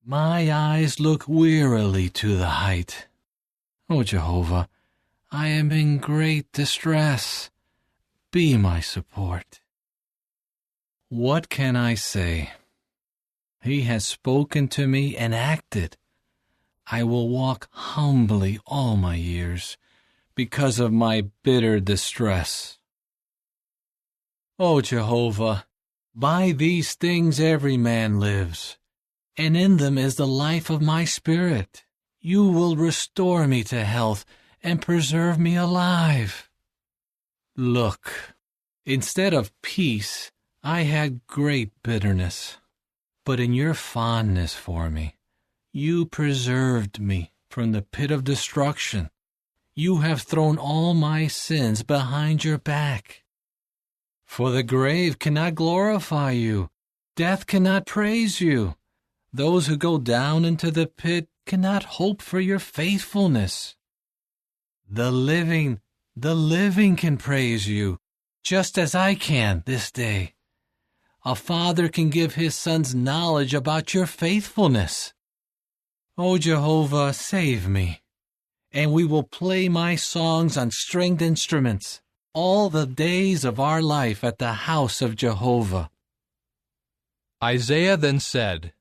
My eyes look wearily to the height. O Jehovah, I am in great distress. Be my support. What can I say? He has spoken to me and acted. I will walk humbly all my years, because of my bitter distress. O Jehovah, by these things every man lives, and in them is the life of my spirit. You will restore me to health and preserve me alive. Look, instead of peace, I had great bitterness, but in your fondness for me, you preserved me from the pit of destruction. You have thrown all my sins behind your back. For the grave cannot glorify you. Death cannot praise you. Those who go down into the pit cannot hope for your faithfulness. The living can praise you, just as I can this day. A father can give his sons knowledge about your faithfulness. O Jehovah, save me, and we will play my songs on stringed instruments all the days of our life at the house of Jehovah. Isaiah then said,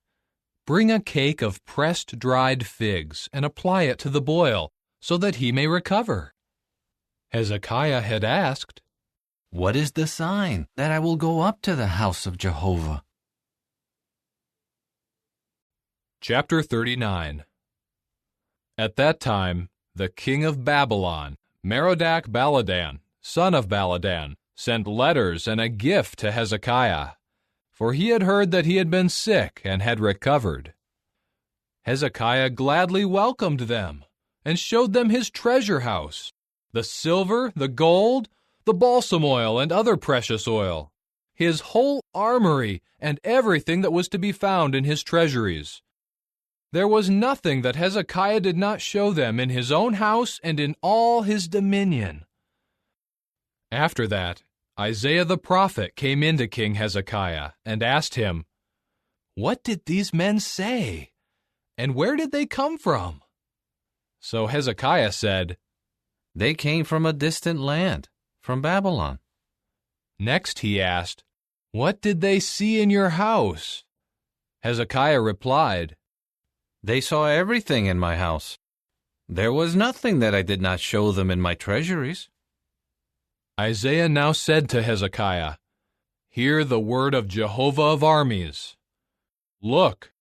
"Bring a cake of pressed dried figs and apply it to the boil, so that he may recover." Hezekiah had asked, "What is the sign that I will go up to the house of Jehovah?" Chapter 39. At that time, the king of Babylon, Merodach-Baladan, son of Baladan, sent letters and a gift to Hezekiah, for he had heard that he had been sick and had recovered. Hezekiah gladly welcomed them and showed them his treasure house, the silver, the gold, the balsam oil, and other precious oil, his whole armory, and everything that was to be found in his treasuries. There was nothing that Hezekiah did not show them in his own house and in all his dominion. After that, Isaiah the prophet came in to King Hezekiah and asked him, "What did these men say? And where did they come from?" So Hezekiah said, "They came from a distant land, from Babylon." Next he asked, "What did they see in your house?" Hezekiah replied, "They saw everything in my house. There was nothing that I did not show them in my treasuries." Isaiah now said to Hezekiah, "Hear the word of Jehovah of armies. Look,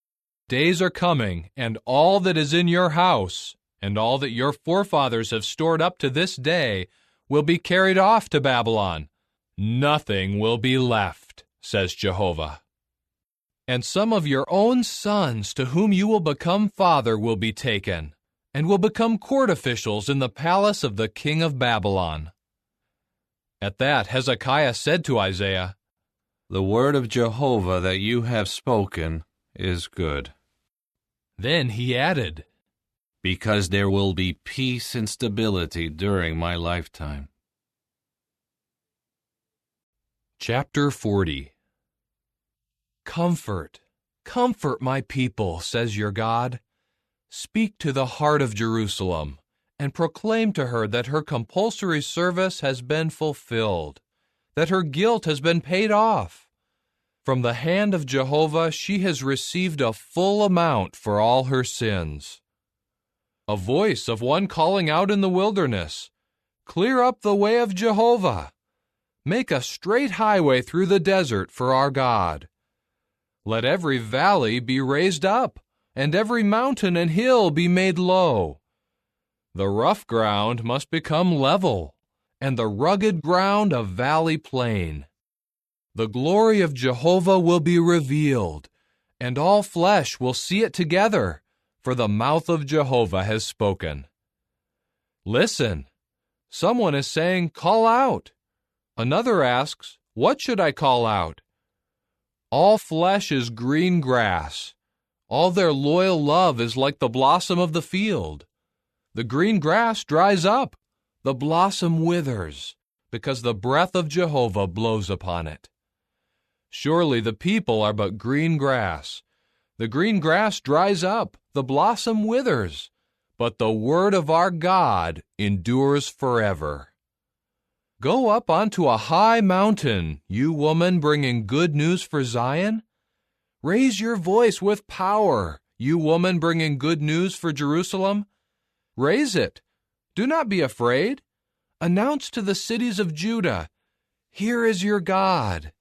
days are coming, and all that is in your house, and all that your forefathers have stored up to this day, will be carried off to Babylon. Nothing will be left, says Jehovah. And some of your own sons to whom you will become father will be taken, and will become court officials in the palace of the king of Babylon." At that Hezekiah said to Isaiah, "The word of Jehovah that you have spoken is good." Then he added, "Because there will be peace and stability during my lifetime." Chapter 40. Comfort, comfort my people, says your God. Speak to the heart of Jerusalem, and proclaim to her that her compulsory service has been fulfilled, that her guilt has been paid off. From the hand of Jehovah she has received a full amount for all her sins. A voice of one calling out in the wilderness, "Clear up the way of Jehovah. Make a straight highway through the desert for our God. Let every valley be raised up, and every mountain and hill be made low. The rough ground must become level, and the rugged ground a valley plain. The glory of Jehovah will be revealed, and all flesh will see it together, for the mouth of Jehovah has spoken." Listen, someone is saying, "Call out." Another asks, "What should I call out?" All flesh is green grass. All their loyal love is like the blossom of the field. The green grass dries up, the blossom withers, because the breath of Jehovah blows upon it. Surely the people are but green grass. The green grass dries up, the blossom withers, but the word of our God endures forever. Go up onto a high mountain, you woman bringing good news for Zion. Raise your voice with power, you woman bringing good news for Jerusalem. Raise it, Do not be afraid. Announce to the cities of Judah, here is your God.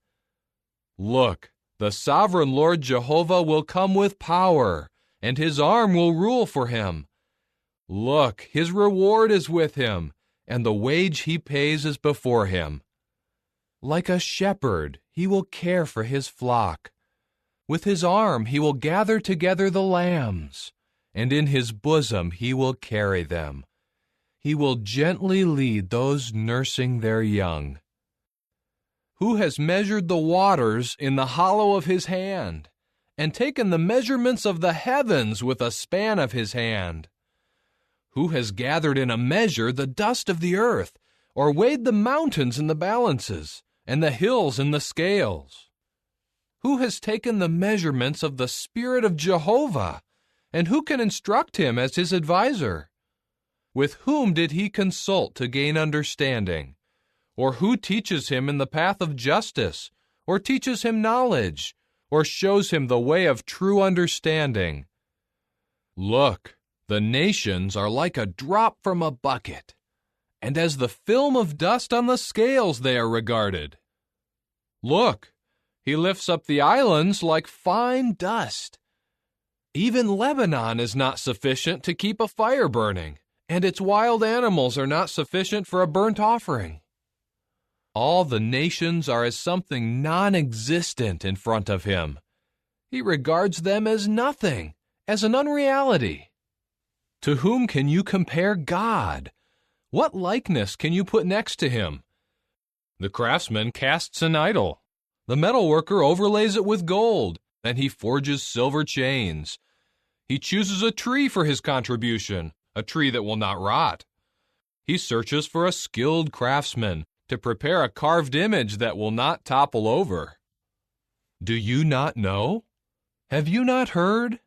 Look, the sovereign Lord Jehovah will come with power, and his arm will rule for him. Look, his reward is with him, and the wage he pays is before him. Like a shepherd, he will care for his flock. With his arm he will gather together the lambs, and in his bosom he will carry them. He will gently lead those nursing their young. Who has measured the waters in the hollow of his hand, and taken the measurements of the heavens with a span of his hand? Who has gathered in a measure the dust of the earth, or weighed the mountains in the balances, and the hills in the scales? Who has taken the measurements of the Spirit of Jehovah, and who can instruct him as his adviser? With whom did he consult to gain understanding? Or who teaches him in the path of justice, or teaches him knowledge, or shows him the way of true understanding? Look, the nations are like a drop from a bucket, and as the film of dust on the scales they are regarded. Look, he lifts up the islands like fine dust. Even Lebanon is not sufficient to keep a fire burning, and its wild animals are not sufficient for a burnt offering. All the nations are as something non-existent in front of him. He regards them as nothing, as an unreality. To whom can you compare God? What likeness can you put next to him? The craftsman casts an idol. The metalworker overlays it with gold, and he forges silver chains. He chooses a tree for his contribution, a tree that will not rot. He searches for a skilled craftsman to prepare a carved image that will not topple over. Do you not know? Have you not heard?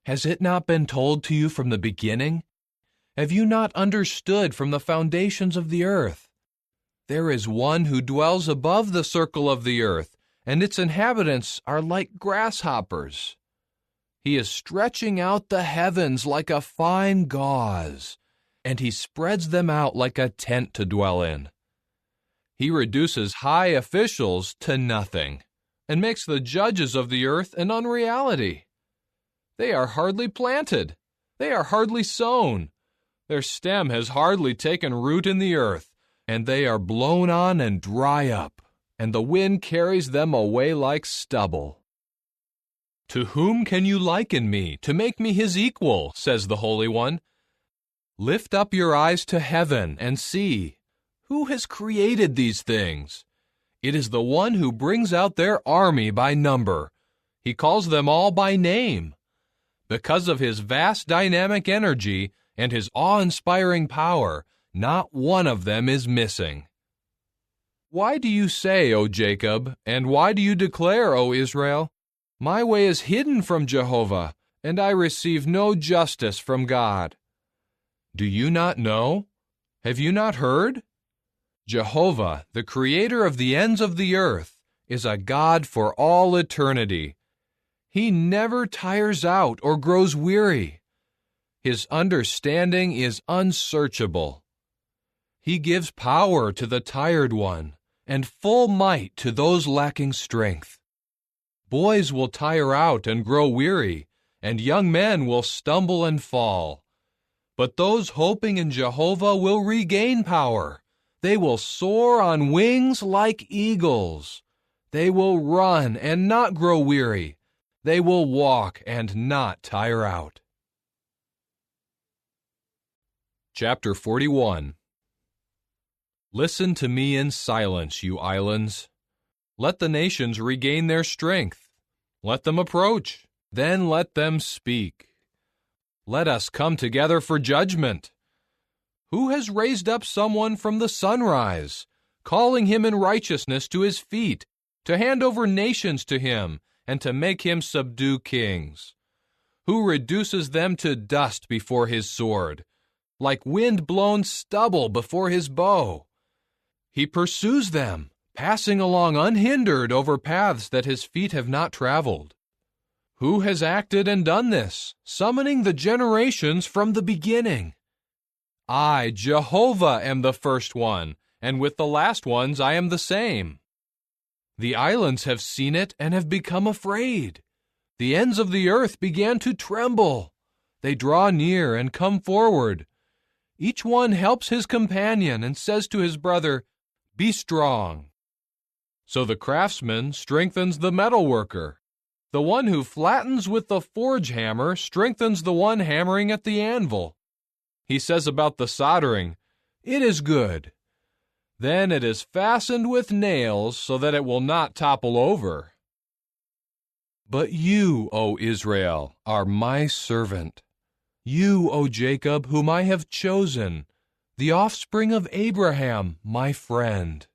Has it not been told to you from the beginning? Have you not understood from the foundations of the earth? There is one who dwells above the circle of the earth, and its inhabitants are like grasshoppers. He is stretching out the heavens like a fine gauze, and he spreads them out like a tent to dwell in. He reduces high officials to nothing, and makes the judges of the earth an unreality. They are hardly planted. They are hardly sown. Their stem has hardly taken root in the earth, and they are blown on and dry up, and the wind carries them away like stubble. To whom can you liken me, to make me his equal, says the Holy One? Lift up your eyes to heaven and see. Who has created these things? It is the one who brings out their army by number. He calls them all by name. Because of his vast dynamic energy and his awe-inspiring power, not one of them is missing. Why do you say, O Jacob, and why do you declare, O Israel, my way is hidden from Jehovah, and I receive no justice from God? Do you not know? Have you not heard? Jehovah, the creator of the ends of the earth, is a God for all eternity. He never tires out or grows weary. His understanding is unsearchable. He gives power to the tired one, and full might to those lacking strength. Boys will tire out and grow weary, and young men will stumble and fall. But those hoping in Jehovah will regain power. They will soar on wings like eagles. They will run and not grow weary. They will walk and not tire out. Chapter 41. Listen to me in silence, you islands. Let the nations regain their strength. Let them approach, then let them speak. Let us come together for judgment. Who has raised up someone from the sunrise, calling him in righteousness to his feet, to hand over nations to him, and to make him subdue kings? Who reduces them to dust before his sword, like wind-blown stubble before his bow? He pursues them, passing along unhindered over paths that his feet have not traveled. Who has acted and done this, summoning the generations from the beginning? I, Jehovah, am the first one, and with the last ones I am the same. The islands have seen it and have become afraid. The ends of the earth began to tremble. They draw near and come forward. Each one helps his companion and says to his brother, "Be strong." So the craftsman strengthens the metalworker. The one who flattens with the forge hammer strengthens the one hammering at the anvil. He says about the soldering, "It is good." Then it is fastened with nails so that it will not topple over. But you, O Israel, are my servant. You, O Jacob, whom I have chosen, the offspring of Abraham, my friend.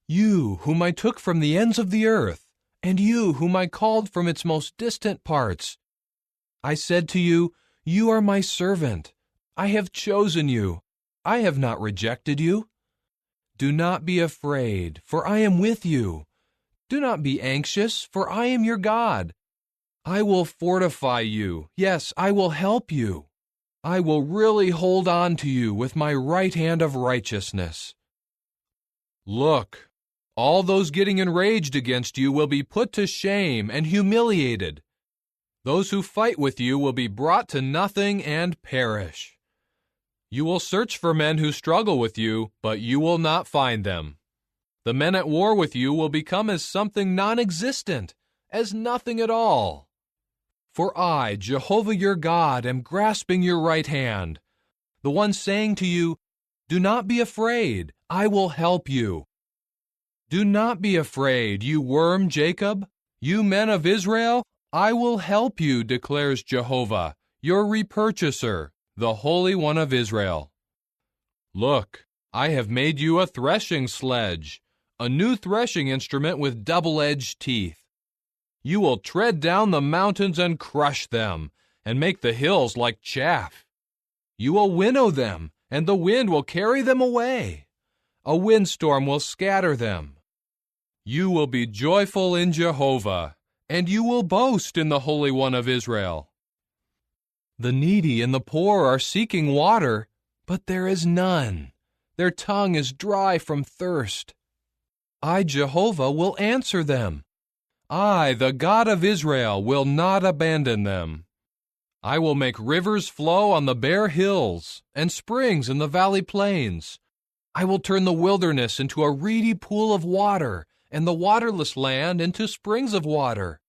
You, whom I took from the ends of the earth, and you, whom I called from its most distant parts. I said to you, "You are my servant. I have chosen you. I have not rejected you." Do not be afraid, for I am with you. Do not be anxious, for I am your God. I will fortify you. Yes, I will help you. I will really hold on to you with my right hand of righteousness. Look, all those getting enraged against you will be put to shame and humiliated. Those who fight with you will be brought to nothing and perish. You will search for men who struggle with you, but you will not find them. The men at war with you will become as something non-existent, as nothing at all. For I, Jehovah your God, am grasping your right hand, the one saying to you, "Do not be afraid, I will help you." Do not be afraid, you worm Jacob. You men of Israel, I will help you, declares Jehovah, your repurchaser, the Holy One of Israel. Look, I have made you a threshing sledge, a new threshing instrument with double-edged teeth. You will tread down the mountains and crush them, and make the hills like chaff. You will winnow them, and the wind will carry them away. A windstorm will scatter them. You will be joyful in Jehovah, and you will boast in the Holy One of Israel. The needy and the poor are seeking water, but there is none. Their tongue is dry from thirst. I, Jehovah, will answer them. I, the God of Israel, will not abandon them. I will make rivers flow on the bare hills and springs in the valley plains. I will turn the wilderness into a reedy pool of water and the waterless land into springs of water.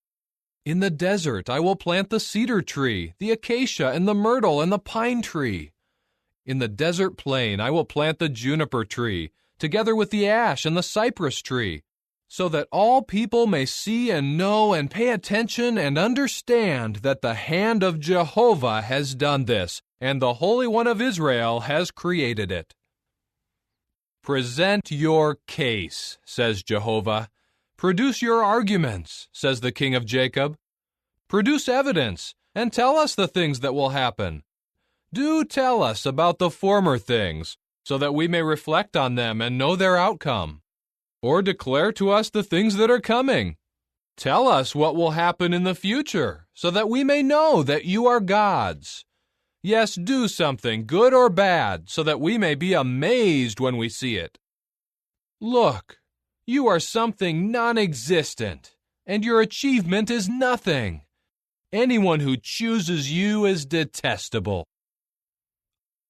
In the desert I will plant the cedar tree, the acacia and the myrtle and the pine tree. In the desert plain I will plant the juniper tree, together with the ash and the cypress tree, so that all people may see and know and pay attention and understand that the hand of Jehovah has done this, and the Holy One of Israel has created it. Present your case, says Jehovah. Produce your arguments, says the King of Jacob. Produce evidence, and tell us the things that will happen. Do tell us about the former things, so that we may reflect on them and know their outcome. Or declare to us the things that are coming. Tell us what will happen in the future, so that we may know that you are gods. Yes, do something, good or bad, so that we may be amazed when we see it. Look, you are something non-existent, and your achievement is nothing. Anyone who chooses you is detestable.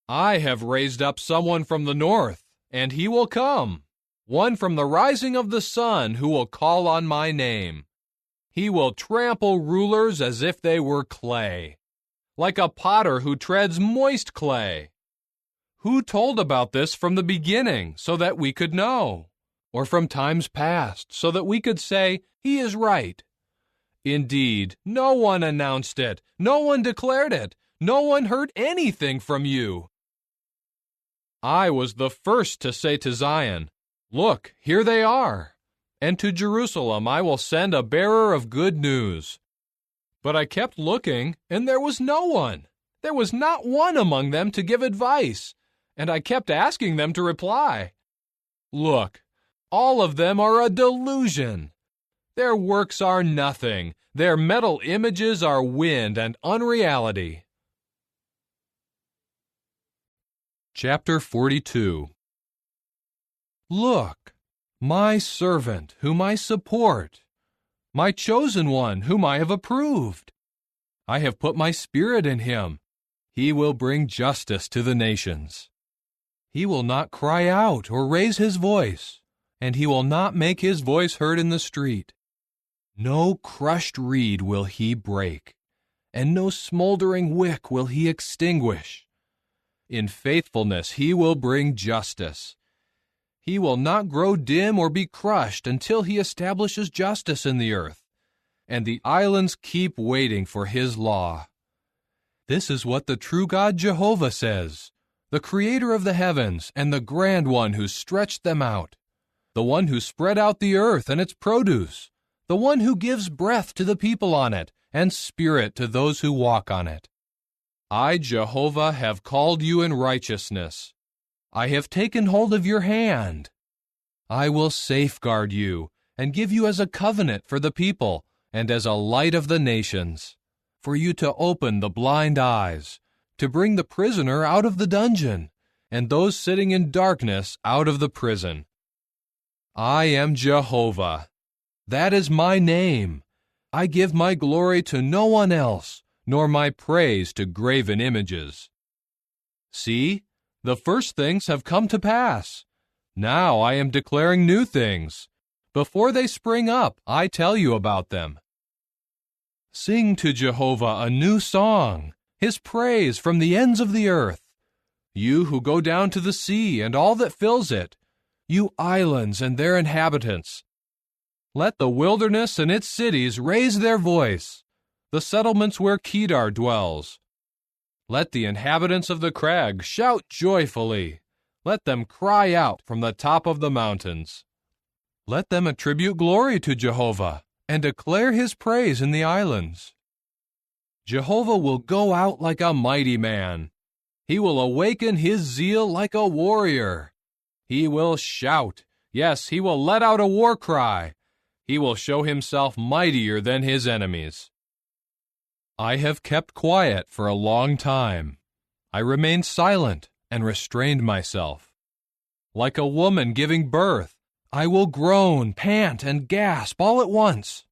I have raised up someone from the north, and he will come, one from the rising of the sun who will call on my name. He will trample rulers as if they were clay, like a potter who treads moist clay. Who told about this from the beginning so that we could know? Or from times past so that we could say, he is right? Indeed, no one announced it, no one declared it, no one heard anything from you. I was the first to say to Zion, look, here they are. And to Jerusalem I will send a bearer of good news. But I kept looking, and there was no one. There was not one among them to give advice, and I kept asking them to reply. Look, all of them are a delusion. Their works are nothing. Their metal images are wind and unreality. Chapter 42. Look, my servant whom I support, my chosen one whom I have approved. I have put my spirit in him. He will bring justice to the nations. He will not cry out or raise his voice, and he will not make his voice heard in the street. No crushed reed will he break, and no smoldering wick will he extinguish. In faithfulness he will bring justice. He will not grow dim or be crushed until he establishes justice in the earth, and the islands keep waiting for his law. This is what the true God Jehovah says, the Creator of the heavens and the Grand One who stretched them out, the one who spread out the earth and its produce, the one who gives breath to the people on it and spirit to those who walk on it. I, Jehovah, have called you in righteousness. I have taken hold of your hand. I will safeguard you and give you as a covenant for the people and as a light of the nations, for you to open the blind eyes, to bring the prisoner out of the dungeon, and those sitting in darkness out of the prison. I am Jehovah. That is my name. I give my glory to no one else, nor my praise to graven images. See, the first things have come to pass. Now I am declaring new things. Before they spring up, I tell you about them. Sing to Jehovah a new song, his praise from the ends of the earth. You who go down to the sea and all that fills it, you islands and their inhabitants. Let the wilderness and its cities raise their voice, the settlements where Kedar dwells. Let the inhabitants of the crag shout joyfully. Let them cry out from the top of the mountains. Let them attribute glory to Jehovah and declare his praise in the islands. Jehovah will go out like a mighty man. He will awaken his zeal like a warrior. He will shout. Yes, he will let out a war cry. He will show himself mightier than his enemies. I have kept quiet for a long time. I remained silent and restrained myself. Like a woman giving birth, I will groan, pant, and gasp all at once.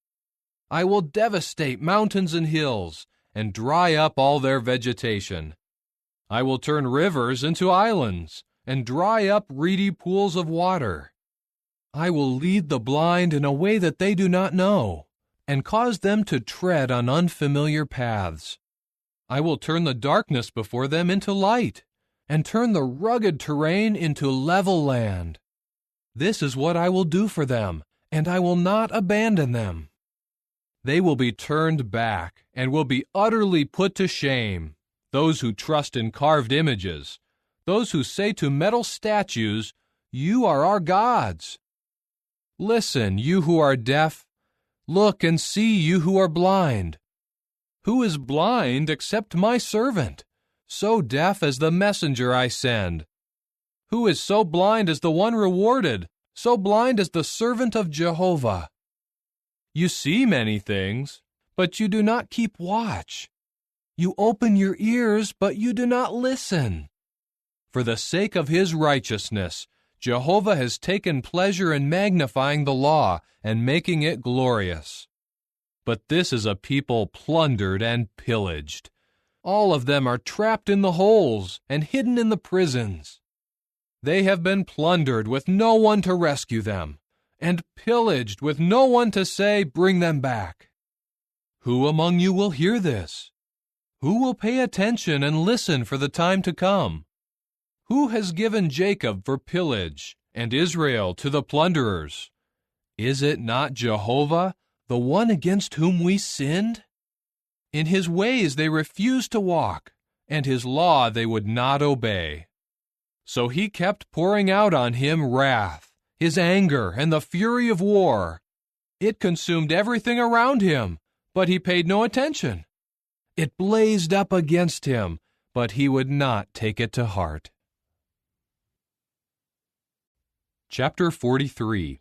I will devastate mountains and hills and dry up all their vegetation. I will turn rivers into islands and dry up reedy pools of water. I will lead the blind in a way that they do not know, and cause them to tread on unfamiliar paths. I will turn the darkness before them into light, and turn the rugged terrain into level land. This is what I will do for them, and I will not abandon them. They will be turned back, and will be utterly put to shame, those who trust in carved images, those who say to metal statues, "You are our gods." Listen, you who are deaf. Look and see, you who are blind. Who is blind except my servant, so deaf as the messenger I send? Who is so blind as the one rewarded, so blind as the servant of Jehovah? You see many things, but you do not keep watch. You open your ears, but you do not listen. For the sake of his righteousness, Jehovah has taken pleasure in magnifying the law and making it glorious. But this is a people plundered and pillaged. All of them are trapped in the holes and hidden in the prisons. They have been plundered with no one to rescue them, and pillaged with no one to say, "Bring them back." Who among you will hear this? Who will pay attention and listen for the time to come? Who has given Jacob for pillage and Israel to the plunderers? Is it not Jehovah, the one against whom we sinned? In his ways they refused to walk, and his law they would not obey. So he kept pouring out on him wrath, his anger, and the fury of war. It consumed everything around him, but he paid no attention. It blazed up against him, but he would not take it to heart. Chapter 43.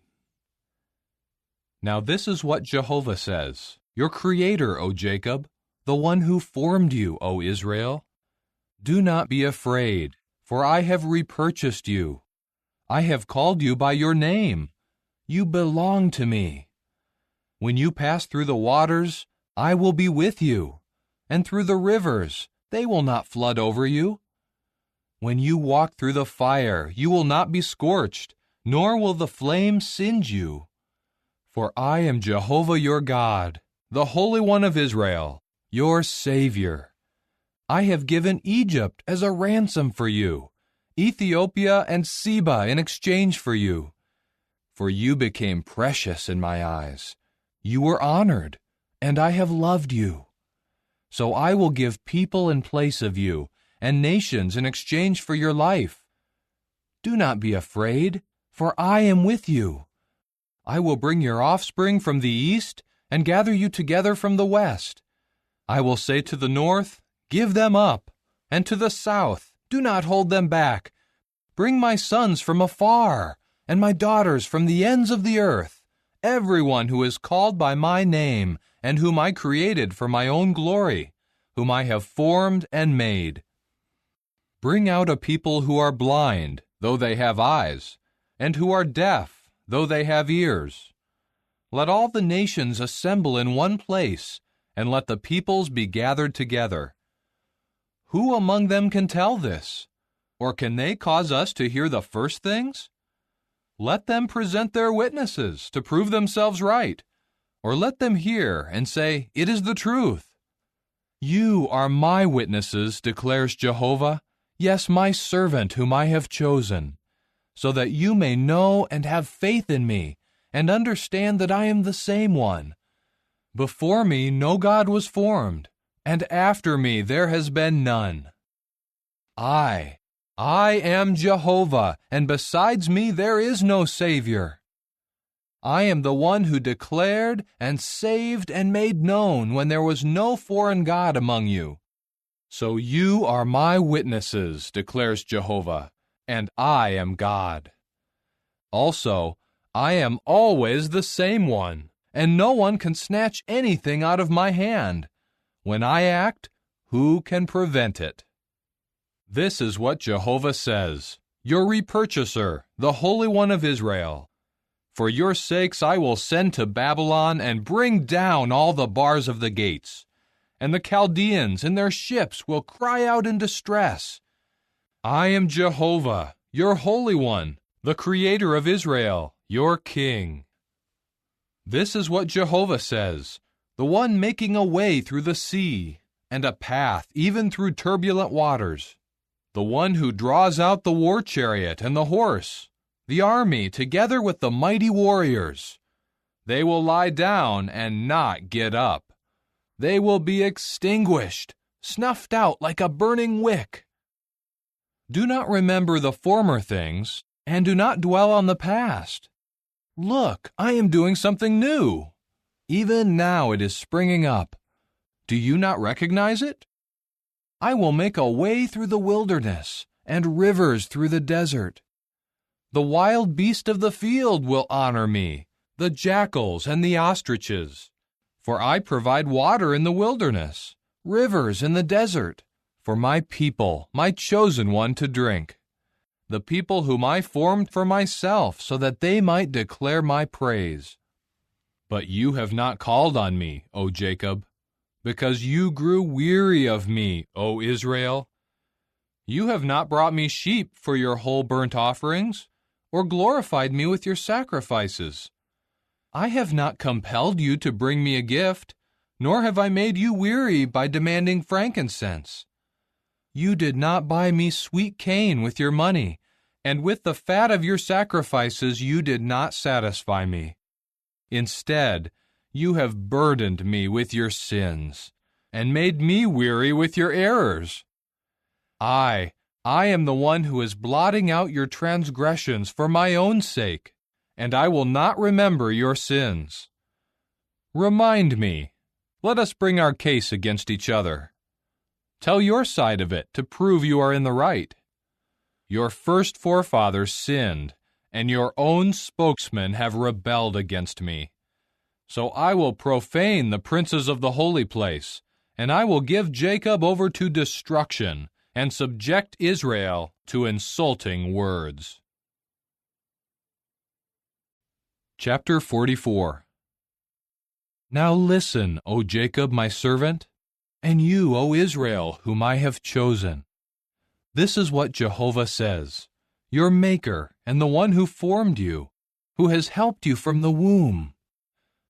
Now this is what Jehovah says, your Creator, O Jacob, the one who formed you, O Israel. Do not be afraid, for I have repurchased you. I have called you by your name. You belong to me. When you pass through the waters, I will be with you, and through the rivers, they will not flood over you. When you walk through the fire, you will not be scorched, nor will the flame singe you. For I am Jehovah your God, the Holy One of Israel, your Savior. I have given Egypt as a ransom for you, Ethiopia and Seba in exchange for you. For you became precious in my eyes. You were honored, and I have loved you. So I will give people in place of you, and nations in exchange for your life. Do not be afraid, for I am with you. I will bring your offspring from the east, and gather you together from the west. I will say to the north, give them up, and to the south, do not hold them back. Bring my sons from afar, and my daughters from the ends of the earth, everyone who is called by my name, and whom I created for my own glory, whom I have formed and made. Bring out a people who are blind, though they have eyes, and who are deaf, though they have ears. Let all the nations assemble in one place, and let the peoples be gathered together. Who among them can tell this? Or can they cause us to hear the first things? Let them present their witnesses to prove themselves right, or let them hear and say, it is the truth. You are my witnesses, declares Jehovah, yes, my servant whom I have chosen, so that you may know and have faith in me, and understand that I am the same one. Before me no God was formed, and after me there has been none. I am Jehovah, and besides me there is no Savior. I am the one who declared and saved and made known when there was no foreign God among you. So you are my witnesses, declares Jehovah, and I am God. Also, I am always the same one, and no one can snatch anything out of my hand. When I act, who can prevent it? This is what Jehovah says, your repurchaser, the Holy One of Israel. For your sakes I will send to Babylon and bring down all the bars of the gates, and the Chaldeans in their ships will cry out in distress. I am Jehovah, your Holy One, the Creator of Israel, your King. This is what Jehovah says, the one making a way through the sea, and a path even through turbulent waters, the one who draws out the war chariot and the horse, the army together with the mighty warriors. They will lie down and not get up. They will be extinguished, snuffed out like a burning wick. Do not remember the former things, and do not dwell on the past. Look, I am doing something new. Even now it is springing up. Do you not recognize it? I will make a way through the wilderness, and rivers through the desert. The wild beast of the field will honor me, the jackals and the ostriches. For I provide water in the wilderness, rivers in the desert, for my people, my chosen one, to drink. The people whom I formed for myself, so that they might declare my praise. But you have not called on me, O Jacob, because you grew weary of me, O Israel. You have not brought me sheep for your whole burnt offerings, or glorified me with your sacrifices. I have not compelled you to bring me a gift, nor have I made you weary by demanding frankincense. You did not buy me sweet cane with your money, and with the fat of your sacrifices you did not satisfy me. Instead, you have burdened me with your sins, and made me weary with your errors. I am the one who is blotting out your transgressions for my own sake, and I will not remember your sins. Remind me. Let us bring our case against each other. Tell your side of it to prove you are in the right. Your first forefathers sinned, and your own spokesmen have rebelled against me. So I will profane the princes of the holy place, and I will give Jacob over to destruction, and subject Israel to insulting words. Chapter 44. Now listen, O Jacob my servant, and you, O Israel, whom I have chosen. This is what Jehovah says, your Maker and the one who formed you, who has helped you from the womb.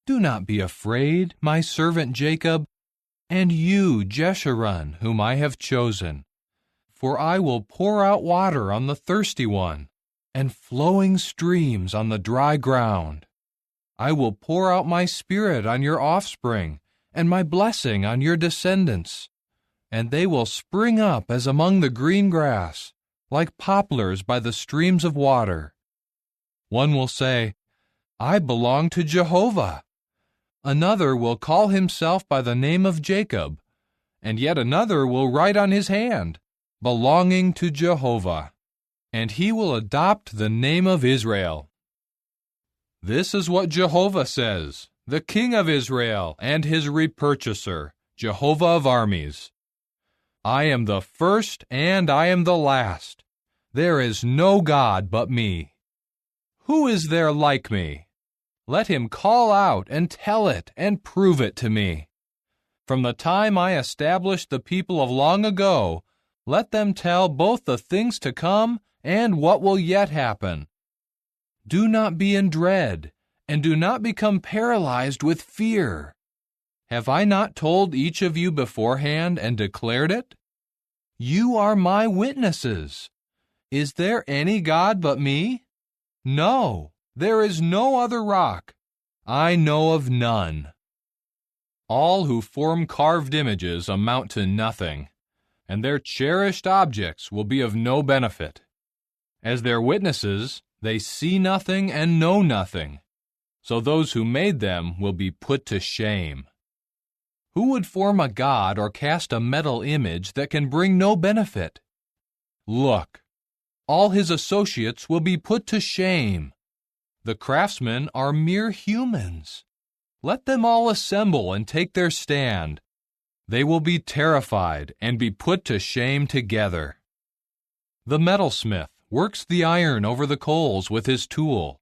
Do not be afraid, my servant Jacob, and you, Jeshurun, whom I have chosen. For I will pour out water on the thirsty one, and flowing streams on the dry ground. I will pour out my Spirit on your offspring, and my blessing on your descendants. And they will spring up as among the green grass, like poplars by the streams of water. One will say, I belong to Jehovah. Another will call himself by the name of Jacob, and yet another will write on his hand, belonging to Jehovah, and he will adopt the name of Israel. This is what Jehovah says, the King of Israel and his repurchaser, Jehovah of armies. I am the first and I am the last. There is no God but me. Who is there like me? Let him call out and tell it and prove it to me. From the time I established the people of long ago, let them tell both the things to come and what will yet happen. Do not be in dread, and do not become paralyzed with fear. Have I not told each of you beforehand and declared it? You are my witnesses. Is there any God but me? No, there is no other rock. I know of none. All who form carved images amount to nothing, and their cherished objects will be of no benefit. As their witnesses, they see nothing and know nothing, so those who made them will be put to shame. Who would form a god or cast a metal image that can bring no benefit? Look, all his associates will be put to shame. The craftsmen are mere humans. Let them all assemble and take their stand. They will be terrified and be put to shame together. The metalsmith works the iron over the coals with his tool.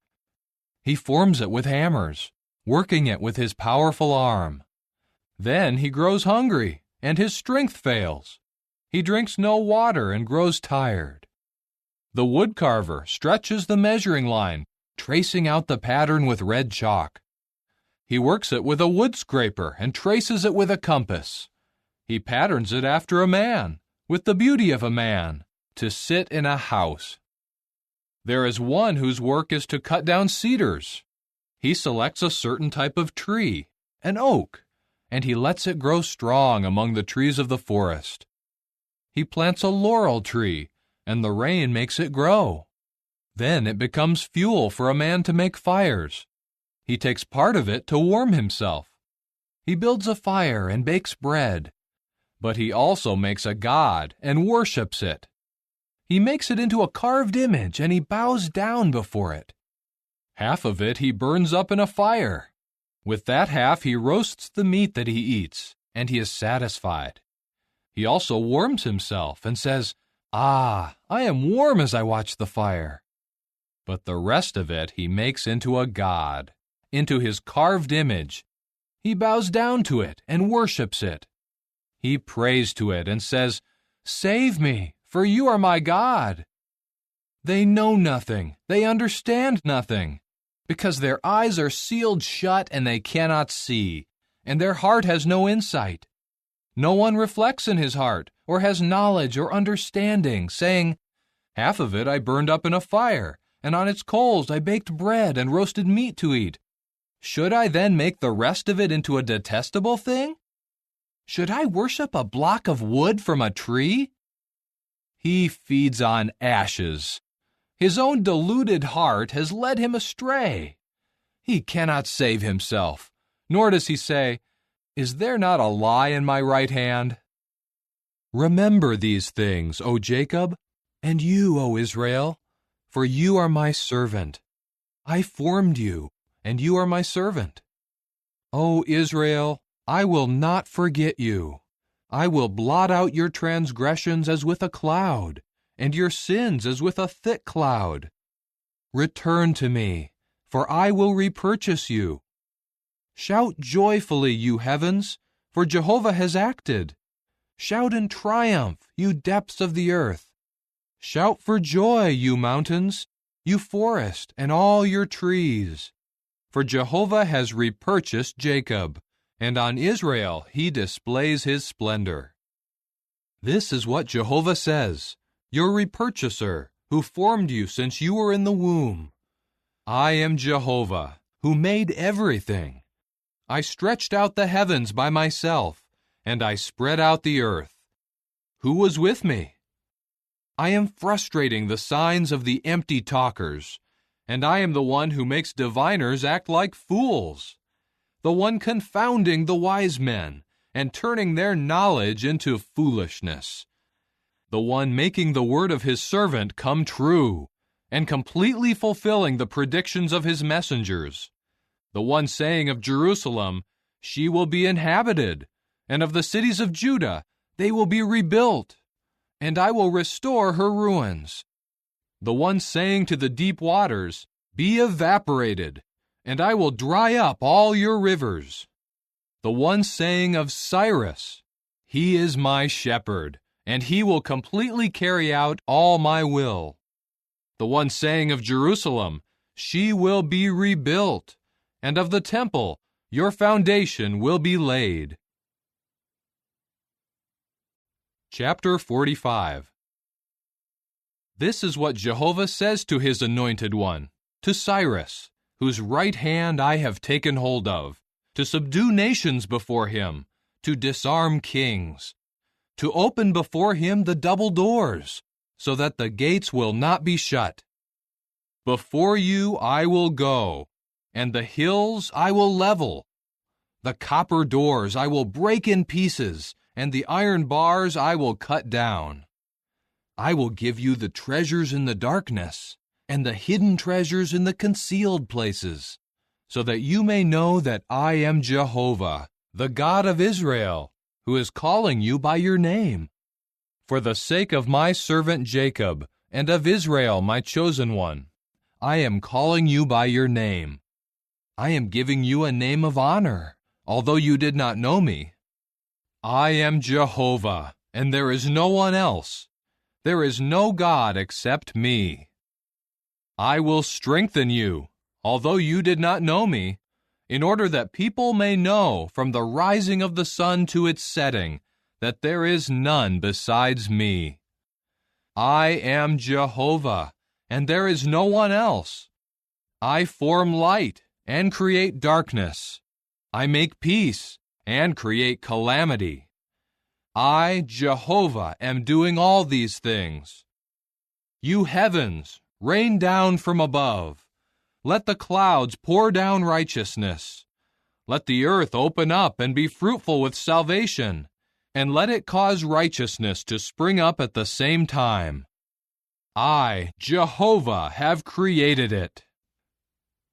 He forms it with hammers, working it with his powerful arm. Then he grows hungry, and his strength fails. He drinks no water and grows tired. The woodcarver stretches the measuring line, tracing out the pattern with red chalk. He works it with a wood scraper and traces it with a compass. He patterns it after a man, with the beauty of a man, to sit in a house. There is one whose work is to cut down cedars. He selects a certain type of tree, an oak, and he lets it grow strong among the trees of the forest. He plants a laurel tree, and the rain makes it grow. Then it becomes fuel for a man to make fires. He takes part of it to warm himself. He builds a fire and bakes bread, but he also makes a god and worships it. He makes it into a carved image, and he bows down before it. Half of it he burns up in a fire. With that half he roasts the meat that he eats, and he is satisfied. He also warms himself and says, "Ah, I am warm as I watch the fire." But the rest of it he makes into a god, into his carved image. He bows down to it and worships it. He prays to it and says, "Save me, for you are my God." They know nothing, they understand nothing, because their eyes are sealed shut and they cannot see, and their heart has no insight. No one reflects in his heart, or has knowledge or understanding, saying, "Half of it I burned up in a fire, and on its coals I baked bread and roasted meat to eat. Should I then make the rest of it into a detestable thing? Should I worship a block of wood from a tree?" He feeds on ashes. His own deluded heart has led him astray. He cannot save himself, nor does he say, "Is there not a lie in my right hand?" Remember these things, O Jacob, and you, O Israel, for you are my servant. I formed you, and you are my servant. O Israel, I will not forget you. I will blot out your transgressions as with a cloud, and your sins as with a thick cloud. Return to me, for I will repurchase you. Shout joyfully, you heavens, for Jehovah has acted. Shout in triumph, you depths of the earth. Shout for joy, you mountains, you forest, and all your trees. For Jehovah has repurchased Jacob, and on Israel he displays his splendor. This is what Jehovah says, your repurchaser, who formed you since you were in the womb. I am Jehovah, who made everything. I stretched out the heavens by myself, and I spread out the earth. Who was with me? I am frustrating the signs of the empty talkers, and I am the one who makes diviners act like fools, the one confounding the wise men and turning their knowledge into foolishness, the one making the word of his servant come true and completely fulfilling the predictions of his messengers, the one saying of Jerusalem, she will be inhabited, and of the cities of Judah, they will be rebuilt, and I will restore her ruins. The one saying to the deep waters, be evaporated, and I will dry up all your rivers. The one saying of Cyrus, he is my shepherd, and he will completely carry out all my will. The one saying of Jerusalem, she will be rebuilt, and of the temple, your foundation will be laid. Chapter 45. This is what Jehovah says to his anointed one, to Cyrus, whose right hand I have taken hold of, to subdue nations before him, to disarm kings, to open before him the double doors, so that the gates will not be shut. Before you I will go, and the hills I will level. The copper doors I will break in pieces, and the iron bars I will cut down. I will give you the treasures in the darkness, and the hidden treasures in the concealed places, so that you may know that I am Jehovah, the God of Israel, who is calling you by your name. For the sake of my servant Jacob, and of Israel my chosen one, I am calling you by your name. I am giving you a name of honor, although you did not know me. I am Jehovah, and there is no one else. There is no God except me. I will strengthen you, although you did not know me, in order that people may know from the rising of the sun to its setting that there is none besides me. I am Jehovah, and there is no one else. I form light and create darkness. I make peace and create calamity. I, Jehovah, am doing all these things. You heavens, rain down from above. Let the clouds pour down righteousness. Let the earth open up and be fruitful with salvation, and let it cause righteousness to spring up at the same time. I, Jehovah, have created it.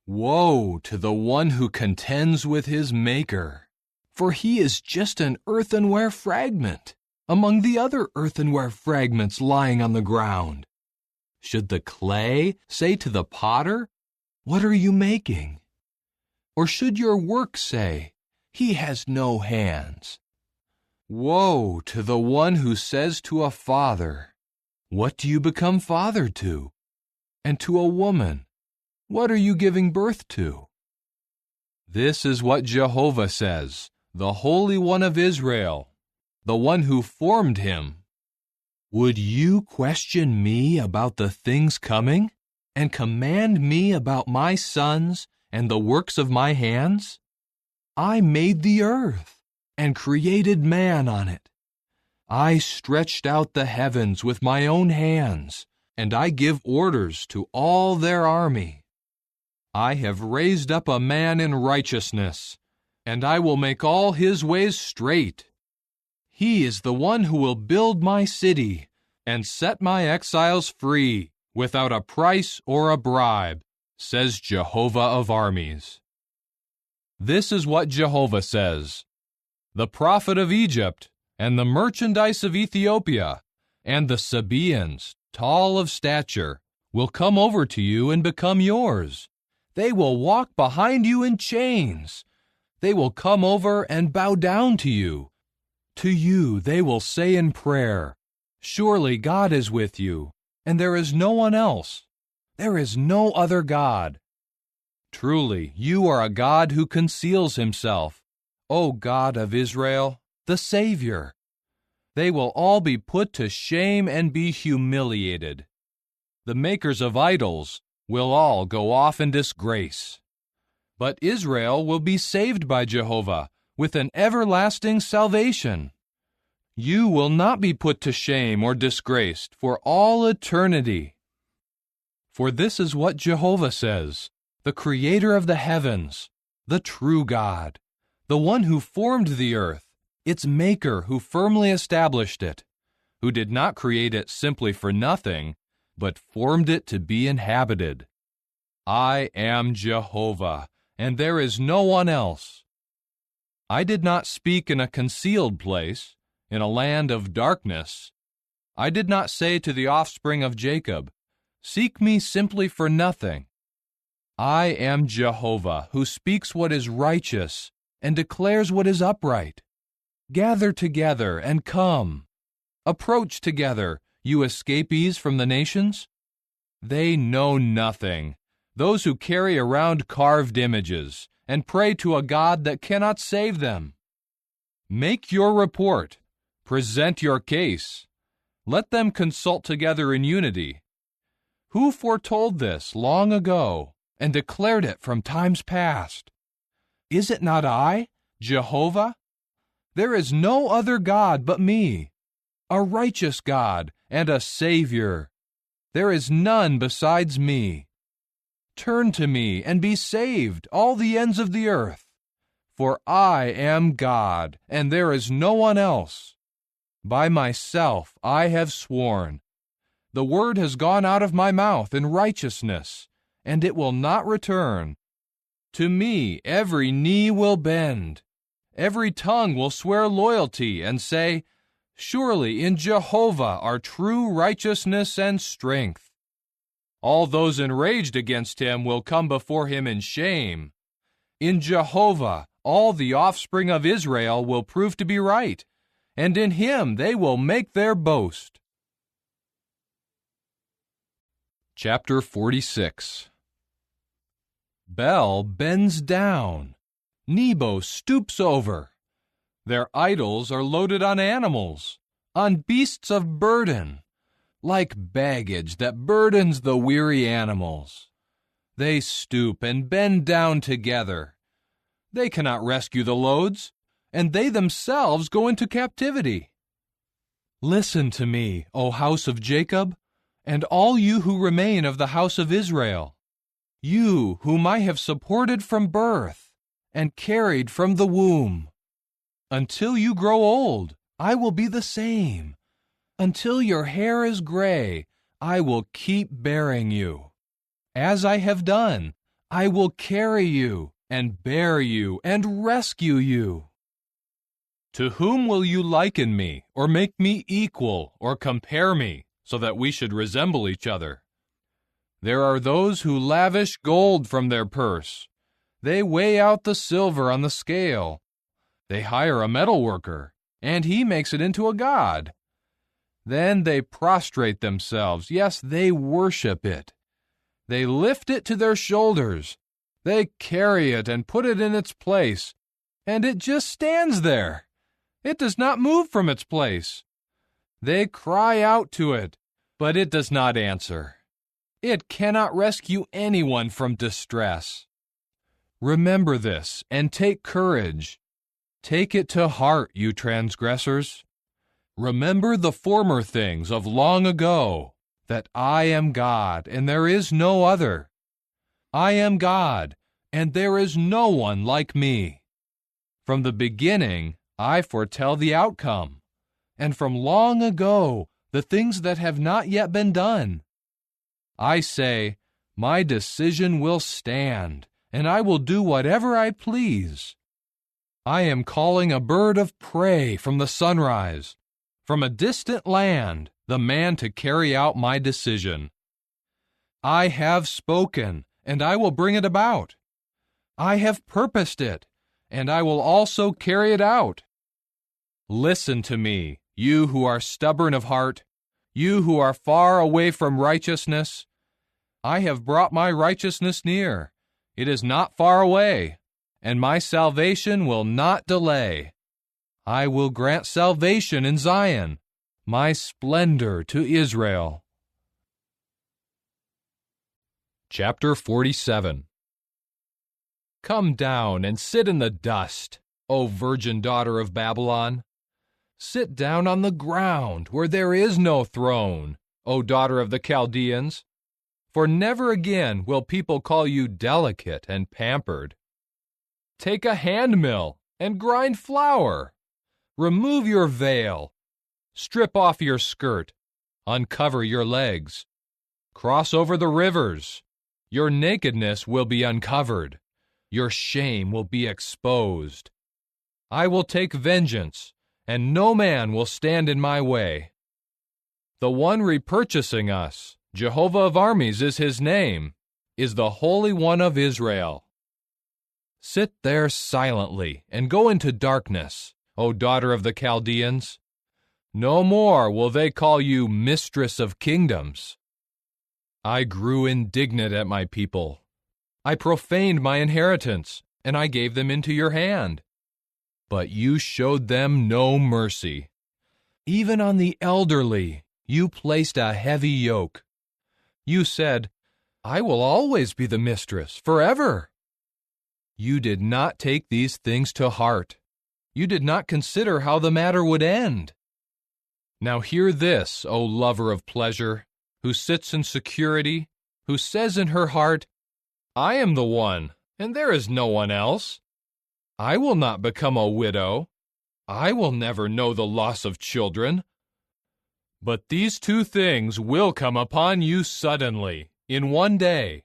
Woe to the one who contends with his Maker, for he is just an earthenware fragment among the other earthenware fragments lying on the ground. Should the clay say to the potter, what are you making? Or should your work say, he has no hands? Woe to the one who says to a father, what do you become father to? And to a woman, what are you giving birth to? This is what Jehovah says, the Holy One of Israel, the one who formed him. Would you question me about the things coming, and command me about my sons and the works of my hands? I made the earth, and created man on it. I stretched out the heavens with my own hands, and I give orders to all their army. I have raised up a man in righteousness, and I will make all his ways straight. He is the one who will build my city and set my exiles free without a price or a bribe, says Jehovah of armies. This is what Jehovah says. The prophet of Egypt, and the merchandise of Ethiopia, and the Sabaeans, tall of stature, will come over to you and become yours. They will walk behind you in chains. They will come over and bow down to you. To you they will say in prayer, "Surely God is with you, and there is no one else. There is no other God." Truly, you are a God who conceals himself, O God of Israel, the Savior. They will all be put to shame and be humiliated. The makers of idols will all go off in disgrace. But Israel will be saved by Jehovah with an everlasting salvation. You will not be put to shame or disgraced for all eternity. For this is what Jehovah says, the Creator of the heavens, the true God, the one who formed the earth, its Maker who firmly established it, who did not create it simply for nothing, but formed it to be inhabited. I am Jehovah, and there is no one else. I did not speak in a concealed place, in a land of darkness. I did not say to the offspring of Jacob, "Seek me simply for nothing." I am Jehovah, who speaks what is righteous and declares what is upright. Gather together and come. Approach together, you escapees from the nations. They know nothing, those who carry around carved images and pray to a God that cannot save them. Make your report. Present your case. Let them consult together in unity. Who foretold this long ago and declared it from times past? Is it not I, Jehovah? There is no other God but me, a righteous God and a Savior. There is none besides me. Turn to me and be saved, all the ends of the earth. For I am God, and there is no one else. By myself I have sworn. The word has gone out of my mouth in righteousness, and it will not return. To me every knee will bend. Every tongue will swear loyalty and say, "Surely in Jehovah are true righteousness and strength." All those enraged against him will come before him in shame. In Jehovah all the offspring of Israel will prove to be right, and in him they will make their boast. Chapter 46. Bel bends down. Nebo stoops over. Their idols are loaded on animals, on beasts of burden, like baggage that burdens the weary animals. They stoop and bend down together. They cannot rescue the loads, and they themselves go into captivity. Listen to me, O house of Jacob, and all you who remain of the house of Israel, you whom I have supported from birth and carried from the womb. Until you grow old, I will be the same. Until your hair is gray, I will keep bearing you. As I have done, I will carry you and bear you and rescue you. To whom will you liken me, or make me equal, or compare me, so that we should resemble each other? There are those who lavish gold from their purse. They weigh out the silver on the scale. They hire a metal worker, and he makes it into a god. Then they prostrate themselves. Yes, they worship it. They lift it to their shoulders. They carry it and put it in its place, and it just stands there. It does not move from its place. They cry out to it, but it does not answer. It cannot rescue anyone from distress. Remember this and take courage. Take it to heart, you transgressors. Remember the former things of long ago, that I am God, and there is no other. I am God, and there is no one like me. From the beginning, I foretell the outcome, and from long ago, the things that have not yet been done. I say, my decision will stand, and I will do whatever I please. I am calling a bird of prey from the sunrise, from a distant land, the man to carry out my decision. I have spoken, and I will bring it about. I have purposed it, and I will also carry it out. Listen to me, you who are stubborn of heart, you who are far away from righteousness. I have brought my righteousness near. It is not far away, and my salvation will not delay. I will grant salvation in Zion, my splendor to Israel. Chapter 47. Come down and sit in the dust, O virgin daughter of Babylon. Sit down on the ground where there is no throne, O daughter of the Chaldeans. For never again will people call you delicate and pampered. Take a handmill and grind flour. Remove your veil. Strip off your skirt. Uncover your legs. Cross over the rivers. Your nakedness will be uncovered. Your shame will be exposed. I will take vengeance, and no man will stand in my way. The one repurchasing us, Jehovah of armies is his name, is the Holy One of Israel. Sit there silently and go into darkness, O daughter of the Chaldeans. No more will they call you mistress of kingdoms. I grew indignant at my people. I profaned my inheritance, and I gave them into your hand. But you showed them no mercy. Even on the elderly, you placed a heavy yoke. You said, I will always be the mistress, forever. You did not take these things to heart. You did not consider how the matter would end. Now hear this, O lover of pleasure, who sits in security, who says in her heart, I am the one, and there is no one else. I will not become a widow. I will never know the loss of children. But these two things will come upon you suddenly, in one day,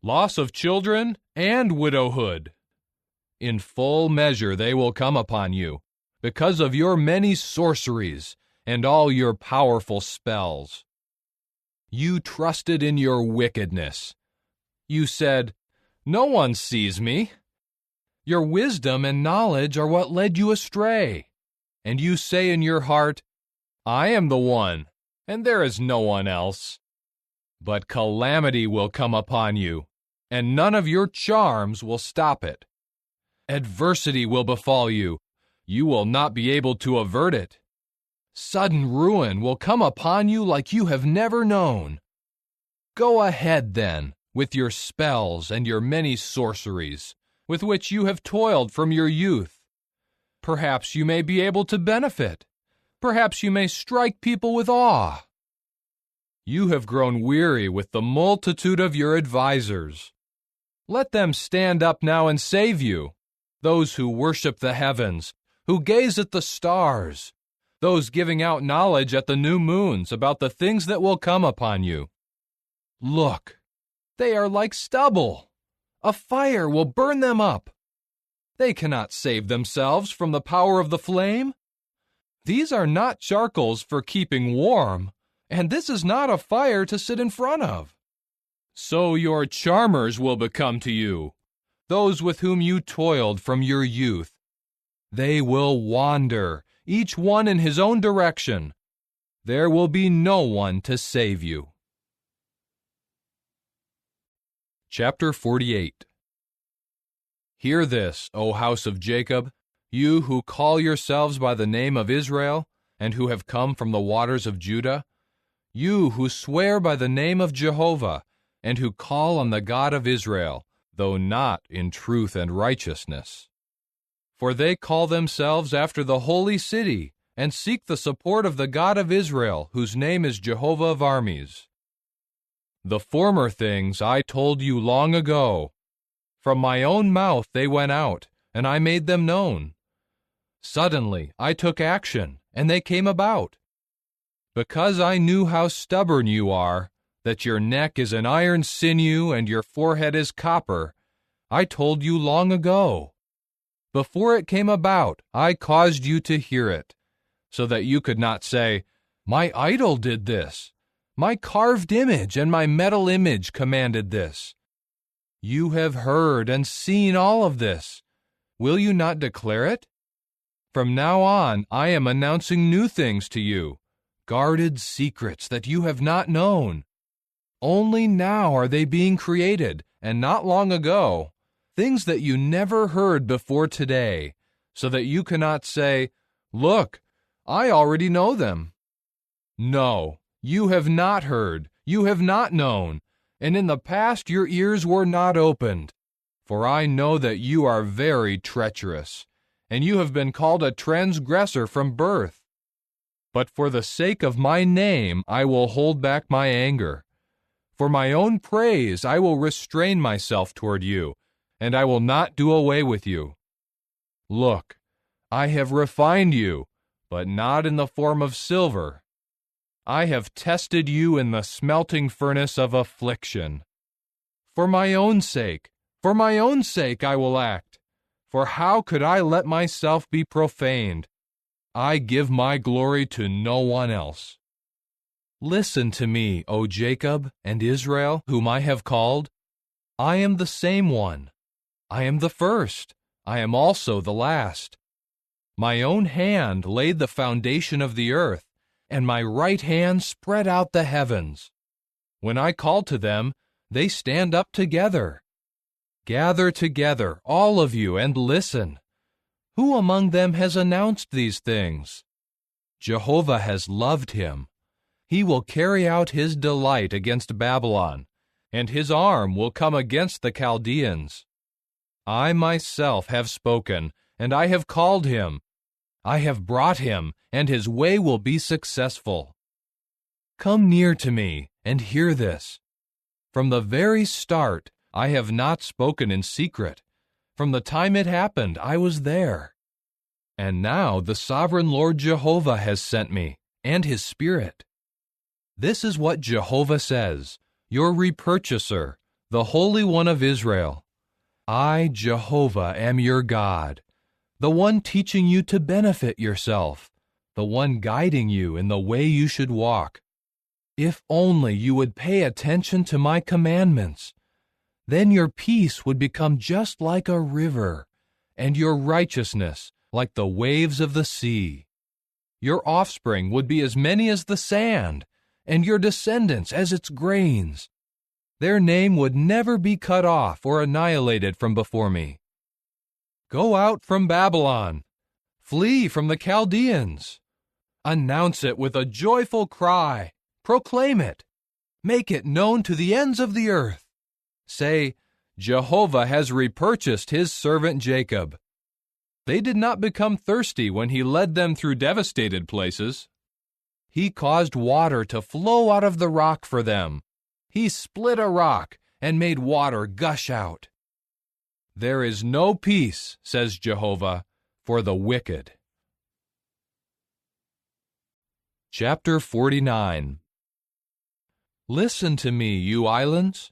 loss of children and widowhood. In full measure they will come upon you, because of your many sorceries and all your powerful spells. You trusted in your wickedness. You said, no one sees me. Your wisdom and knowledge are what led you astray. And you say in your heart, I am the one, and there is no one else. But calamity will come upon you, and none of your charms will stop it. Adversity will befall you. You will not be able to avert it. Sudden ruin will come upon you like you have never known. Go ahead, then, with your spells and your many sorceries, with which you have toiled from your youth. Perhaps you may be able to benefit. Perhaps you may strike people with awe. You have grown weary with the multitude of your advisers. Let them stand up now and save you, those who worship the heavens, who gaze at the stars, those giving out knowledge at the new moons about the things that will come upon you. Look, they are like stubble. A fire will burn them up. They cannot save themselves from the power of the flame. These are not charcoals for keeping warm, and this is not a fire to sit in front of. So your charmers will become to you, those with whom you toiled from your youth. They will wander, each one in his own direction. There will be no one to save you. Chapter 48. Hear this, O house of Jacob, you who call yourselves by the name of Israel, and who have come from the waters of Judah, you who swear by the name of Jehovah, and who call on the God of Israel, though not in truth and righteousness. For they call themselves after the holy city, and seek the support of the God of Israel, whose name is Jehovah of armies. The former things I told you long ago. From my own mouth they went out, and I made them known. Suddenly I took action, and they came about. Because I knew how stubborn you are, that your neck is an iron sinew and your forehead is copper, I told you long ago. before it came about, I caused you to hear it, so that you could not say, 'My idol did this. My carved image and my metal image commanded this.' You have heard and seen all of this. Will you not declare it? From now on, I am announcing new things to you, guarded secrets that you have not known. Only now are they being created, and not long ago, things that you never heard before today, so that you cannot say, 'Look, I already know them.' No, you have not heard, you have not known, and in the past your ears were not opened. For I know that you are very treacherous, and you have been called a transgressor from birth. But for the sake of my name I will hold back my anger. For my own praise I will restrain myself toward you, and I will not do away with you. Look, I have refined you, but not in the form of silver. I have tested you in the smelting furnace of affliction. For my own sake I will act. For how could I let myself be profaned? I give my glory to no one else. Listen to me, O Jacob and Israel, whom I have called. I am the same one. I am the first. I am also the last. My own hand laid the foundation of the earth, and my right hand spread out the heavens. When I call to them, they stand up together. Gather together, all of you, and listen. Who among them has announced these things? Jehovah has loved him. He will carry out his delight against Babylon, and his arm will come against the Chaldeans. I myself have spoken, and I have called him. I have brought him, and his way will be successful. Come near to me, and hear this. From the very start, I have not spoken in secret. From the time it happened, I was there. And now the sovereign Lord Jehovah has sent me, and his Spirit. This is what Jehovah says, your repurchaser, the Holy One of Israel. I, Jehovah, am your God, the one teaching you to benefit yourself, the one guiding you in the way you should walk. If only you would pay attention to my commandments, then your peace would become just like a river, and your righteousness like the waves of the sea. Your offspring would be as many as the sand, and your descendants as its grains. Their name would never be cut off or annihilated from before me. Go out from Babylon. Flee from the Chaldeans. Announce it with a joyful cry. Proclaim it. Make it known to the ends of the earth. Say, Jehovah has repurchased his servant Jacob. They did not become thirsty when he led them through devastated places. He caused water to flow out of the rock for them. He split a rock and made water gush out. There is no peace, says Jehovah, for the wicked. Chapter 49. Listen to me, you islands,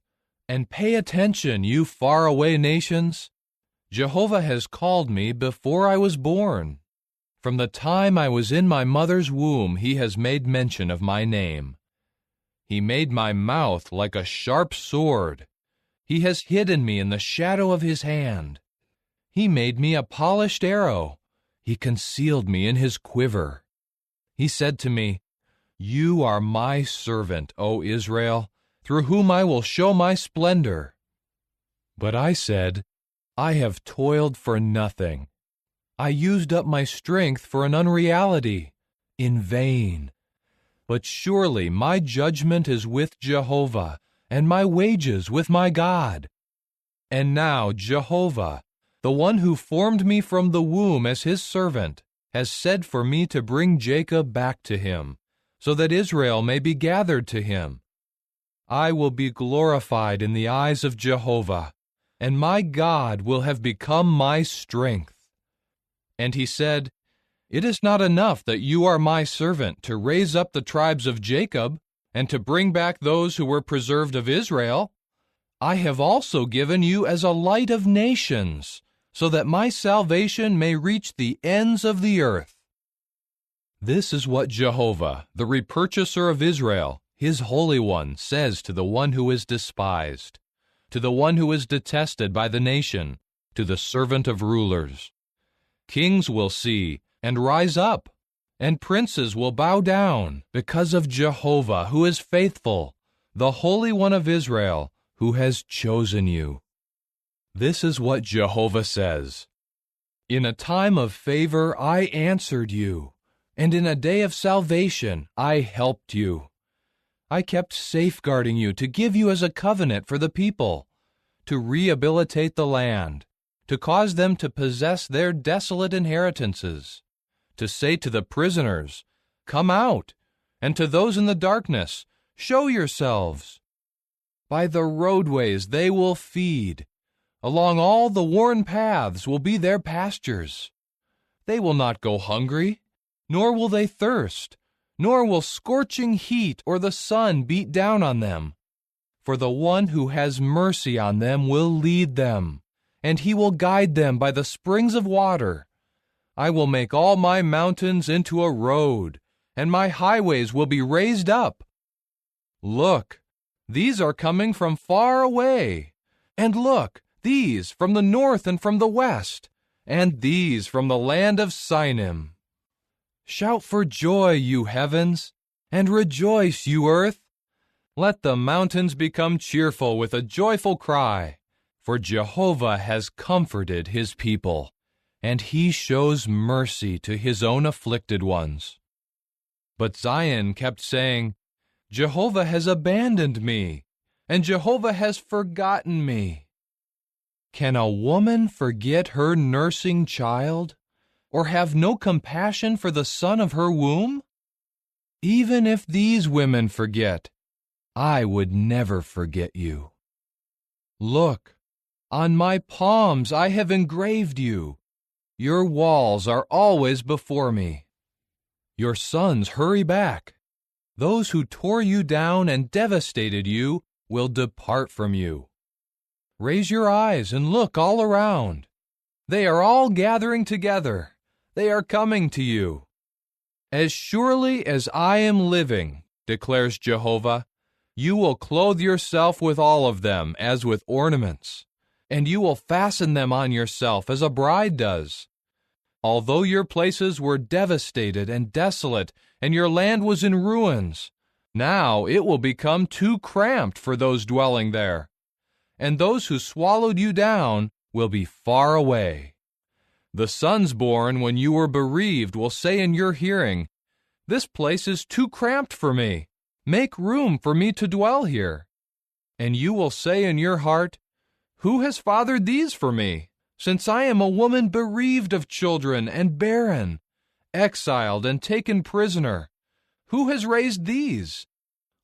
and pay attention, you faraway nations. Jehovah has called me before I was born. From the time I was in my mother's womb, he has made mention of my name. He made my mouth like a sharp sword. He has hidden me in the shadow of his hand. He made me a polished arrow. He concealed me in his quiver. He said to me, You are my servant, O Israel, through whom I will show my splendor. But I said, I have toiled for nothing. I used up my strength for an unreality, in vain. But surely my judgment is with Jehovah, and my wages with my God. And now Jehovah, the one who formed me from the womb as his servant, has said for me to bring Jacob back to him, so that Israel may be gathered to him. I will be glorified in the eyes of Jehovah, and my God will have become my strength. And he said, It is not enough that you are my servant to raise up the tribes of Jacob and to bring back those who were preserved of Israel. I have also given you as a light of nations, so that my salvation may reach the ends of the earth. This is what Jehovah, the repurchaser of Israel, his Holy One, says to the one who is despised, to the one who is detested by the nation, to the servant of rulers. Kings will see and rise up, and princes will bow down because of Jehovah, who is faithful, the Holy One of Israel, who has chosen you. This is what Jehovah says. In a time of favor I answered you, and in a day of salvation I helped you. I kept safeguarding you to give you as a covenant for the people, to rehabilitate the land, to cause them to possess their desolate inheritances, to say to the prisoners, "Come out," and to those in the darkness, "Show yourselves." By the roadways they will feed. Along all the worn paths will be their pastures. They will not go hungry, nor will they thirst, nor will scorching heat or the sun beat down on them. For the one who has mercy on them will lead them, and he will guide them by the springs of water. I will make all my mountains into a road, and my highways will be raised up. Look, these are coming from far away, and look, these from the north and from the west, and these from the land of Sinim. Shout for joy, you heavens, and rejoice, you earth. Let the mountains become cheerful with a joyful cry, for Jehovah has comforted his people, and he shows mercy to his own afflicted ones. But Zion kept saying, Jehovah has abandoned me, and Jehovah has forgotten me. Can a woman forget her nursing child, or have no compassion for the son of her womb? Even if these women forget, I would never forget you. Look, on my palms I have engraved you. Your walls are always before me. Your sons hurry back. Those who tore you down and devastated you will depart from you. Raise your eyes and look all around. They are all gathering together. They are coming to you. As surely as I am living, declares Jehovah, you will clothe yourself with all of them as with ornaments, and you will fasten them on yourself as a bride does. Although your places were devastated and desolate, and your land was in ruins, now it will become too cramped for those dwelling there, and those who swallowed you down will be far away. The sons born when you were bereaved will say in your hearing, This place is too cramped for me. Make room for me to dwell here. And you will say in your heart, Who has fathered these for me, since I am a woman bereaved of children and barren, exiled and taken prisoner? Who has raised these?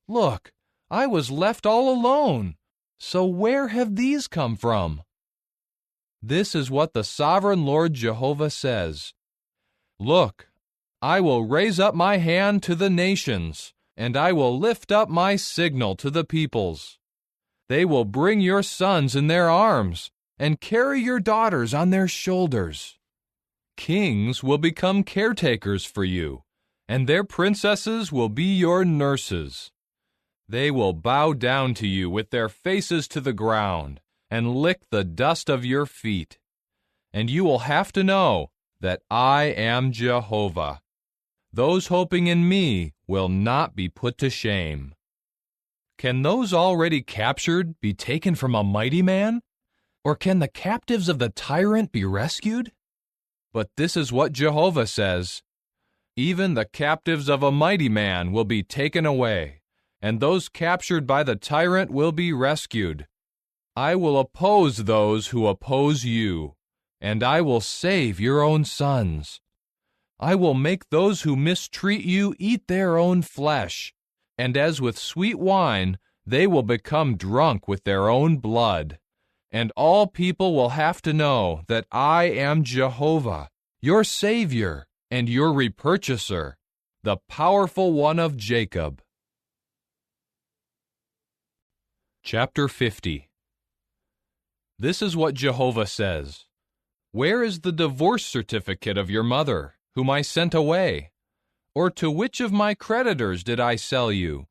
Look, I was left all alone. So where have these come from? This is what the sovereign Lord Jehovah says. Look, I will raise up my hand to the nations, and I will lift up my signal to the peoples. They will bring your sons in their arms, and carry your daughters on their shoulders. Kings will become caretakers for you, and their princesses will be your nurses. They will bow down to you with their faces to the ground, and lick the dust of your feet. And you will have to know that I am Jehovah. Those hoping in me will not be put to shame. Can those already captured be taken from a mighty man? Or can the captives of the tyrant be rescued? But this is what Jehovah says. Even the captives of a mighty man will be taken away, and those captured by the tyrant will be rescued. I will oppose those who oppose you, and I will save your own sons. I will make those who mistreat you eat their own flesh, and as with sweet wine, they will become drunk with their own blood. And all people will have to know that I am Jehovah, your Savior and your repurchaser, the powerful one of Jacob. Chapter 50. This is what Jehovah says. Where is the divorce certificate of your mother, whom I sent away? Or to which of my creditors did I sell you?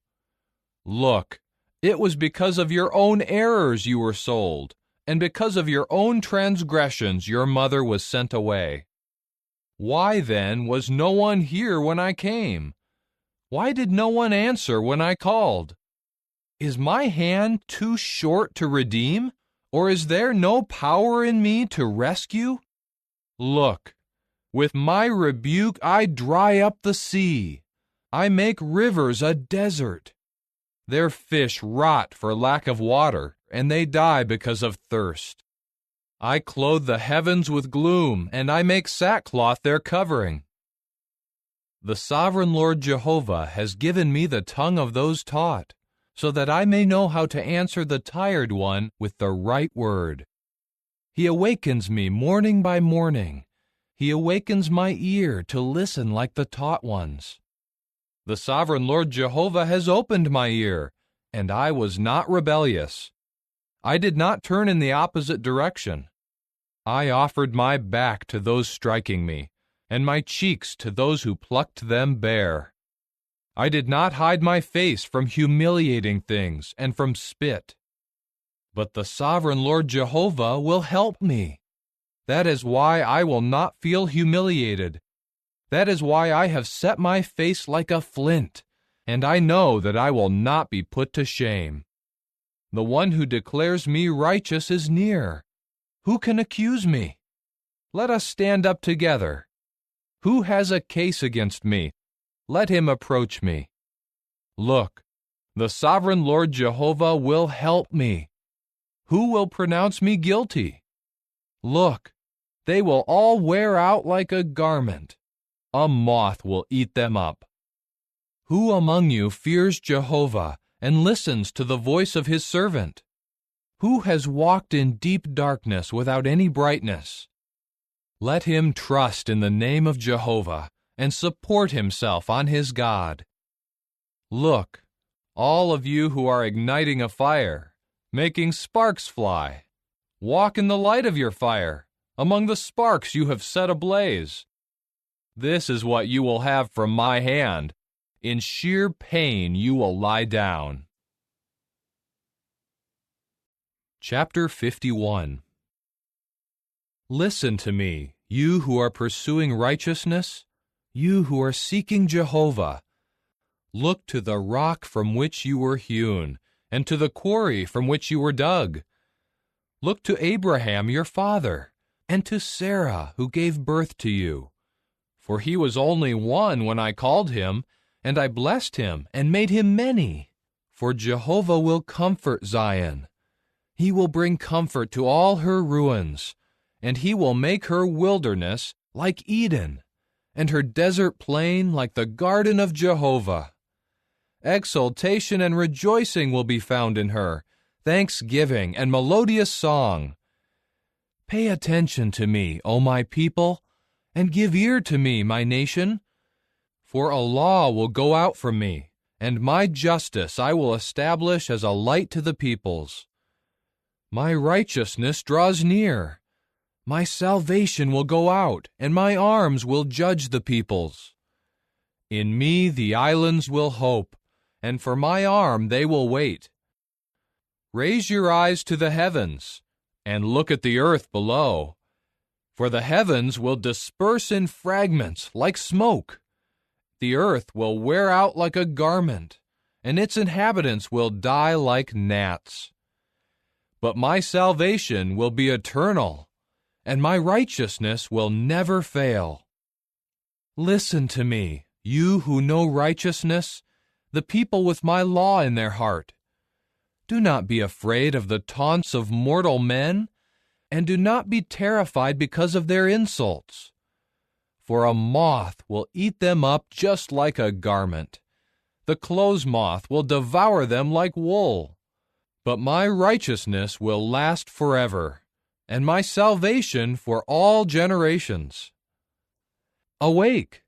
Look, it was because of your own errors you were sold, and because of your own transgressions your mother was sent away. Why then was no one here when I came? Why did no one answer when I called? Is my hand too short to redeem, or is there no power in me to rescue? Look, with my rebuke I dry up the sea. I make rivers a desert. Their fish rot for lack of water, and they die because of thirst. I clothe the heavens with gloom, and I make sackcloth their covering. The sovereign Lord Jehovah has given me the tongue of those taught, so that I may know how to answer the tired one with the right word. He awakens me morning by morning. He awakens my ear to listen like the taught ones. The sovereign Lord Jehovah has opened my ear, and I was not rebellious. I did not turn in the opposite direction. I offered my back to those striking me, and my cheeks to those who plucked them bare. I did not hide my face from humiliating things and from spit. But the sovereign Lord Jehovah will help me. That is why I will not feel humiliated. That is why I have set my face like a flint, and I know that I will not be put to shame. The one who declares me righteous is near. Who can accuse me? Let us stand up together. Who has a case against me? Let him approach me. Look, the sovereign Lord Jehovah will help me. Who will pronounce me guilty? Look, they will all wear out like a garment. A moth will eat them up. Who among you fears Jehovah and listens to the voice of his servant? Who has walked in deep darkness without any brightness? Let him trust in the name of Jehovah and support himself on his God. Look, all of you who are igniting a fire, making sparks fly, walk in the light of your fire, among the sparks you have set ablaze. This is what you will have from my hand. In sheer pain you will lie down. Chapter 51. Listen to me, you who are pursuing righteousness, you who are seeking Jehovah. Look to the rock from which you were hewn, and to the quarry from which you were dug. Look to Abraham your father, and to Sarah who gave birth to you. For he was only one when I called him, and I blessed him and made him many. For Jehovah will comfort Zion. He will bring comfort to all her ruins, and he will make her wilderness like Eden, and her desert plain like the garden of Jehovah. Exultation and rejoicing will be found in her, thanksgiving and melodious song. Pay attention to me, O my people, and give ear to me, my nation. For a law will go out from me, and my justice I will establish as a light to the peoples. My righteousness draws near. My salvation will go out, and my arms will judge the peoples. In me the islands will hope, and for my arm they will wait. Raise your eyes to the heavens, and look at the earth below. For the heavens will disperse in fragments like smoke. The earth will wear out like a garment, and its inhabitants will die like gnats. But my salvation will be eternal, and my righteousness will never fail. Listen to me, you who know righteousness, the people with my law in their heart. Do not be afraid of the taunts of mortal men, and do not be terrified because of their insults. For a moth will eat them up just like a garment. The clothes moth will devour them like wool. But my righteousness will last forever, and my salvation for all generations. Awake,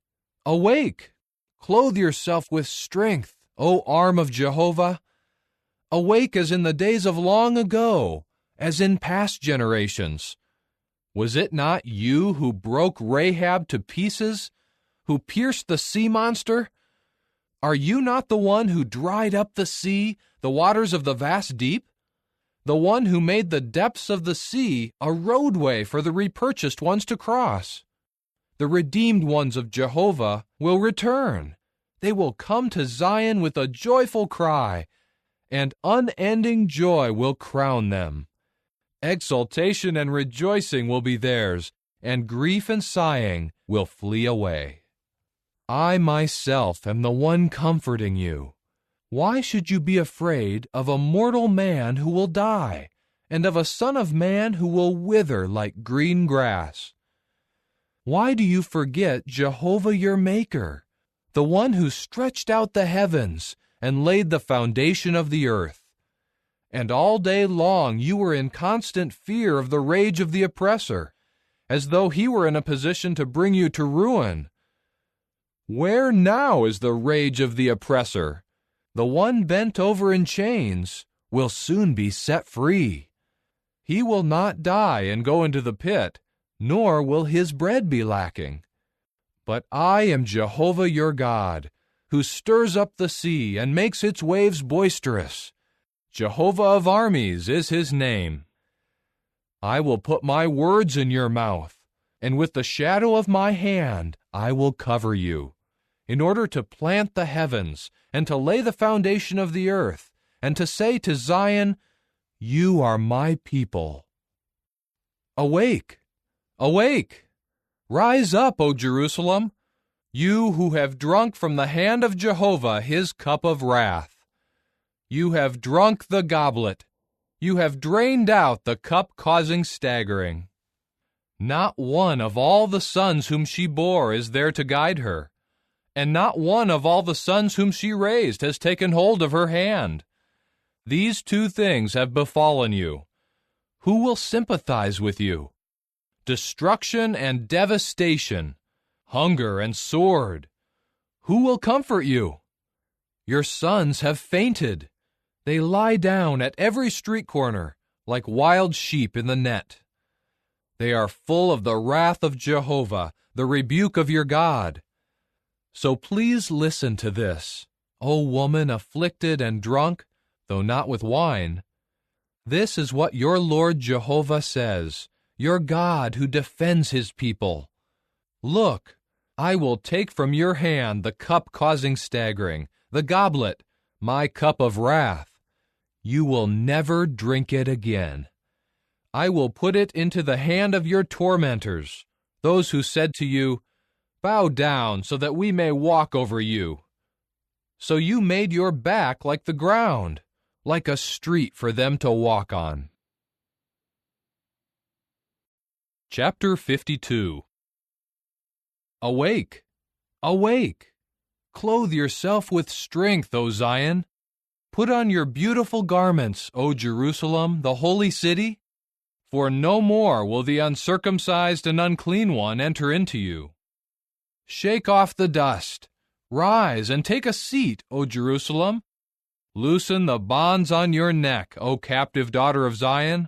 awake, clothe yourself with strength, O arm of Jehovah. Awake as in the days of long ago, as in past generations. Was it not you who broke Rahab to pieces, who pierced the sea monster? Are you not the one who dried up the sea, the waters of the vast deep? The one who made the depths of the sea a roadway for the repurchased ones to cross? The redeemed ones of Jehovah will return. They will come to Zion with a joyful cry, and unending joy will crown them. Exultation and rejoicing will be theirs, and grief and sighing will flee away. I myself am the one comforting you. Why should you be afraid of a mortal man who will die, and of a son of man who will wither like green grass? Why do you forget Jehovah your Maker, the one who stretched out the heavens and laid the foundation of the earth? And all day long you were in constant fear of the rage of the oppressor, as though he were in a position to bring you to ruin. Where now is the rage of the oppressor? The one bent over in chains will soon be set free. He will not die and go into the pit, nor will his bread be lacking. But I am Jehovah your God, who stirs up the sea and makes its waves boisterous. Jehovah of armies is his name. I will put my words in your mouth, and with the shadow of my hand I will cover you, in order to plant the heavens, and to lay the foundation of the earth, and to say to Zion, You are my people. Awake, awake, rise up, O Jerusalem, you who have drunk from the hand of Jehovah his cup of wrath. You have drunk the goblet. You have drained out the cup causing staggering. Not one of all the sons whom she bore is there to guide her, and not one of all the sons whom she raised has taken hold of her hand. These two things have befallen you. Who will sympathize with you? Destruction and devastation, hunger and sword. Who will comfort you? Your sons have fainted. They lie down at every street corner, like wild sheep in the net. They are full of the wrath of Jehovah, the rebuke of your God. So please listen to this, O woman afflicted and drunk, though not with wine. This is what your Lord Jehovah says, your God who defends his people. Look, I will take from your hand the cup causing staggering, the goblet, my cup of wrath. You will never drink it again. I will put it into the hand of your tormentors, those who said to you, Bow down so that we may walk over you. So you made your back like the ground, like a street for them to walk on. Chapter 52. Awake, awake, clothe yourself with strength, O Zion. Put on your beautiful garments, O Jerusalem, the holy city, for no more will the uncircumcised and unclean one enter into you. Shake off the dust. Rise and take a seat, O Jerusalem. Loosen the bonds on your neck, O captive daughter of Zion.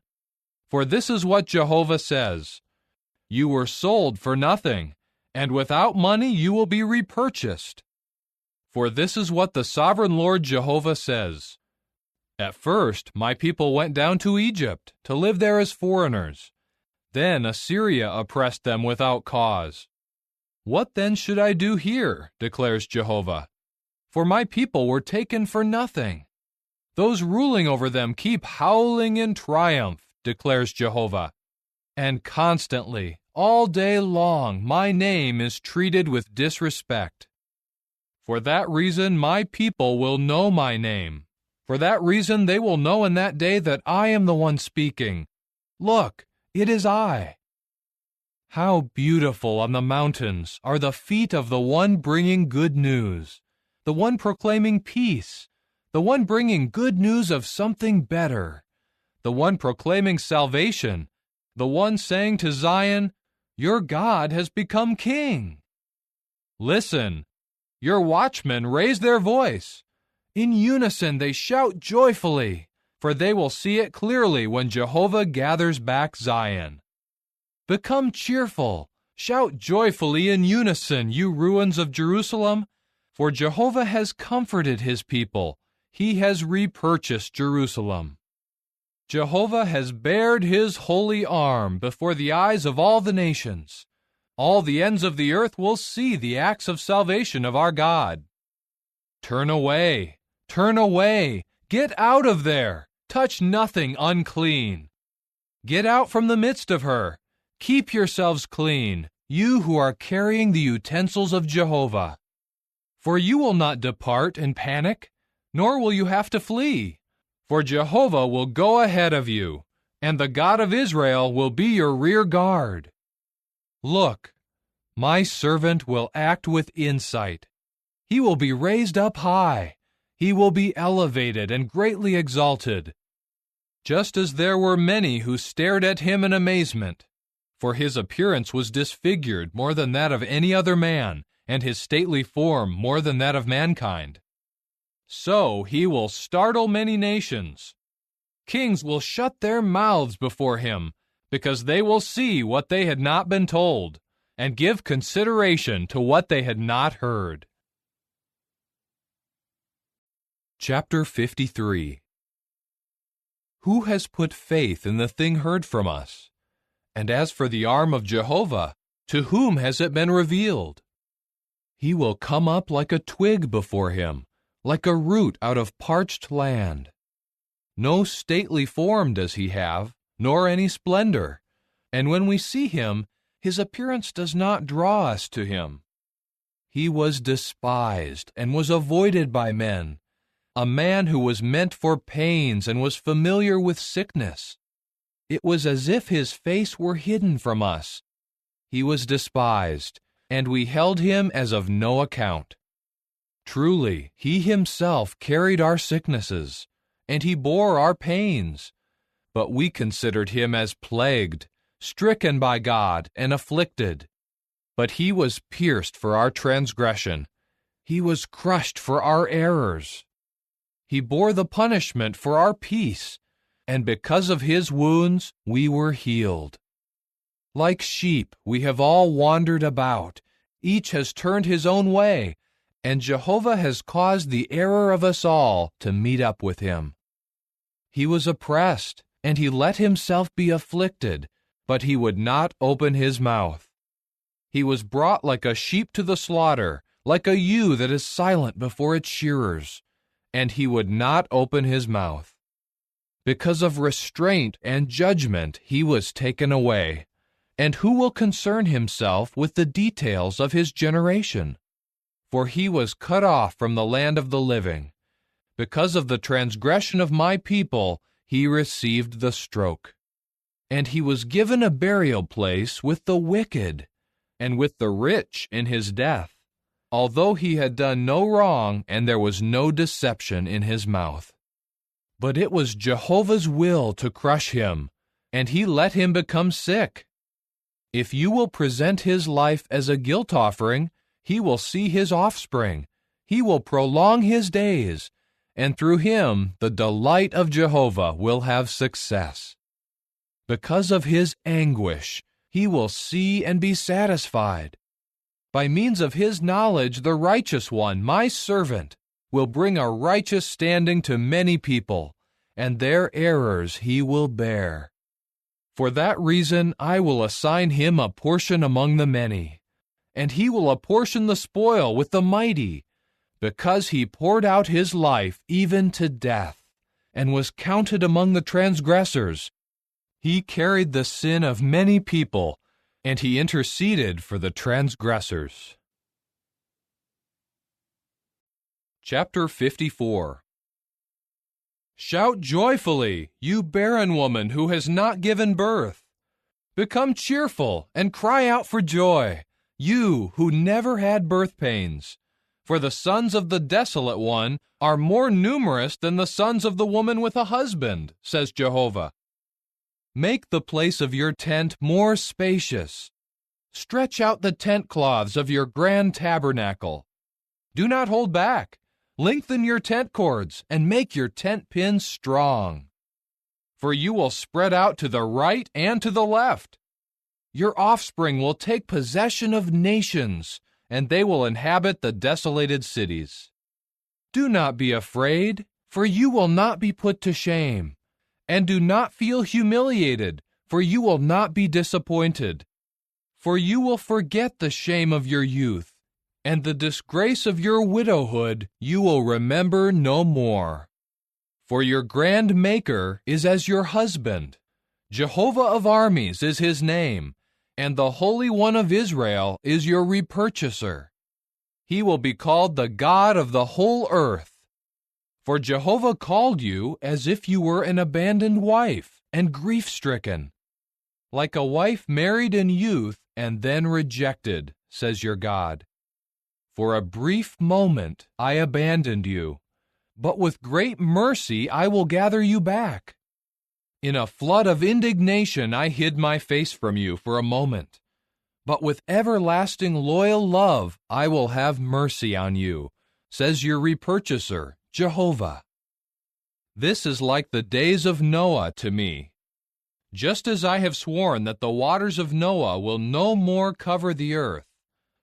For this is what Jehovah says, You were sold for nothing, and without money you will be repurchased. For this is what the sovereign Lord Jehovah says, At first my people went down to Egypt to live there as foreigners. Then Assyria oppressed them without cause. What then should I do here, declares Jehovah? For my people were taken for nothing. Those ruling over them keep howling in triumph, declares Jehovah. And constantly, all day long, my name is treated with disrespect. For that reason my people will know my name. For that reason they will know in that day that I am the one speaking. Look, it is I. How beautiful on the mountains are the feet of the one bringing good news, the one proclaiming peace, the one bringing good news of something better, the one proclaiming salvation, the one saying to Zion, Your God has become king. Listen, your watchmen raise their voice. In unison they shout joyfully, for they will see it clearly when Jehovah gathers back Zion. Become cheerful. Shout joyfully in unison, you ruins of Jerusalem, for Jehovah has comforted his people. He has repurchased Jerusalem. Jehovah has bared his holy arm before the eyes of all the nations. All the ends of the earth will see the acts of salvation of our God. Turn away, get out of there, touch nothing unclean. Get out from the midst of her. Keep yourselves clean, you who are carrying the utensils of Jehovah. For you will not depart in panic, nor will you have to flee. For Jehovah will go ahead of you, and the God of Israel will be your rear guard. Look, my servant will act with insight. He will be raised up high. He will be elevated and greatly exalted. Just as there were many who stared at him in amazement, for his appearance was disfigured more than that of any other man, and his stately form more than that of mankind. So he will startle many nations. Kings will shut their mouths before him, because they will see what they had not been told, and give consideration to what they had not heard. Chapter 53. Who has put faith in the thing heard from us? And as for the arm of Jehovah, to whom has it been revealed? He will come up like a twig before him, like a root out of parched land. No stately form does he have, nor any splendor, and when we see him, his appearance does not draw us to him. He was despised and was avoided by men, a man who was meant for pains and was familiar with sickness. It was as if his face were hidden from us. He was despised, and we held him as of no account. Truly, he himself carried our sicknesses, and he bore our pains. But we considered him as plagued, stricken by God, and afflicted. But he was pierced for our transgression. He was crushed for our errors. He bore the punishment for our peace, and because of his wounds we were healed. Like sheep we have all wandered about. Each has turned his own way, and Jehovah has caused the error of us all to meet up with him. He was oppressed, and he let himself be afflicted, but he would not open his mouth. He was brought like a sheep to the slaughter, like a ewe that is silent before its shearers, and he would not open his mouth. Because of restraint and judgment he was taken away. And who will concern himself with the details of his generation? For he was cut off from the land of the living. Because of the transgression of my people, he received the stroke. And he was given a burial place with the wicked, and with the rich in his death, although he had done no wrong and there was no deception in his mouth. But it was Jehovah's will to crush him, and he let him become sick. If you will present his life as a guilt offering, he will see his offspring. He will prolong his days, and through him the delight of Jehovah will have success. Because of his anguish, he will see and be satisfied. By means of his knowledge, the righteous one, my servant, will bring a righteous standing to many people, and their errors he will bear. For that reason I will assign him a portion among the many, and he will apportion the spoil with the mighty, because he poured out his life even to death, and was counted among the transgressors. He carried the sin of many people, and he interceded for the transgressors. Chapter 54. Shout joyfully, you barren woman who has not given birth. Become cheerful and cry out for joy, you who never had birth pains. For the sons of the desolate one are more numerous than the sons of the woman with a husband, says Jehovah. Make the place of your tent more spacious. Stretch out the tent cloths of your grand tabernacle. Do not hold back. Lengthen your tent cords and make your tent pins strong. For you will spread out to the right and to the left. Your offspring will take possession of nations, and they will inhabit the desolated cities. Do not be afraid, for you will not be put to shame. And do not feel humiliated, for you will not be disappointed. For you will forget the shame of your youth, and the disgrace of your widowhood you will remember no more. For your grand Maker is as your husband. Jehovah of armies is his name, and the Holy One of Israel is your repurchaser. He will be called the God of the whole earth. For Jehovah called you as if you were an abandoned wife and grief-stricken, like a wife married in youth and then rejected, says your God. For a brief moment I abandoned you, but with great mercy I will gather you back. In a flood of indignation I hid my face from you for a moment, but with everlasting loyal love I will have mercy on you, says your repurchaser, Jehovah. This is like the days of Noah to me. Just as I have sworn that the waters of Noah will no more cover the earth,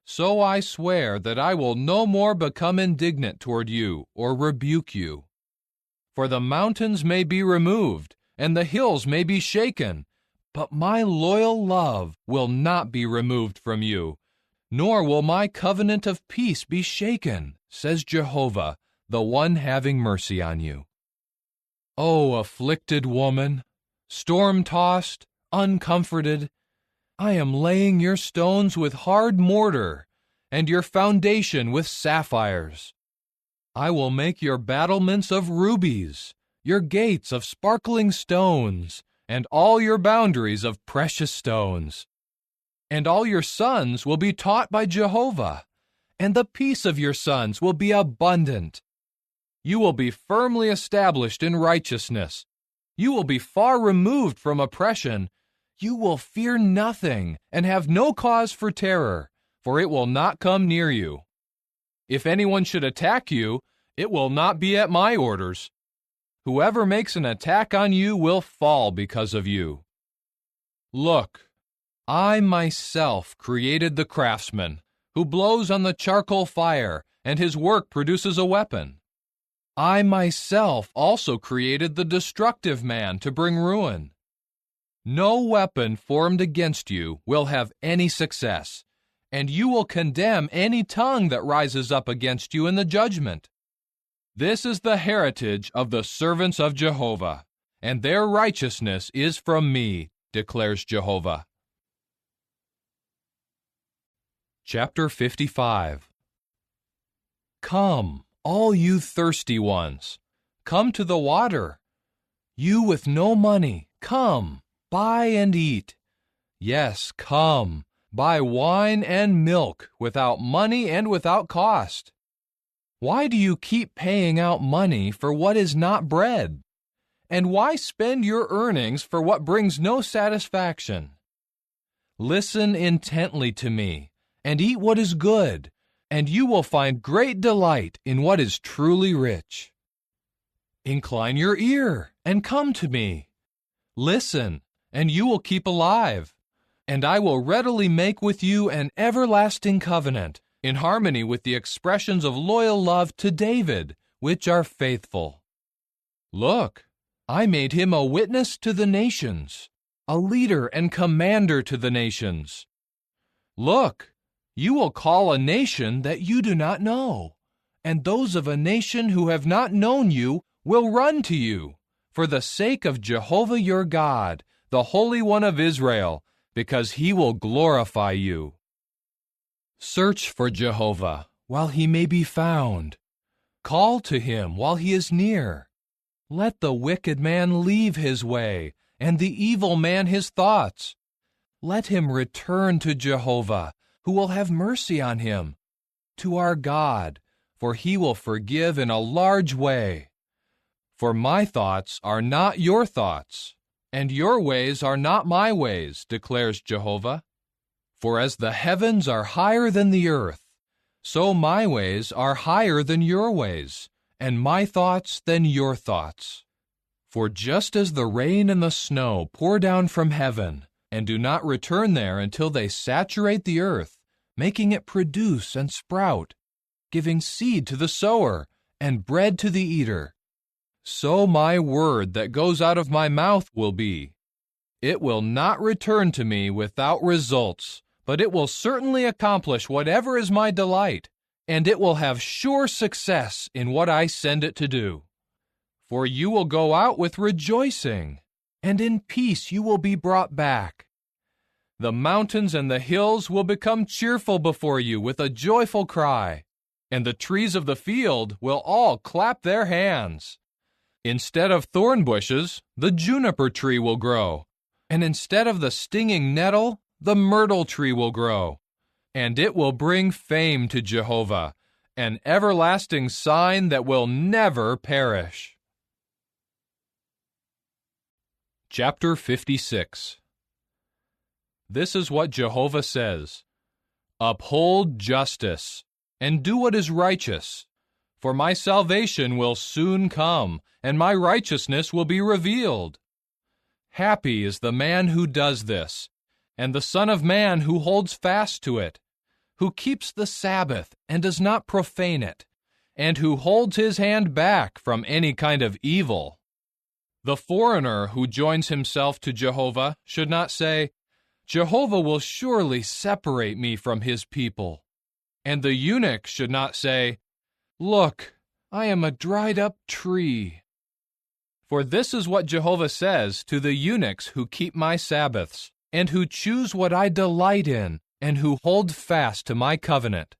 so I swear that I will no more become indignant toward you or rebuke you. For the mountains may be removed, and the hills may be shaken, but my loyal love will not be removed from you, nor will my covenant of peace be shaken, says Jehovah, the one having mercy on you. O afflicted woman, storm-tossed, uncomforted, I am laying your stones with hard mortar, and your foundation with sapphires. I will make your battlements of rubies, your gates of sparkling stones, and all your boundaries of precious stones. And all your sons will be taught by Jehovah, and the peace of your sons will be abundant. You will be firmly established in righteousness. You will be far removed from oppression. You will fear nothing and have no cause for terror, for it will not come near you. If anyone should attack you, it will not be at my orders. Whoever makes an attack on you will fall because of you. Look, I myself created the craftsman, who blows on the charcoal fire, and his work produces a weapon. I myself also created the destructive man to bring ruin. No weapon formed against you will have any success, and you will condemn any tongue that rises up against you in the judgment. This is the heritage of the servants of Jehovah, and their righteousness is from me, declares Jehovah. Chapter 55. Come, all you thirsty ones, come to the water. You with no money, come, buy and eat. Yes, come, buy wine and milk without money and without cost. Why do you keep paying out money for what is not bread? And why spend your earnings for what brings no satisfaction? Listen intently to me, and eat what is good, and you will find great delight in what is truly rich. Incline your ear and come to me. Listen, and you will keep alive, and I will readily make with you an everlasting covenant, in harmony with the expressions of loyal love to David, which are faithful. Look, I made him a witness to the nations, a leader and commander to the nations. Look, you will call a nation that you do not know, and those of a nation who have not known you will run to you, for the sake of Jehovah your God, the Holy One of Israel, because he will glorify you. Search for Jehovah while he may be found. Call to him while he is near. Let the wicked man leave his way, and the evil man his thoughts. Let him return to Jehovah, who will have mercy on him, to our God, for he will forgive in a large way. For my thoughts are not your thoughts, and your ways are not my ways, declares Jehovah. For as the heavens are higher than the earth, so my ways are higher than your ways, and my thoughts than your thoughts. For just as the rain and the snow pour down from heaven, and do not return there until they saturate the earth, making it produce and sprout, giving seed to the sower and bread to the eater. So my word that goes out of my mouth will be. It will not return to me without results, but it will certainly accomplish whatever is my delight, and it will have sure success in what I send it to do. For you will go out with rejoicing, and in peace you will be brought back. The mountains and the hills will become cheerful before you with a joyful cry, and the trees of the field will all clap their hands. Instead of thorn bushes, the juniper tree will grow, and instead of the stinging nettle, the myrtle tree will grow. And it will bring fame to Jehovah, an everlasting sign that will never perish. Chapter 56. This is what Jehovah says: Uphold justice, and do what is righteous, for my salvation will soon come, and my righteousness will be revealed. Happy is the man who does this, and the Son of Man who holds fast to it, who keeps the Sabbath and does not profane it, and who holds his hand back from any kind of evil. The foreigner who joins himself to Jehovah should not say, Jehovah will surely separate me from his people. And the eunuch should not say, Look, I am a dried-up tree. For this is what Jehovah says to the eunuchs who keep my Sabbaths, and who choose what I delight in, and who hold fast to my covenant.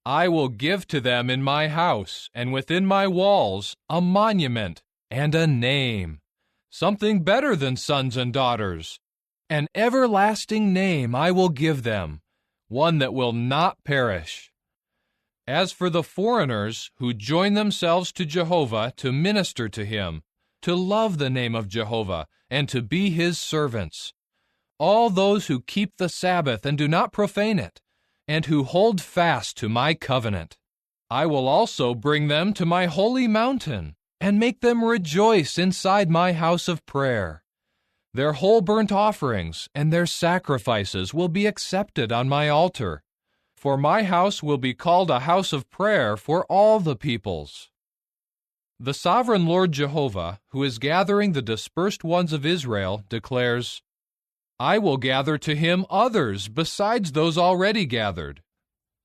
I will give to them in my house, and within my walls, a monument and a name, something better than sons and daughters. An everlasting name I will give them, one that will not perish. As for the foreigners who join themselves to Jehovah to minister to him, to love the name of Jehovah, and to be his servants, all those who keep the Sabbath and do not profane it, and who hold fast to my covenant, I will also bring them to my holy mountain, and make them rejoice inside my house of prayer. Their whole burnt offerings and their sacrifices will be accepted on my altar, for my house will be called a house of prayer for all the peoples. The sovereign Lord Jehovah, who is gathering the dispersed ones of Israel, declares, I will gather to him others besides those already gathered.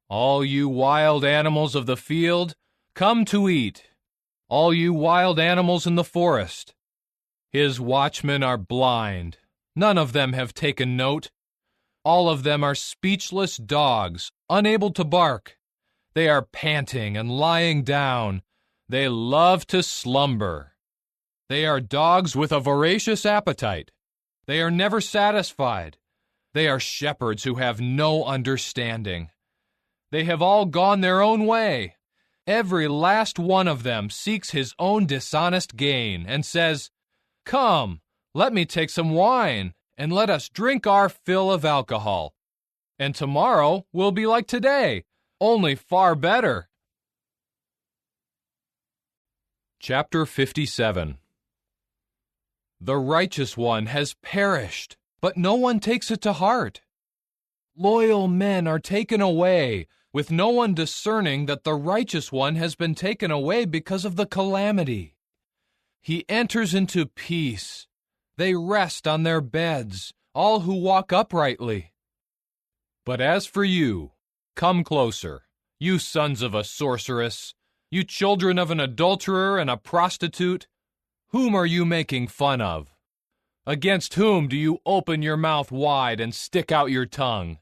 All you wild animals of the field, come to eat. All you wild animals in the forest. His watchmen are blind. None of them have taken note. All of them are speechless dogs, unable to bark. They are panting and lying down. They love to slumber. They are dogs with a voracious appetite. They are never satisfied. They are shepherds who have no understanding. They have all gone their own way. Every last one of them seeks his own dishonest gain and says, Come, let me take some wine, and let us drink our fill of alcohol. And tomorrow will be like today, only far better. Chapter 57. The righteous one has perished, but no one takes it to heart. Loyal men are taken away, with no one discerning that the righteous one has been taken away because of the calamity. He enters into peace. They rest on their beds, all who walk uprightly. But as for you, come closer, you sons of a sorceress, you children of an adulterer and a prostitute. Whom are you making fun of? Against whom do you open your mouth wide and stick out your tongue?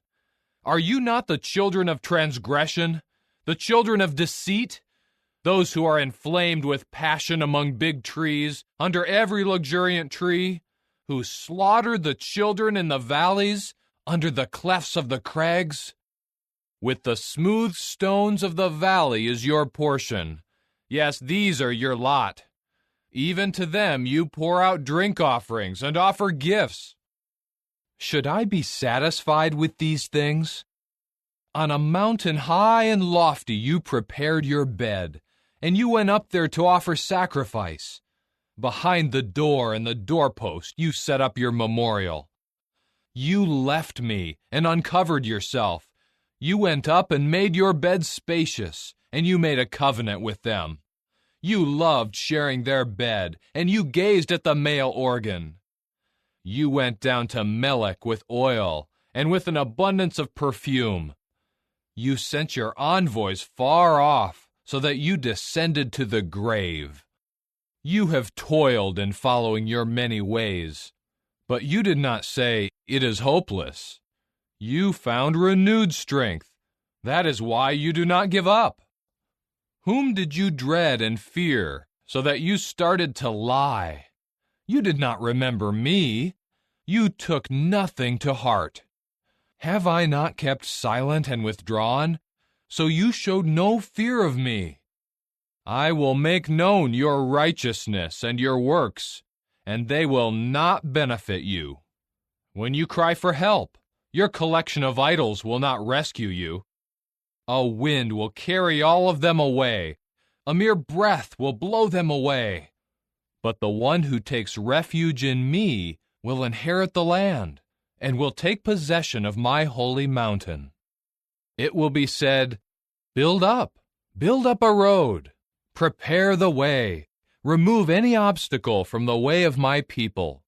Are you not the children of transgression, the children of deceit, those who are inflamed with passion among big trees, under every luxuriant tree, who slaughtered the children in the valleys, under the clefts of the crags? With the smooth stones of the valley is your portion. Yes, these are your lot. Even to them you pour out drink offerings and offer gifts. Should I be satisfied with these things? On a mountain high and lofty you prepared your bed, and you went up there to offer sacrifice. Behind the door and the doorpost you set up your memorial. You left me and uncovered yourself. You went up and made your bed spacious, and you made a covenant with them. You loved sharing their bed, and you gazed at the male organ. You went down to Melech with oil, and with an abundance of perfume. You sent your envoys far off, so that you descended to the grave. You have toiled in following your many ways, but you did not say, "It is hopeless." You found renewed strength. That is why you do not give up. Whom did you dread and fear, so that you started to lie? You did not remember me. You took nothing to heart. Have I not kept silent and withdrawn? So you showed no fear of me. I will make known your righteousness and your works, and they will not benefit you. When you cry for help, your collection of idols will not rescue you. A wind will carry all of them away. A mere breath will blow them away. But the one who takes refuge in me will inherit the land and will take possession of my holy mountain. It will be said, build up a road, prepare the way, remove any obstacle from the way of my people.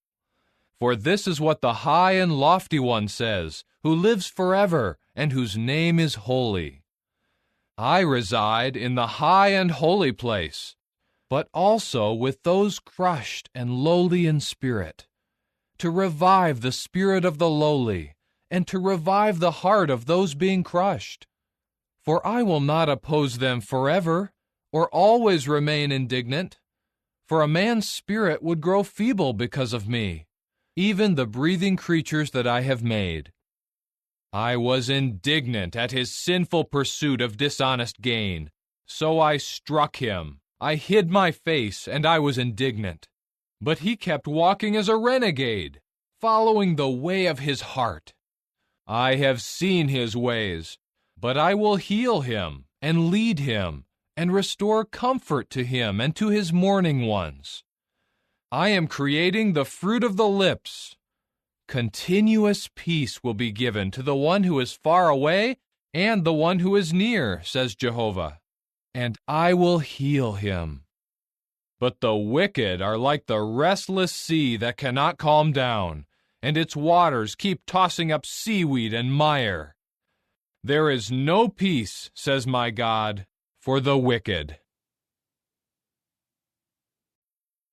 For this is what the high and lofty one says, who lives forever and whose name is holy. I reside in the high and holy place, but also with those crushed and lowly in spirit, to revive the spirit of the lowly, and to revive the heart of those being crushed. For I will not oppose them forever, or always remain indignant. For a man's spirit would grow feeble because of me, even the breathing creatures that I have made. I was indignant at his sinful pursuit of dishonest gain, so I struck him. I hid my face, and I was indignant. But he kept walking as a renegade, following the way of his heart. I have seen his ways, but I will heal him, and lead him, and restore comfort to him and to his mourning ones. I am creating the fruit of the lips. Continuous peace will be given to the one who is far away and the one who is near, says Jehovah, and I will heal him. But the wicked are like the restless sea that cannot calm down, and its waters keep tossing up seaweed and mire. There is no peace, says my God, for the wicked.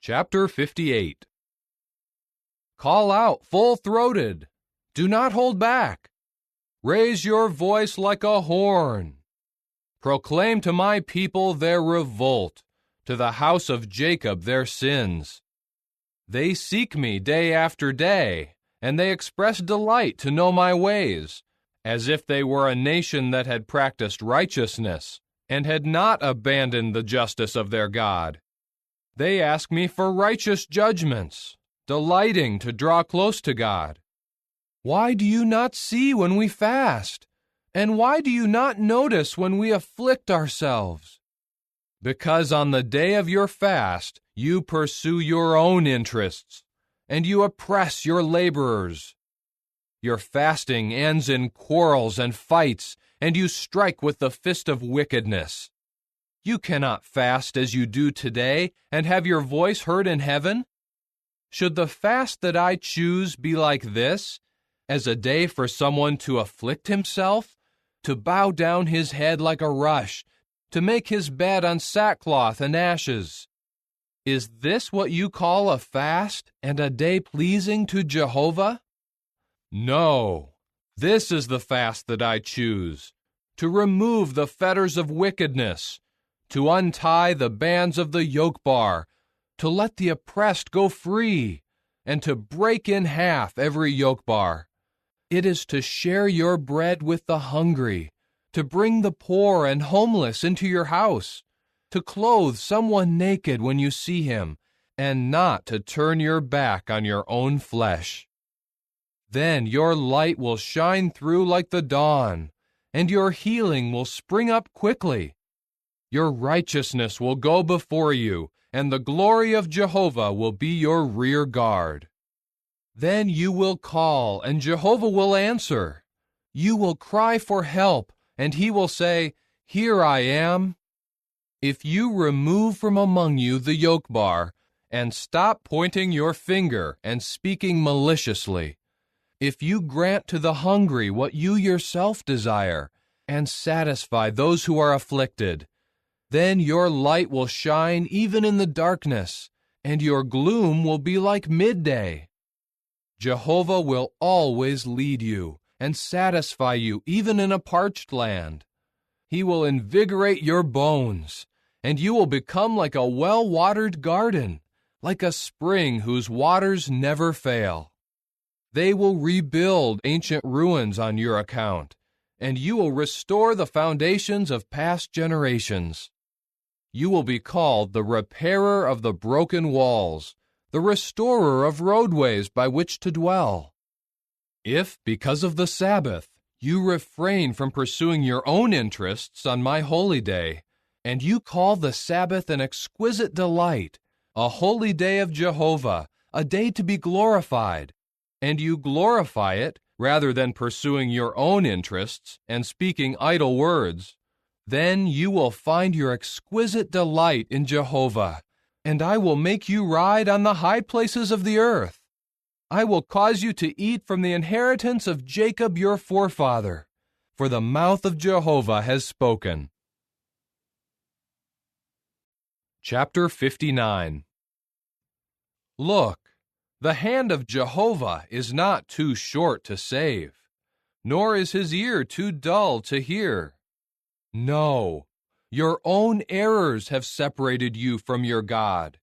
Chapter 58. Call out full-throated. Do not hold back. Raise your voice like a horn. Proclaim to my people their revolt, to the house of Jacob their sins. They seek me day after day, and they express delight to know my ways, as if they were a nation that had practiced righteousness and had not abandoned the justice of their God. They ask me for righteous judgments, delighting to draw close to God. Why do you not see when we fast? And why do you not notice when we afflict ourselves? Because on the day of your fast, you pursue your own interests, and you oppress your laborers. Your fasting ends in quarrels and fights, and you strike with the fist of wickedness. You cannot fast as you do today and have your voice heard in heaven. Should the fast that I choose be like this, as a day for someone to afflict himself, to bow down his head like a rush, to make his bed on sackcloth and ashes? Is this what you call a fast and a day pleasing to Jehovah? No, this is the fast that I choose, to remove the fetters of wickedness, to untie the bands of the yoke bar, to let the oppressed go free, and to break in half every yoke bar. It is to share your bread with the hungry, to bring the poor and homeless into your house, to clothe someone naked when you see him, and not to turn your back on your own flesh. Then your light will shine through like the dawn, and your healing will spring up quickly. Your righteousness will go before you, and the glory of Jehovah will be your rear guard. Then you will call, and Jehovah will answer. You will cry for help, and he will say, Here I am. If you remove from among you the yoke bar, and stop pointing your finger and speaking maliciously, if you grant to the hungry what you yourself desire, and satisfy those who are afflicted, then your light will shine even in the darkness, and your gloom will be like midday. Jehovah will always lead you and satisfy you even in a parched land. He will invigorate your bones, and you will become like a well-watered garden, like a spring whose waters never fail. They will rebuild ancient ruins on your account, and you will restore the foundations of past generations. You will be called the repairer of the broken walls, the restorer of roadways by which to dwell. If, because of the Sabbath, you refrain from pursuing your own interests on my holy day, and you call the Sabbath an exquisite delight, a holy day of Jehovah, a day to be glorified, and you glorify it rather than pursuing your own interests and speaking idle words, then you will find your exquisite delight in Jehovah, and I will make you ride on the high places of the earth. I will cause you to eat from the inheritance of Jacob your forefather, for the mouth of Jehovah has spoken. Chapter 59. Look, the hand of Jehovah is not too short to save, nor is his ear too dull to hear. No, your own errors have separated you from your God.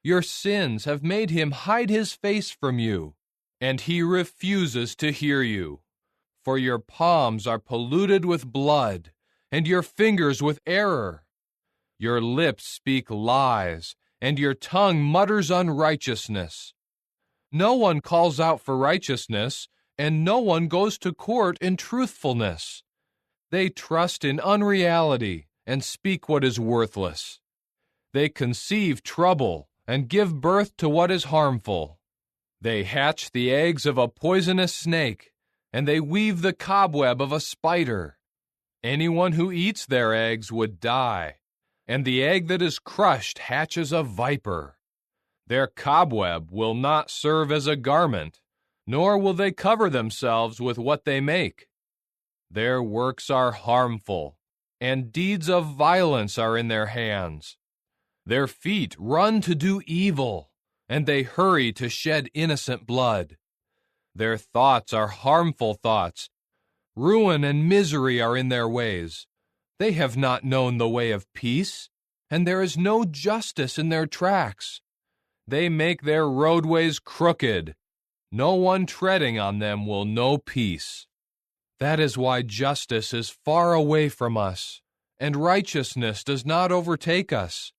Your sins have made him hide his face from you, and he refuses to hear you. For your palms are polluted with blood, and your fingers with error. Your lips speak lies, and your tongue mutters unrighteousness. No one calls out for righteousness, and no one goes to court in truthfulness. They trust in unreality and speak what is worthless. They conceive trouble and give birth to what is harmful. They hatch the eggs of a poisonous snake, and they weave the cobweb of a spider. Anyone who eats their eggs would die, and the egg that is crushed hatches a viper. Their cobweb will not serve as a garment, nor will they cover themselves with what they make. Their works are harmful, and deeds of violence are in their hands. Their feet run to do evil, and they hurry to shed innocent blood. Their thoughts are harmful thoughts. Ruin and misery are in their ways. They have not known the way of peace, and there is no justice in their tracks. They make their roadways crooked. No one treading on them will know peace. That is why justice is far away from us, and righteousness does not overtake us.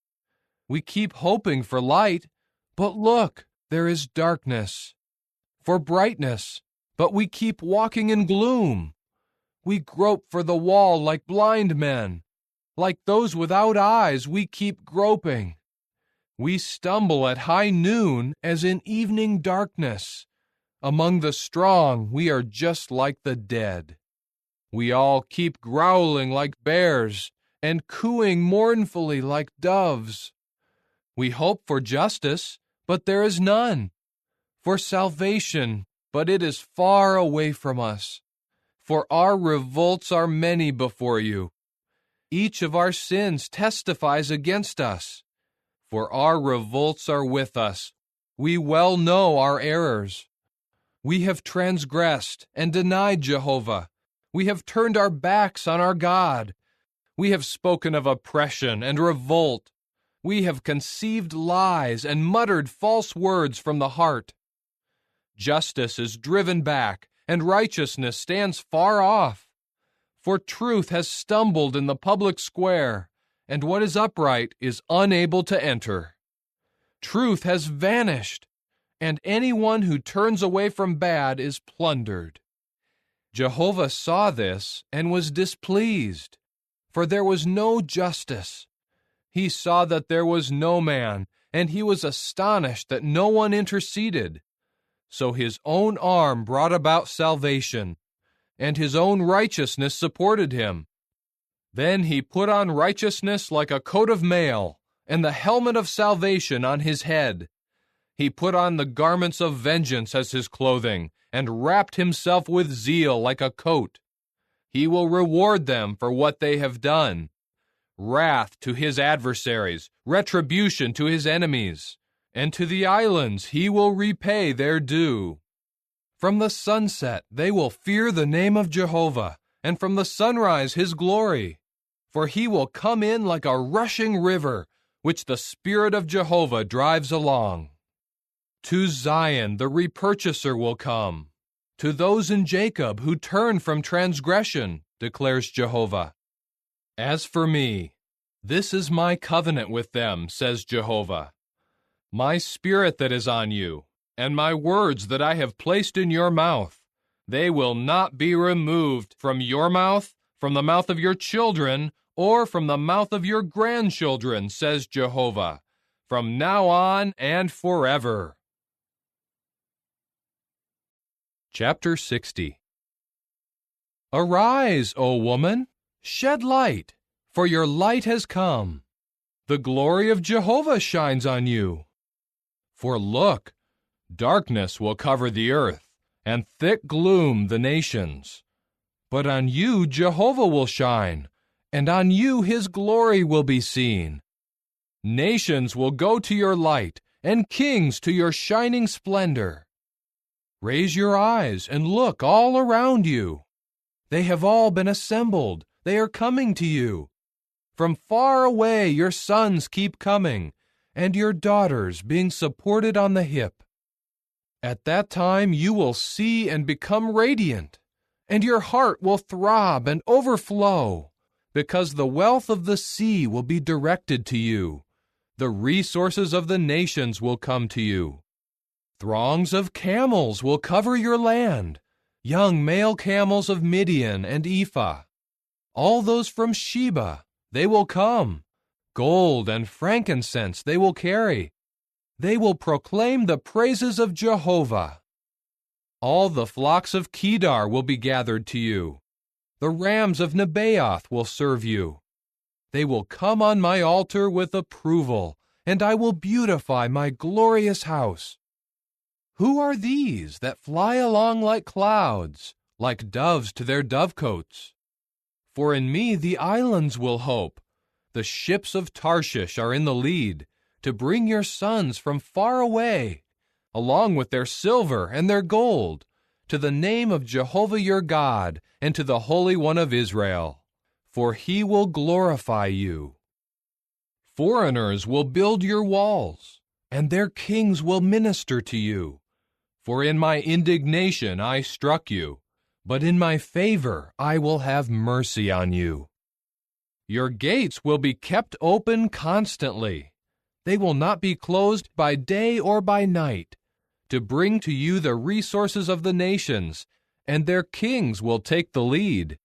We keep hoping for light, but look, there is darkness. For brightness, but we keep walking in gloom. We grope for the wall like blind men. Like those without eyes, we keep groping. We stumble at high noon as in evening darkness. Among the strong, we are just like the dead. We all keep growling like bears and cooing mournfully like doves. We hope for justice, but there is none. For salvation, but it is far away from us. For our revolts are many before you. Each of our sins testifies against us. For our revolts are with us. We well know our errors. We have transgressed and denied Jehovah. We have turned our backs on our God. We have spoken of oppression and revolt. We have conceived lies and muttered false words from the heart. Justice is driven back, and righteousness stands far off. For truth has stumbled in the public square, and what is upright is unable to enter. Truth has vanished, and anyone who turns away from bad is plundered. Jehovah saw this and was displeased, for there was no justice. He saw that there was no man, and he was astonished that no one interceded. So his own arm brought about salvation, and his own righteousness supported him. Then he put on righteousness like a coat of mail, and the helmet of salvation on his head. He put on the garments of vengeance as his clothing, and wrapped himself with zeal like a coat. He will reward them for what they have done. Wrath to his adversaries, retribution to his enemies, and to the islands he will repay their due. From the sunset they will fear the name of Jehovah, and from the sunrise his glory. For he will come in like a rushing river, which the Spirit of Jehovah drives along. To Zion the repurchaser will come, to those in Jacob who turn from transgression, declares Jehovah. As for me, this is my covenant with them, says Jehovah. My Spirit that is on you, and my words that I have placed in your mouth, they will not be removed from your mouth, from the mouth of your children, or from the mouth of your grandchildren, says Jehovah, from now on and forever. Chapter 60. Arise, O woman, shed light, for your light has come. The glory of Jehovah shines on you. For look, darkness will cover the earth, and thick gloom the nations. But on you Jehovah will shine, and on you his glory will be seen. Nations will go to your light, and kings to your shining splendor. Raise your eyes and look all around you. They have all been assembled. They are coming to you. From far away your sons keep coming, and your daughters being supported on the hip. At that time you will see and become radiant, and your heart will throb and overflow, because the wealth of the sea will be directed to you. The resources of the nations will come to you. Throngs of camels will cover your land, young male camels of Midian and Ephah. All those from Sheba, they will come. Gold and frankincense they will carry. They will proclaim the praises of Jehovah. All the flocks of Kedar will be gathered to you. The rams of Nebaioth will serve you. They will come on my altar with approval, and I will beautify my glorious house. Who are these that fly along like clouds, like doves to their dovecotes? For in me the islands will hope. The ships of Tarshish are in the lead, to bring your sons from far away, along with their silver and their gold, to the name of Jehovah your God, and to the Holy One of Israel. For he will glorify you. Foreigners will build your walls, and their kings will minister to you. For in my indignation I struck you, but in my favor I will have mercy on you. Your gates will be kept open constantly. They will not be closed by day or by night, to bring to you the resources of the nations, and their kings will take the lead.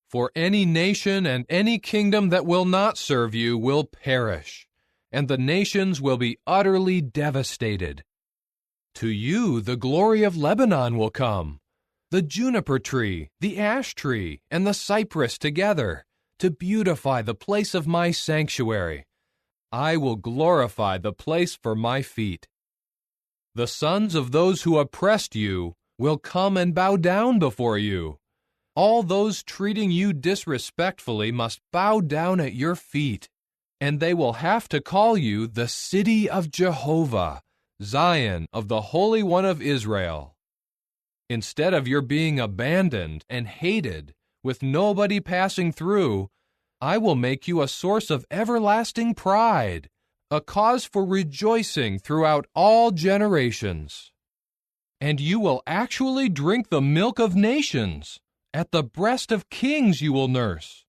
For any nation and any kingdom that will not serve you will perish, and the nations will be utterly devastated. To you the glory of Lebanon will come, the juniper tree, the ash tree, and the cypress together, to beautify the place of my sanctuary. I will glorify the place for my feet. The sons of those who oppressed you will come and bow down before you. All those treating you disrespectfully must bow down at your feet, and they will have to call you the city of Jehovah, Zion of the Holy One of Israel. Instead of your being abandoned and hated, with nobody passing through, I will make you a source of everlasting pride, a cause for rejoicing throughout all generations. And you will actually drink the milk of nations. At the breast of kings you will nurse.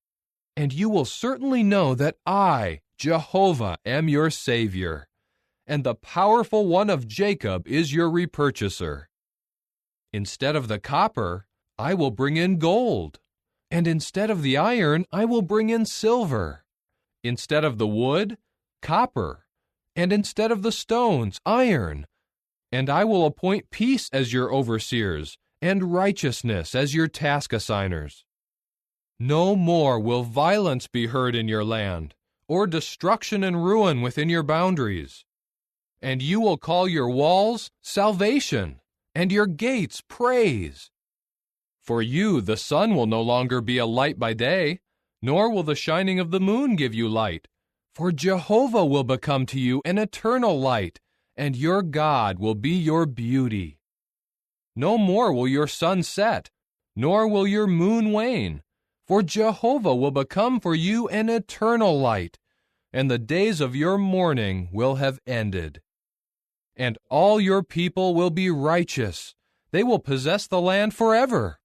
And you will certainly know that I, Jehovah, am your Savior, and the powerful one of Jacob is your repurchaser. Instead of the copper, I will bring in gold, and instead of the iron, I will bring in silver. Instead of the wood, copper, and instead of the stones, iron, And I will appoint peace as your overseers, and righteousness as your task assigners. No more will violence be heard in your land, or destruction and ruin within your boundaries. And you will call your walls salvation, and your gates praise. For you the sun will no longer be a light by day, nor will the shining of the moon give you light. For Jehovah will become to you an eternal light, and your God will be your beauty. No more will your sun set, nor will your moon wane, for Jehovah will become for you an eternal light, and the days of your mourning will have ended. And all your people will be righteous. They will possess the land forever.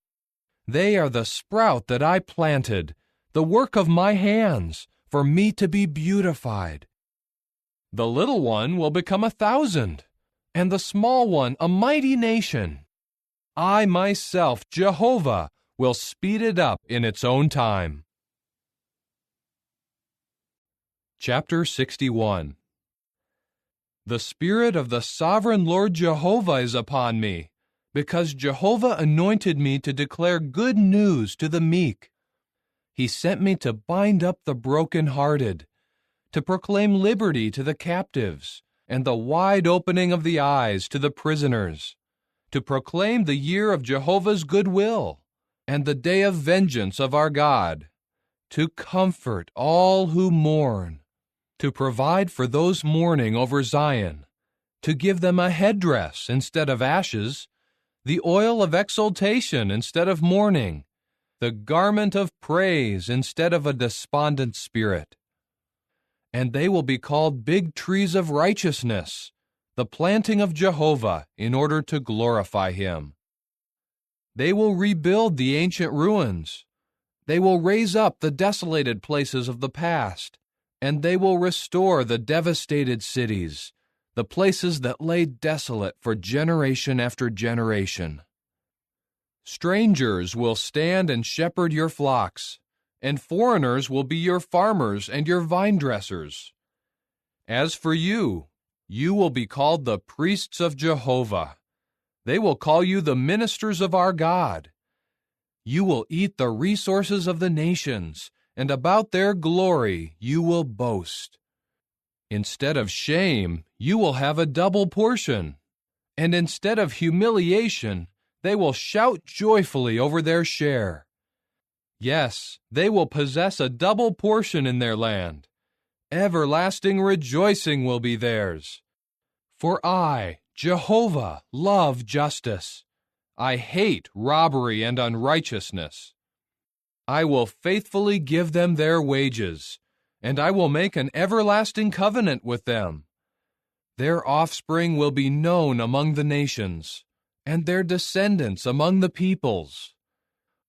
They are the sprout that I planted, the work of my hands, for me to be beautified. The little one will become 1,000, and the small one a mighty nation. I myself, Jehovah, will speed it up in its own time. Chapter 61. The Spirit of the Sovereign Lord Jehovah is upon me, because Jehovah anointed me to declare good news to the meek. He sent me to bind up the brokenhearted, to proclaim liberty to the captives, and the wide opening of the eyes to the prisoners, to proclaim the year of Jehovah's goodwill, and the day of vengeance of our God, to comfort all who mourn, to provide for those mourning over Zion, to give them a headdress instead of ashes, the oil of exultation instead of mourning, the garment of praise instead of a despondent spirit. And they will be called big trees of righteousness, the planting of Jehovah, in order to glorify him. They will rebuild the ancient ruins. They will raise up the desolated places of the past, and they will restore the devastated cities, the places that lay desolate for generation after generation. Strangers will stand and shepherd your flocks, and foreigners will be your farmers and your vine dressers. As for you, you will be called the priests of Jehovah. They will call you the ministers of our God. You will eat the resources of the nations, and about their glory you will boast. Instead of shame, you will have a double portion, and instead of humiliation, they will shout joyfully over their share. Yes, they will possess a double portion in their land. Everlasting rejoicing will be theirs. For I, Jehovah, love justice. I hate robbery and unrighteousness. I will faithfully give them their wages, and I will make an everlasting covenant with them. Their offspring will be known among the nations, and their descendants among the peoples.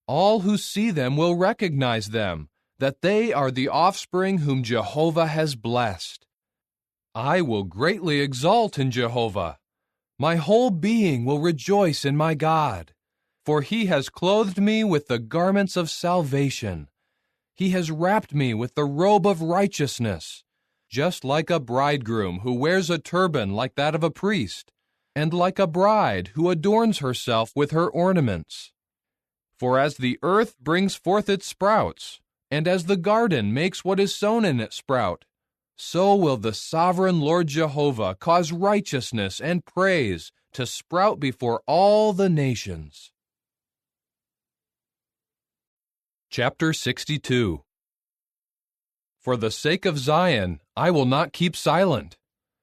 All who see them will recognize them, that they are the offspring whom Jehovah has blessed. I will greatly exult in Jehovah. My whole being will rejoice in my God, for he has clothed me with the garments of salvation. He has wrapped me with the robe of righteousness, just like a bridegroom who wears a turban like that of a priest, and like a bride who adorns herself with her ornaments. For as the earth brings forth its sprouts, and as the garden makes what is sown in it sprout, so will the sovereign Lord Jehovah cause righteousness and praise to sprout before all the nations. Chapter 62. For the sake of Zion, I will not keep silent,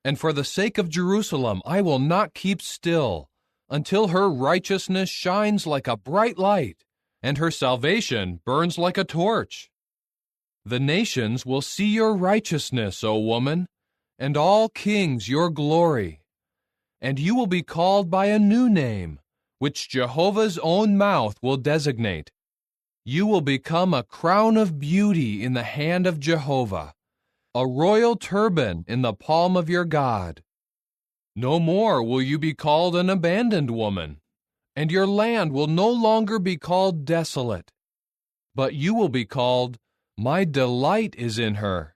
and for the sake of Jerusalem, I will not keep still, until her righteousness shines like a bright light, and her salvation burns like a torch. The nations will see your righteousness, O woman, and all kings your glory. And you will be called by a new name, which Jehovah's own mouth will designate. You will become a crown of beauty in the hand of Jehovah, a royal turban in the palm of your God. No more will you be called an abandoned woman, and your land will no longer be called desolate, but you will be called, My delight is in her,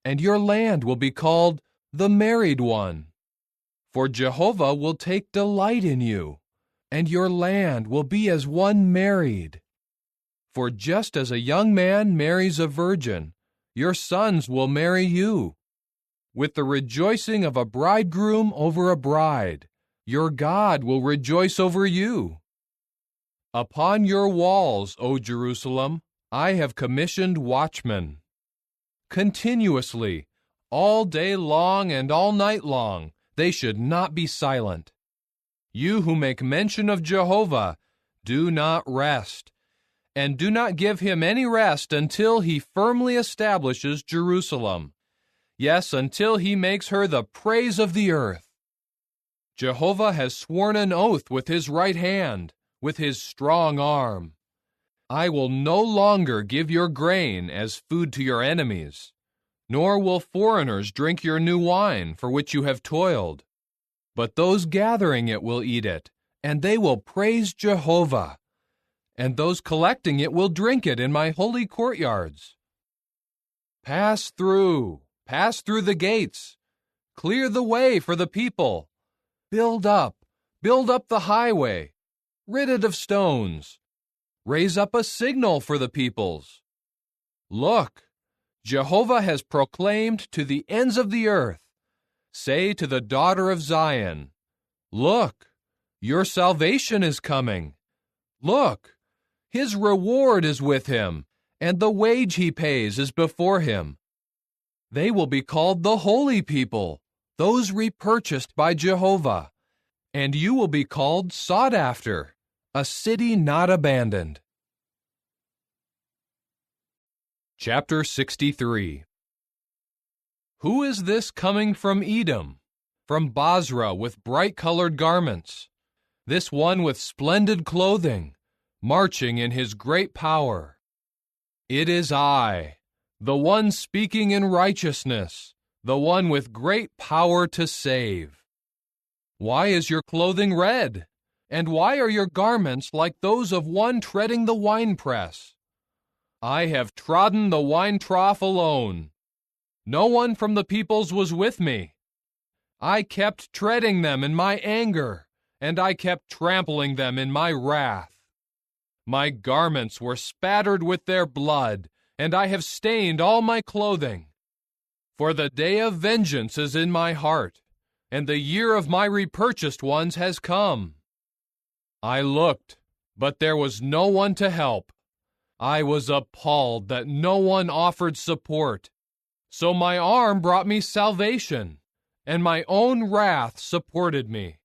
and your land will be called the married one. For Jehovah will take delight in you, and your land will be as one married. For just as a young man marries a virgin, your sons will marry you. With the rejoicing of a bridegroom over a bride, your God will rejoice over you. Upon your walls, O Jerusalem, I have commissioned watchmen. Continuously, all day long and all night long, they should not be silent. You who make mention of Jehovah, do not rest, and do not give him any rest until he firmly establishes Jerusalem. Yes, until he makes her the praise of the earth. Jehovah has sworn an oath with his right hand, with his strong arm. I will no longer give your grain as food to your enemies, nor will foreigners drink your new wine for which you have toiled. But those gathering it will eat it, and they will praise Jehovah. And those collecting it will drink it in my holy courtyards. Pass through the gates. Clear the way for the people. Build up the highway. Rid it of stones. Raise up a signal for the peoples. Look, Jehovah has proclaimed to the ends of the earth. Say to the daughter of Zion, look, your salvation is coming. Look, his reward is with him, and the wage he pays is before him. They will be called the holy people, those repurchased by Jehovah, and you will be called sought after, a city not abandoned. Chapter 63. Who is this coming from Edom, from Basra with bright-colored garments? This one with splendid clothing, marching in his great power. It is I, the one speaking in righteousness, the one with great power to save. Why is your clothing red? And why are your garments like those of one treading the winepress? I have trodden the wine trough alone. No one from the peoples was with me. I kept treading them in my anger, and I kept trampling them in my wrath. My garments were spattered with their blood, and I have stained all my clothing. For the day of vengeance is in my heart, and the year of my repurchased ones has come. I looked, but there was no one to help. I was appalled that no one offered support. So my arm brought me salvation, and my own wrath supported me.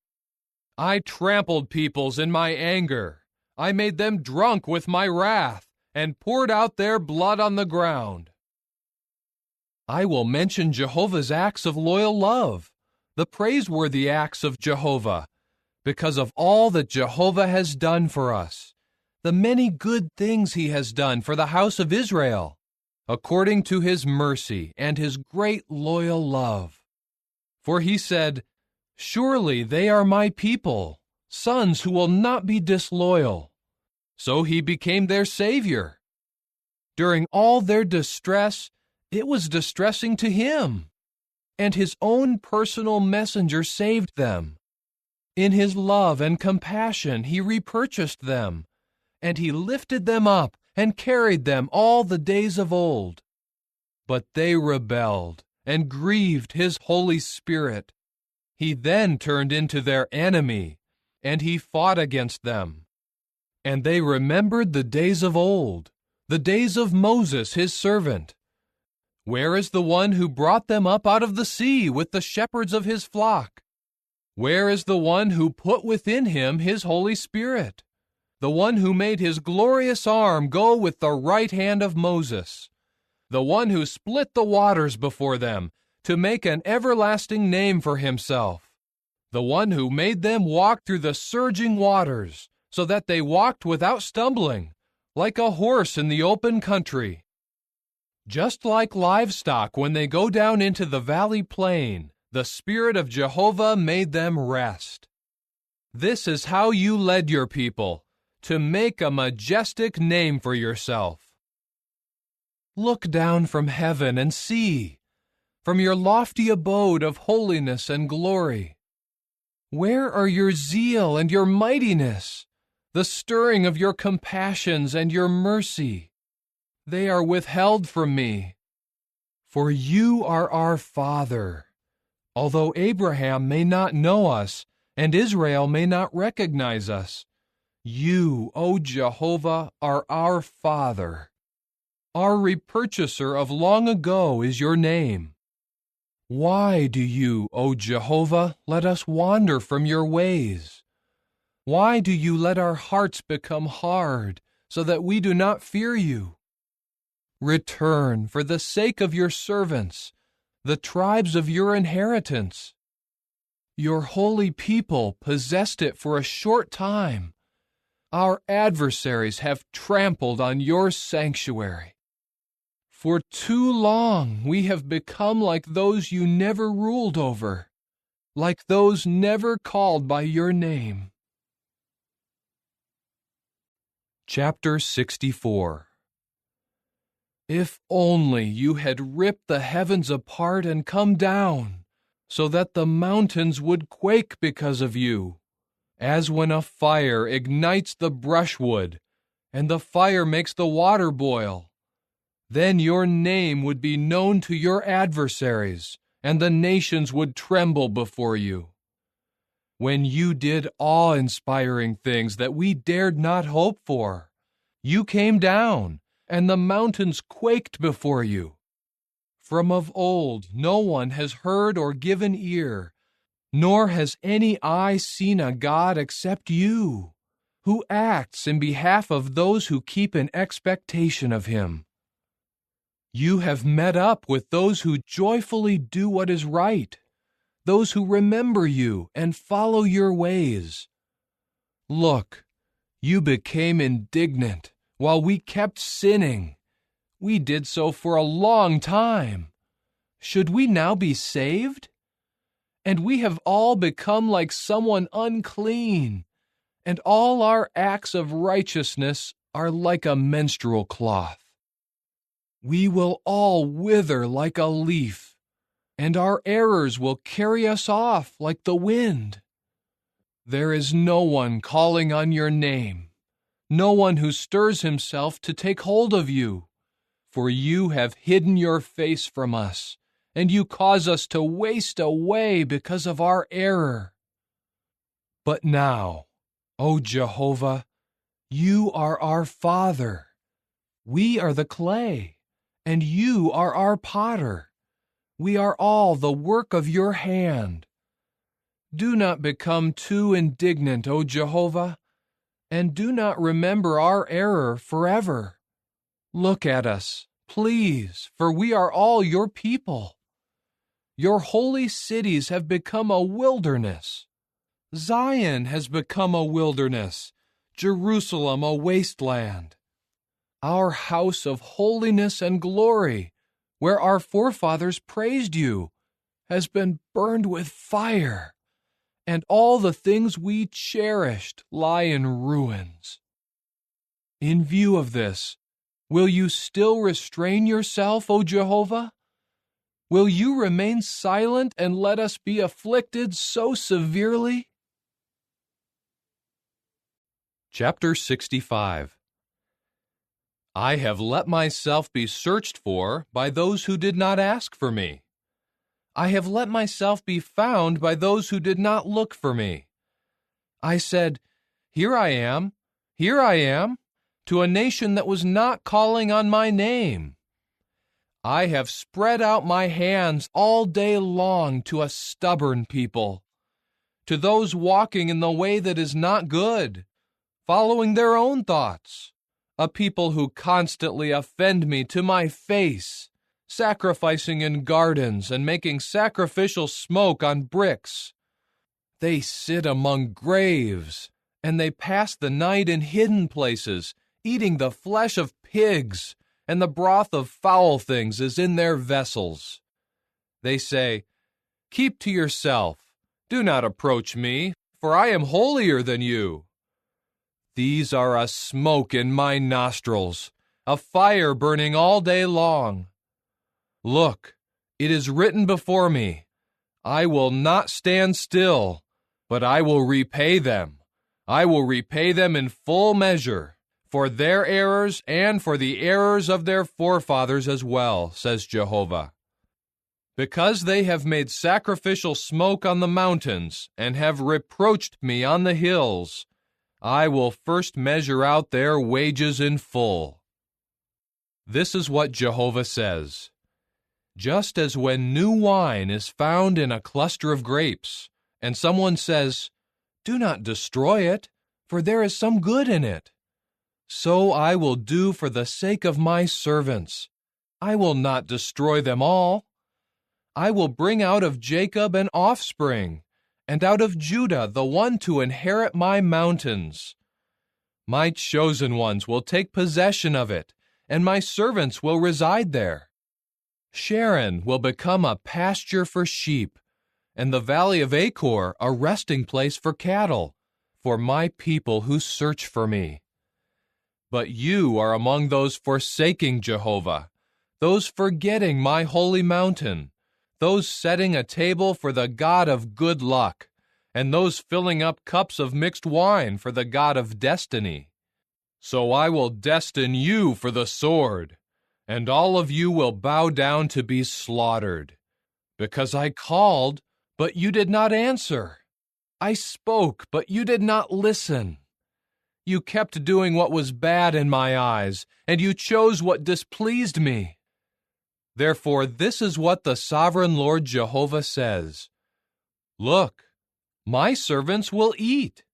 I trampled peoples in my anger. I made them drunk with my wrath, and poured out their blood on the ground. I will mention Jehovah's acts of loyal love, the praiseworthy acts of Jehovah, because of all that Jehovah has done for us, the many good things he has done for the house of Israel, according to his mercy and his great loyal love. For he said, surely they are my people, sons who will not be disloyal. So he became their Savior. During all their distress, it was distressing to him, and his own personal messenger saved them. In his love and compassion he repurchased them, and he lifted them up and carried them all the days of old. But they rebelled and grieved his Holy Spirit. He then turned into their enemy, and he fought against them. And they remembered the days of old, the days of Moses his servant. Where is the one who brought them up out of the sea with the shepherds of his flock? Where is the one who put within him his Holy Spirit? The one who made his glorious arm go with the right hand of Moses? The one who split the waters before them to make an everlasting name for himself? The one who made them walk through the surging waters, so that they walked without stumbling, like a horse in the open country. Just like livestock when they go down into the valley plain, the Spirit of Jehovah made them rest. This is how you led your people, to make a majestic name for yourself. Look down from heaven and see, from your lofty abode of holiness and glory. Where are your zeal and your mightiness, the stirring of your compassions and your mercy? They are withheld from me. For you are our Father. Although Abraham may not know us, and Israel may not recognize us, you, O Jehovah, are our Father. Our repurchaser of long ago is your name. Why do you, O Jehovah, let us wander from your ways? Why do you let our hearts become hard, so that we do not fear you? Return for the sake of your servants, the tribes of your inheritance. Your holy people possessed it for a short time. Our adversaries have trampled on your sanctuary. For too long we have become like those you never ruled over, like those never called by your name. Chapter 64. If only you had ripped the heavens apart and come down, so that the mountains would quake because of you, as when a fire ignites the brushwood, and the fire makes the water boil. Then your name would be known to your adversaries, and the nations would tremble before you. When you did awe-inspiring things that we dared not hope for, you came down, and the mountains quaked before you. From of old no one has heard or given ear, nor has any eye seen a God except you, who acts in behalf of those who keep in expectation of him. You have met up with those who joyfully do what is right, those who remember you and follow your ways. Look, you became indignant while we kept sinning. We did so for a long time. Should we now be saved? And we have all become like someone unclean, and all our acts of righteousness are like a menstrual cloth. We will all wither like a leaf, and our errors will carry us off like the wind. There is no one calling on your name, no one who stirs himself to take hold of you, for you have hidden your face from us, and you cause us to waste away because of our error. But now, O Jehovah, you are our Father. We are the clay, and you are our potter. We are all the work of your hand. Do not become too indignant, O Jehovah, and do not remember our error forever. Look at us, please, for we are all your people. Your holy cities have become a wilderness. Zion has become a wilderness, Jerusalem a wasteland. Our house of holiness and glory, where our forefathers praised you, has been burned with fire, and all the things we cherished lie in ruins. In view of this, will you still restrain yourself, O Jehovah? Will you remain silent and let us be afflicted so severely? Chapter 65. I have let myself be searched for by those who did not ask for me. I have let myself be found by those who did not look for me. I said, Here I am, to a nation that was not calling on my name. I have spread out my hands all day long to a stubborn people, to those walking in the way that is not good, following their own thoughts, a people who constantly offend me to my face, sacrificing in gardens and making sacrificial smoke on bricks. They sit among graves, and they pass the night in hidden places, eating the flesh of pigs, and the broth of foul things is in their vessels. They say, Keep to yourself, do not approach me, for I am holier than you. These are a smoke in my nostrils, a fire burning all day long. Look, it is written before me, I will not stand still. but I will repay them. I will repay them in full measure, for their errors and for the errors of their forefathers as well, says Jehovah. Because they have made sacrificial smoke on the mountains, and have reproached me on the hills, I will first measure out their wages in full. This is what Jehovah says. Just as when new wine is found in a cluster of grapes, and someone says, "Do not destroy it, for there is some good in it," so I will do for the sake of my servants. I will not destroy them all. I will bring out of Jacob an offspring, and out of Judah the one to inherit my mountains. My chosen ones will take possession of it, and my servants will reside there. Sharon will become a pasture for sheep, and the valley of Achor a resting place for cattle, for my people who search for me. But you are among those forsaking Jehovah, those forgetting my holy mountain, those setting a table for the God of good luck, and those filling up cups of mixed wine for the God of destiny. So I will destine you for the sword, and all of you will bow down to be slaughtered. Because I called, but you did not answer. I spoke, but you did not listen. You kept doing what was bad in my eyes, and you chose what displeased me. Therefore, this is what the sovereign Lord Jehovah says. Look, my servants will eat,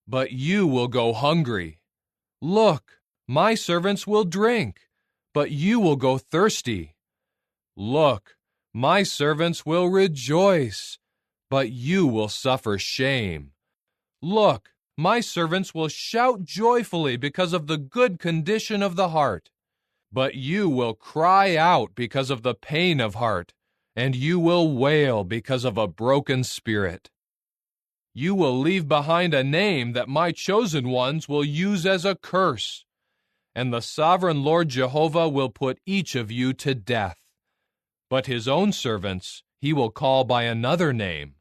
but you will go hungry. Look, my servants will drink, but you will go thirsty. Look, my servants will rejoice, but you will suffer shame. Look, my servants will shout joyfully because of the good condition of the heart. But you will cry out because of the pain of heart, and you will wail because of a broken spirit. You will leave behind a name that my chosen ones will use as a curse, and the sovereign Lord Jehovah will put each of you to death. But his own servants he will call by another name,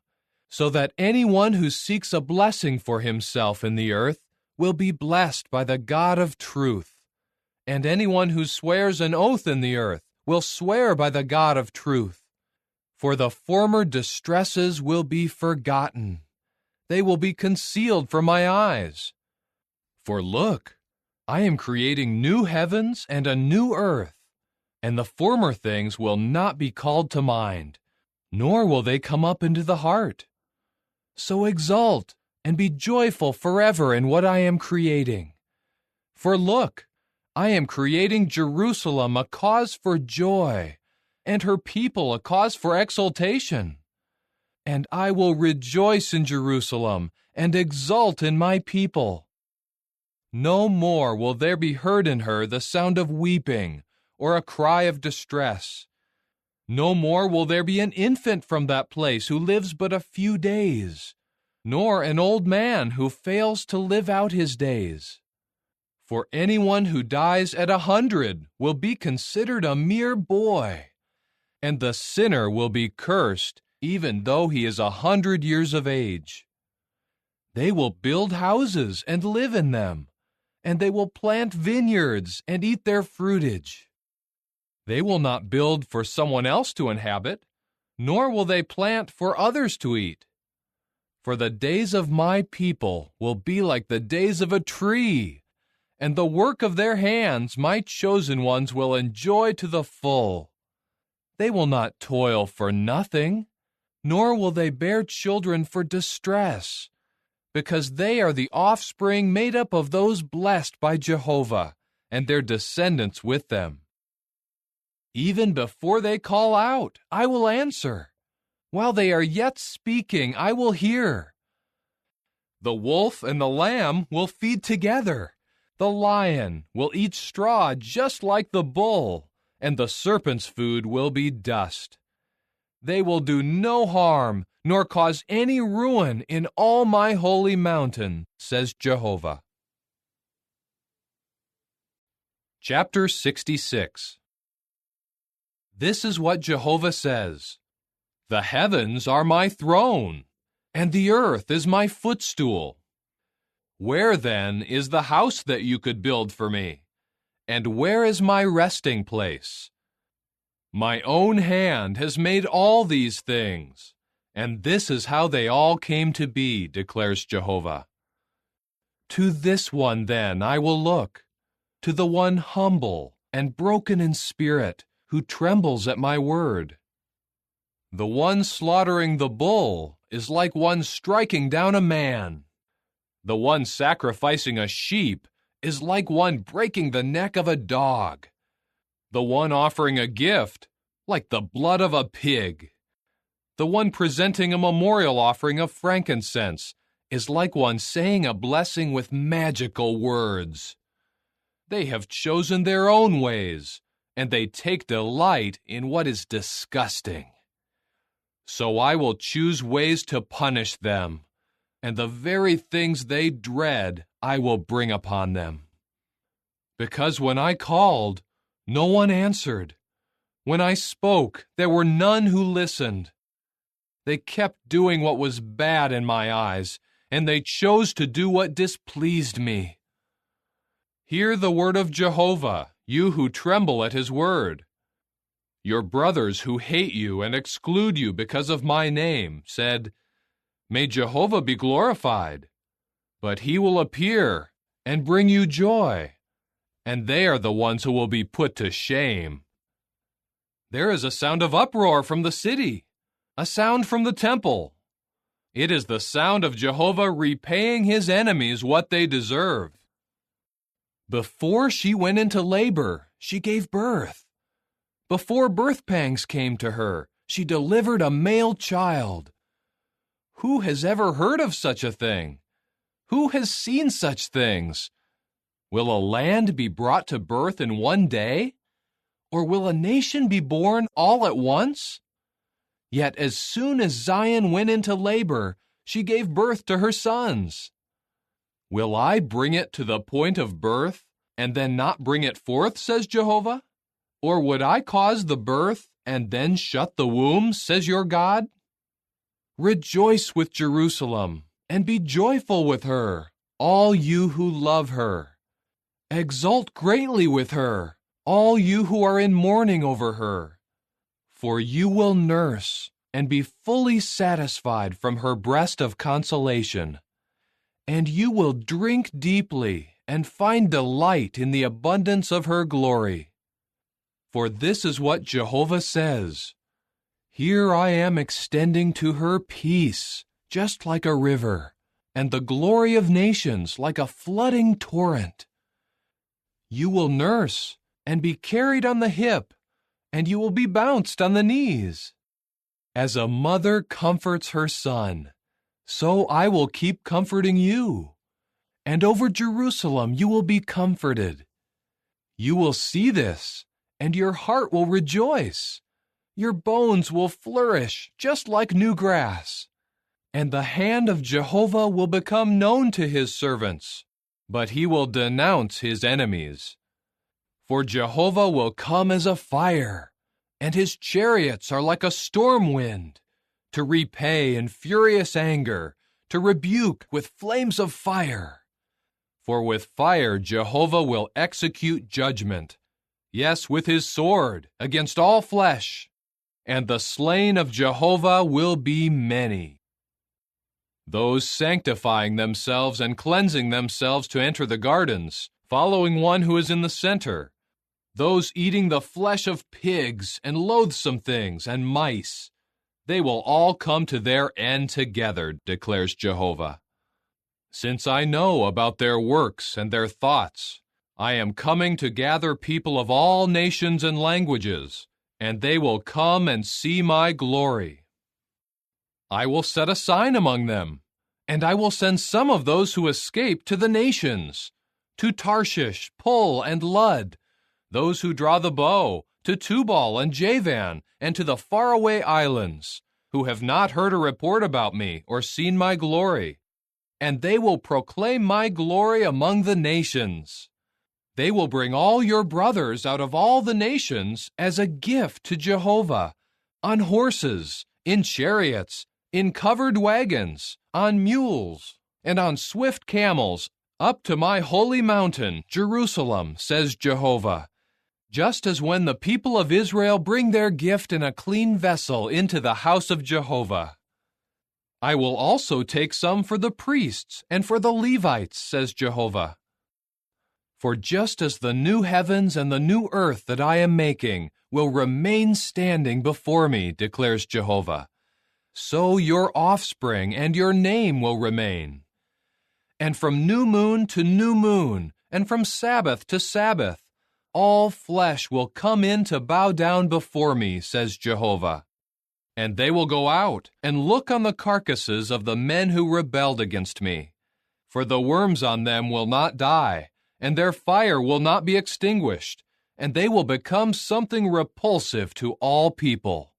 so that anyone who seeks a blessing for himself in the earth will be blessed by the God of truth. And anyone who swears an oath in the earth will swear by the God of truth. For the former distresses will be forgotten. They will be concealed from my eyes. For look, I am creating new heavens and a new earth, and the former things will not be called to mind, nor will they come up into the heart. So exult and be joyful forever in what I am creating. For look, I am creating Jerusalem a cause for joy, and her people a cause for exultation. And I will rejoice in Jerusalem and exult in my people. No more will there be heard in her the sound of weeping or a cry of distress. No more will there be an infant from that place who lives but a few days, nor an old man who fails to live out his days. For anyone who dies at 100 will be considered a mere boy, and the sinner will be cursed even though he is 100 years of age. They will build houses and live in them, and they will plant vineyards and eat their fruitage. They will not build for someone else to inhabit, nor will they plant for others to eat. For the days of my people will be like the days of a tree, and the work of their hands my chosen ones will enjoy to the full. They will not toil for nothing, nor will they bear children for distress, because they are the offspring made up of those blessed by Jehovah, and their descendants with them. Even before they call out, I will answer. While they are yet speaking, I will hear. The wolf and the lamb will feed together. The lion will eat straw just like the bull, and the serpent's food will be dust. They will do no harm, nor cause any ruin in all my holy mountain, says Jehovah. Chapter 66. This is what Jehovah says. The heavens are my throne, and the earth is my footstool. Where then is the house that you could build for me? And where is my resting place? My own hand has made all these things, and this is how they all came to be, declares Jehovah. To this one then I will look, to the one humble and broken in spirit, who trembles at my word. The one slaughtering the bull is like one striking down a man. The one sacrificing a sheep is like one breaking the neck of a dog. The one offering a gift, like the blood of a pig. The one presenting a memorial offering of frankincense is like one saying a blessing with magical words. They have chosen their own ways, and they take delight in what is disgusting. So I will choose ways to punish them, and the very things they dread I will bring upon them. Because when I called, no one answered. When I spoke, there were none who listened. They kept doing what was bad in my eyes, and they chose to do what displeased me. Hear the word of Jehovah, you who tremble at his word. Your brothers who hate you and exclude you because of my name said, May Jehovah be glorified. But he will appear and bring you joy, and they are the ones who will be put to shame. There is a sound of uproar from the city, a sound from the temple. It is the sound of Jehovah repaying his enemies what they deserve. Before she went into labor, she gave birth. Before birth pangs came to her, she delivered a male child. Who has ever heard of such a thing? Who has seen such things? Will a land be brought to birth in one day? Or will a nation be born all at once? Yet as soon as Zion went into labor, she gave birth to her sons. Will I bring it to the point of birth, and then not bring it forth, says Jehovah? Or would I cause the birth, and then shut the womb, says your God? Rejoice with Jerusalem, and be joyful with her, all you who love her. Exult greatly with her, all you who are in mourning over her. For you will nurse, and be fully satisfied from her breast of consolation. And you will drink deeply, and find delight in the abundance of her glory. For this is what Jehovah says, Here I am extending to her peace, just like a river, and the glory of nations like a flooding torrent. You will nurse, and be carried on the hip, and you will be bounced on the knees. As a mother comforts her son, so I will keep comforting you. And over Jerusalem you will be comforted. You will see this, and your heart will rejoice. Your bones will flourish just like new grass. And the hand of Jehovah will become known to his servants, but he will denounce his enemies. For Jehovah will come as a fire, and his chariots are like a storm wind, to repay in furious anger, to rebuke with flames of fire. For with fire Jehovah will execute judgment, yes, with his sword, against all flesh, and the slain of Jehovah will be many. Those sanctifying themselves and cleansing themselves to enter the gardens, following one who is in the center, those eating the flesh of pigs and loathsome things and mice, they will all come to their end together, declares Jehovah. Since I know about their works and their thoughts, I am coming to gather people of all nations and languages, and they will come and see my glory. I will set a sign among them, and I will send some of those who escape to the nations, to Tarshish, Pul, and Lud, those who draw the bow, to Tubal and Javan, and to the faraway islands, who have not heard a report about me or seen my glory. And they will proclaim my glory among the nations. They will bring all your brothers out of all the nations as a gift to Jehovah, on horses, in chariots, in covered wagons, on mules, and on swift camels, up to my holy mountain, Jerusalem, says Jehovah, just as when the people of Israel bring their gift in a clean vessel into the house of Jehovah. I will also take some for the priests and for the Levites, says Jehovah. For just as the new heavens and the new earth that I am making will remain standing before me, declares Jehovah, so your offspring and your name will remain. And from new moon to new moon, and from Sabbath to Sabbath, all flesh will come in to bow down before me, says Jehovah. And they will go out and look on the carcasses of the men who rebelled against me. For the worms on them will not die, and their fire will not be extinguished, and they will become something repulsive to all people.